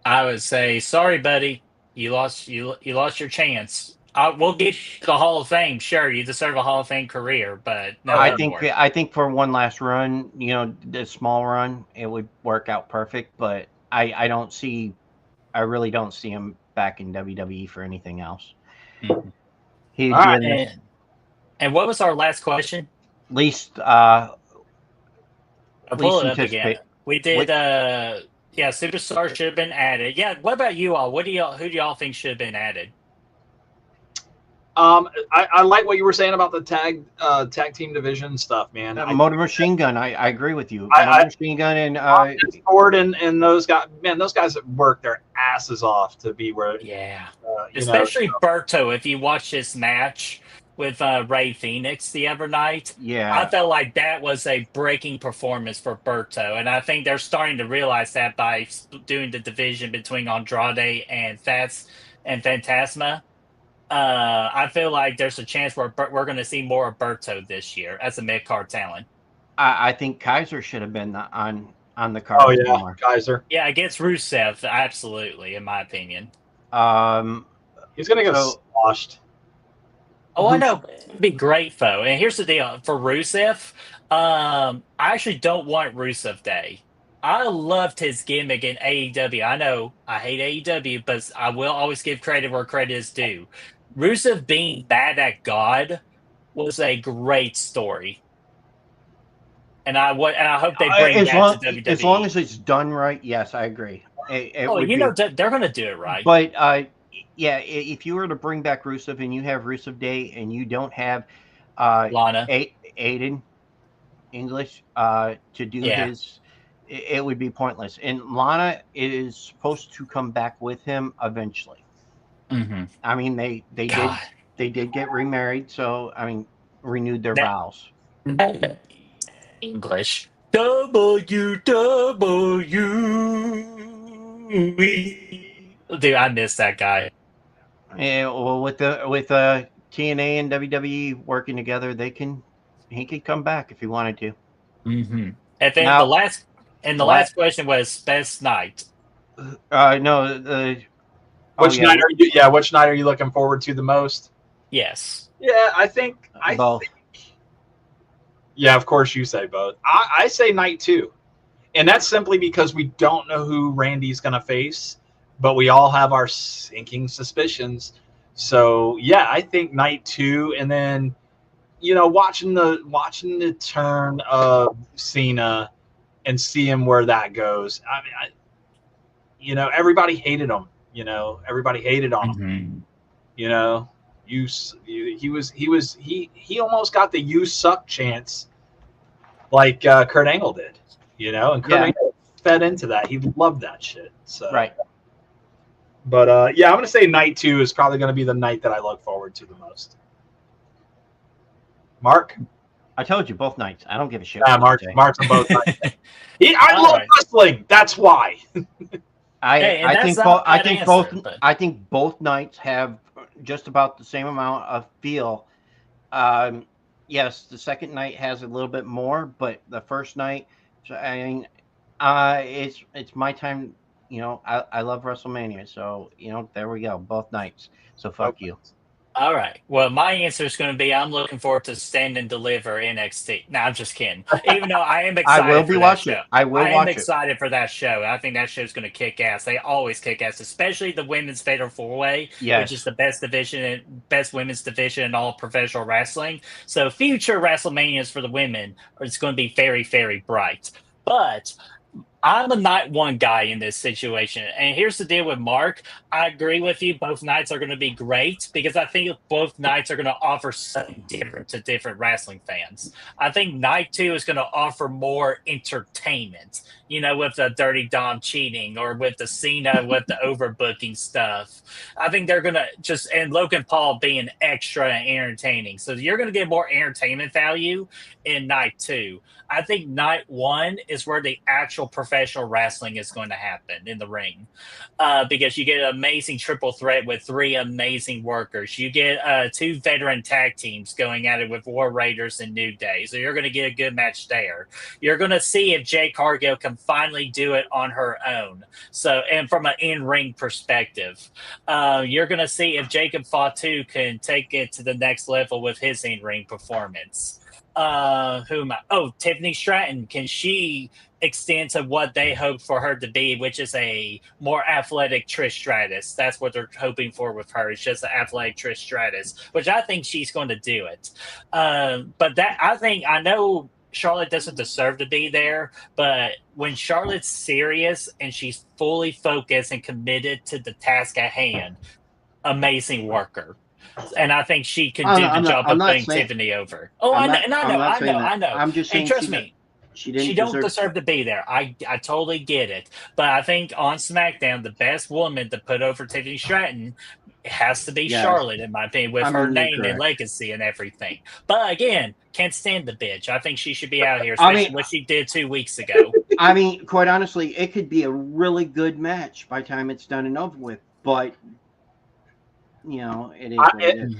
I would say, sorry, buddy, you lost your chance. We'll get the Hall of Fame. Sure, you deserve a Hall of Fame career, but no. I think for one last run, the small run, it would work out perfect. But I really don't see him back in WWE for anything else. Mm-hmm. He'd all right, and what was our last question? Least I'll pull it up again. We did Superstar should have been added. Yeah, what about you all? Who do y'all think should have been added? I like what you were saying about the tag team division stuff, man. Motor Machine Gun, I agree with you. Motor Machine Gun and Ford and those guys, man, those guys work their asses off to be where. Yeah, especially Berto. If you watch this match with Ray Phoenix the other night, I felt like that was a breaking performance for Berto, and I think they're starting to realize that by doing the division between Andrade and Phantasma. I feel like there's a chance we're going to see more of Berto this year as a mid-card talent. I think Kaiser should have been on the card. Oh yeah, more. Kaiser. Yeah, against Rusev, absolutely, in my opinion. He's going to get squashed. Oh, I know. It'd be great, though. And here's the deal. For Rusev, I actually don't want Rusev Day. I loved his gimmick in AEW. I know I hate AEW, but I will always give credit where credit is due. Rusev being bad at God was a great story. And I hope they bring that to WWE. As long as it's done right, yes, I agree. They're going to do it right. But if you were to bring back Rusev and you have Rusev Day and you don't have Lana, Aiden English to do his, it would be pointless. And Lana is supposed to come back with him eventually. Mm-hmm. I mean, they did get remarried, so renewed their vows. English. WWE. Dude, I miss that guy. Yeah, well, with TNA and WWE working together, he could come back if he wanted to. Mm-hmm. And then the last question was best night. Which night are you looking forward to the most? Yes. Yeah, I think both. Yeah, of course you say both. I say night 2. And that's simply because we don't know who Randy's going to face, but we all have our sinking suspicions. So, yeah, I think night 2, and then watching the turn of Cena and seeing where that goes. I mean, everybody hated him. Everybody hated on him. He almost got the "you suck" chance, like Kurt Angle did. And Kurt Angle fed into that. He loved that shit. So right. But I'm gonna say night 2 is probably gonna be the night that I look forward to the most. Mark, I told you both nights. I don't give a shit. Yeah, Mark's on both nights. I love wrestling. That's why. I think both nights have just about the same amount of feel. Yes, the second night has a little bit more, but the first night, it's my time. I love WrestleMania, so there we go, both nights. So fuck you. All right. Well, my answer is going to be I'm looking forward to Stand and Deliver NXT. No, I'm just kidding. Even though I am I excited will for be that watching show. it. I will I am watch it. excited for that show. I think that show's going to kick ass. They always kick ass, especially the women's fatal four-way, which is Yes. the best division, best women's division in all professional wrestling. So future WrestleManias for the women is going to be very, very bright. But I'm a night one guy in this situation. And here's the deal with Mark. I agree with you. Both nights are going to be great because I think both nights are going to offer something different to different wrestling fans. I think night two is going to offer more entertainment, with the Dirty Dom cheating or with the Cena with the overbooking stuff. I think they're going to and Logan Paul being extra entertaining. So you're going to get more entertainment value in night two. I think night one is where the actual professional wrestling is going to happen in the ring, because you get an amazing triple threat with three amazing workers. You get two veteran tag teams going at it with War Raiders and New Day, so you're going to get a good match there. You're going to see if Jade Cargill can finally do it on her own. So, and from an in-ring perspective, you're going to see if Jacob Fatu can take it to the next level with his in-ring performance. Tiffany Stratton, can she extend to what they hope for her to be, which is a more athletic Trish Stratus? That's what they're hoping for with her. It's just an athletic Trish Stratus, which I think she's going to do it. But I know Charlotte doesn't deserve to be there, but when Charlotte's serious and she's fully focused and committed to the task at hand, amazing worker. And I think she can do the job of putting Tiffany over. Oh, I know. I'm just saying, and trust me, she don't deserve to be there. I totally get it. But I think on SmackDown, the best woman to put over Tiffany Stratton has to be Charlotte, in my opinion, with her name and legacy and everything. But again, can't stand the bitch. I think she should be out here, especially what she did 2 weeks ago. I mean, quite honestly, it could be a really good match by the time it's done and over with. But it is what it is.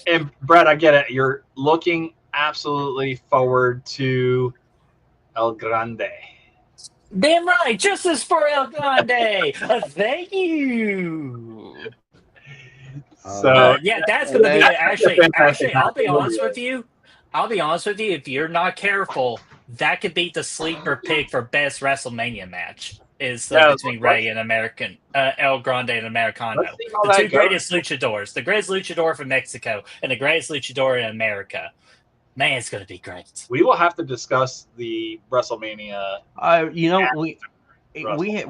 And Bret, I get it. You're looking absolutely forward to El Grande. Damn right. Justice for El Grande. Thank you. So that's going to be actually. I'll be honest with you. If you're not careful, that could be the sleeper pick for best WrestleMania match. Is between Ray and El Grande and Americano. The two greatest luchadors. The greatest luchador from Mexico and the greatest luchador in America. Man, it's going to be great. We will have to discuss the WrestleMania.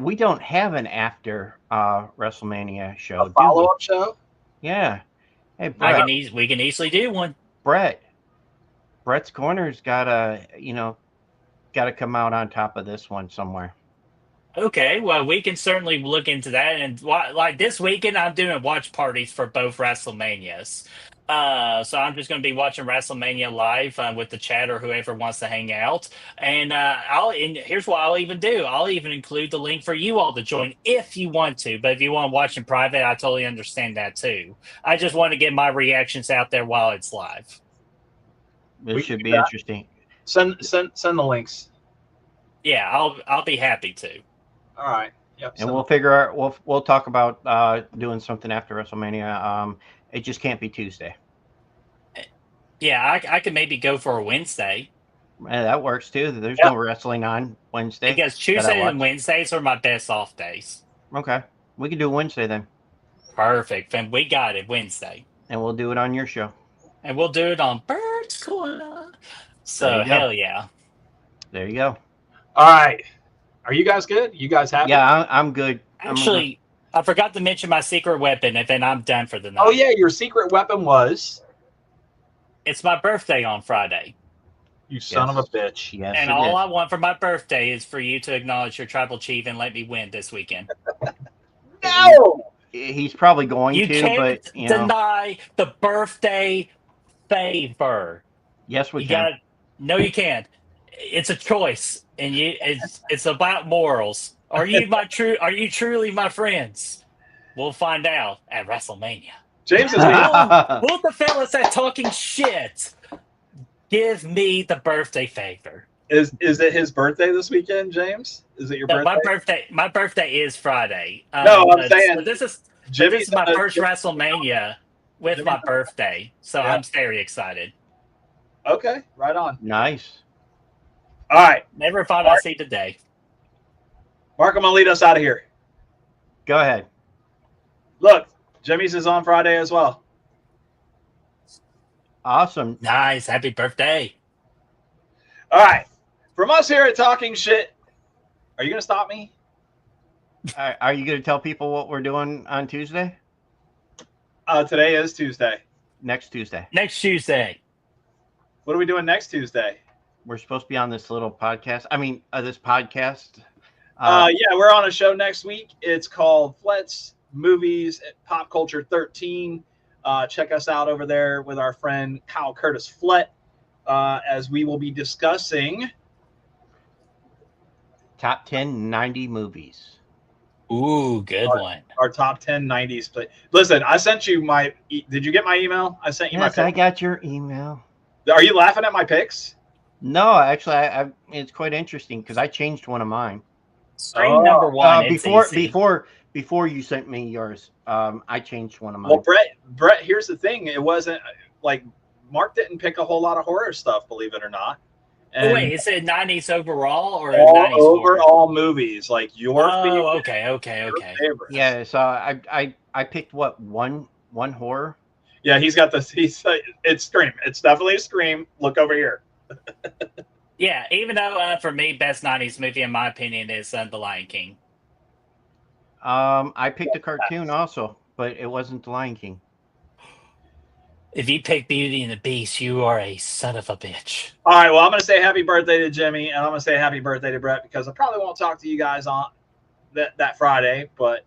We don't have an after WrestleMania show. A follow-up show? Yeah. Hey, Bret, we can easily do one. Bret's Corner's gotta come out on top of this one somewhere. Okay, well, we can certainly look into that. And like this weekend, I'm doing watch parties for both WrestleManias. So I'm just going to be watching WrestleMania live with the chat or whoever wants to hang out. And here's what I'll even do. I'll even include the link for you all to join if you want to. But if you want to watch in private, I totally understand that too. I just want to get my reactions out there while it's live. This should be interesting. Send the links. Yeah, I'll be happy to. All right. Yep. And we'll figure out. We'll talk about doing something after WrestleMania. It just can't be Tuesday. Yeah, I could maybe go for a Wednesday. That works too. There's no wrestling on Wednesday. Because Tuesday and Wednesdays are my best off days. Okay, we can do Wednesday then. Perfect. And we got it Wednesday. And we'll do it on your show. And we'll do it on Bird's Corner. So hell yeah. There you go. All right. Are you guys good? You guys happy? Yeah, I'm good. Actually, I forgot to mention my secret weapon, and then I'm done for the night. Oh, yeah, your secret weapon was? It's my birthday on Friday. You son of a bitch. Yes, and all I want for my birthday is for you to acknowledge your tribal chief and let me win this weekend. No! He's probably going you to, can't but deny the birthday favor. Yes, we can. No, you can't. It's a choice, and it's about morals. Are you truly my friends? We'll find out at WrestleMania. James is Will the fellas that talking shit give me the birthday favor? Is it his birthday this weekend, James? Is it your birthday? My birthday is Friday. No, I'm saying this is my first WrestleMania. with my birthday, so Yeah. I'm very excited. Okay, right on. Nice. All right, Never thought I'd see the day. Mark, I'm gonna lead us out of here. Go ahead. Look, Jimmy's is on Friday as well. Awesome. Nice. Happy birthday. All right, from us here at Talking Shit. Are you gonna stop me? Are you going to tell people what we're doing on Tuesday? Today is Tuesday. Next Tuesday. Next Tuesday. What are we doing next Tuesday? We're supposed to be on this little podcast. This podcast. Yeah, we're on a show next week. It's called Flet's Movies at Pop Culture 13. Check us out over there with our friend Kyle Curtis Flett, as we will be discussing Top 10 90 movies. Ooh, good one. our top 10 90s play. Listen, I sent you my. Did you get my email? I sent you Yes, my. I got your email. Are you laughing at my picks? No, actually, it's quite interesting because I changed one of mine. Screen number one. It's easy. Before you sent me yours, I changed one of mine. Well, Bret. Here's the thing. It wasn't like Mark didn't pick a whole lot of horror stuff, believe it or not. And Oh, wait, is it 90s overall or all 90s horror? overall movies, like your favorite. Oh, okay. Your favorites. Yeah, so I picked one horror. Yeah, he's got this. It's Scream. It's definitely a Scream. Look over here. Yeah, even though for me, best 90s movie, in my opinion, is The Lion King. I picked a cartoon also, but it wasn't The Lion King. If you pick Beauty and the Beast, you are a son of a bitch. All right, well, I'm going to say happy birthday to Jimmy, and I'm going to say happy birthday to Bret because I probably won't talk to you guys on that Friday, but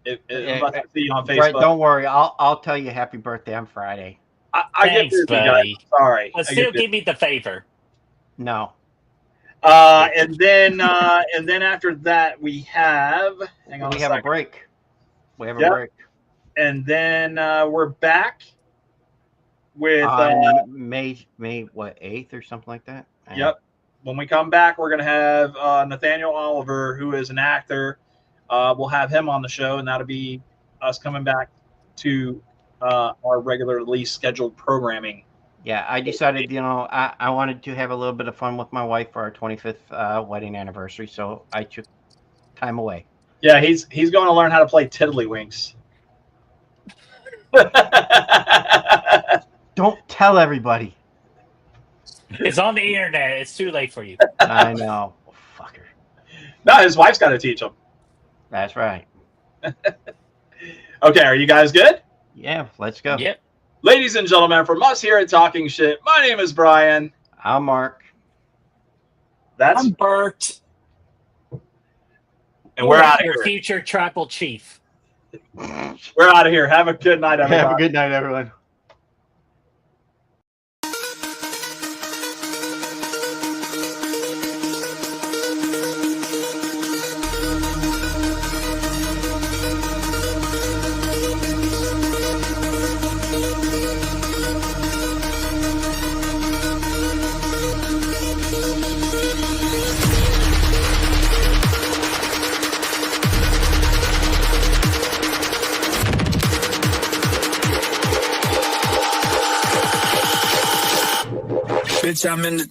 if I see you on Facebook. Right, don't worry, I'll tell you happy birthday on Friday. I get Thanks, busy, guys. buddy. Sorry. But I still get busy. give me the favor. No. And then after that we have. Hang on. We a have a second. break. We have a Yep. break. And then we're back with. May what 8th or something like that. Yep. When we come back, we're going to have Nathaniel Oliver, who is an actor. We'll have him on the show, and that'll be us coming back to our regularly scheduled programming. Yeah, I decided, I wanted to have a little bit of fun with my wife for our 25th wedding anniversary, so I took time away. Yeah, he's going to learn how to play Tiddlywinks. Don't tell everybody. It's on the internet. It's too late for you. I know. Fucker. No, his wife's got to teach him. That's right. Okay, are you guys good? Yeah, let's go. Yep. Ladies and gentlemen, from us here at Talking Shit, my name is Brian. I'm Mark. That's I'm Bert. and we're out of Your here. future tribal chief. We're out of here. Have a good night, everybody. Have a good night, everyone. Bitch, I'm in the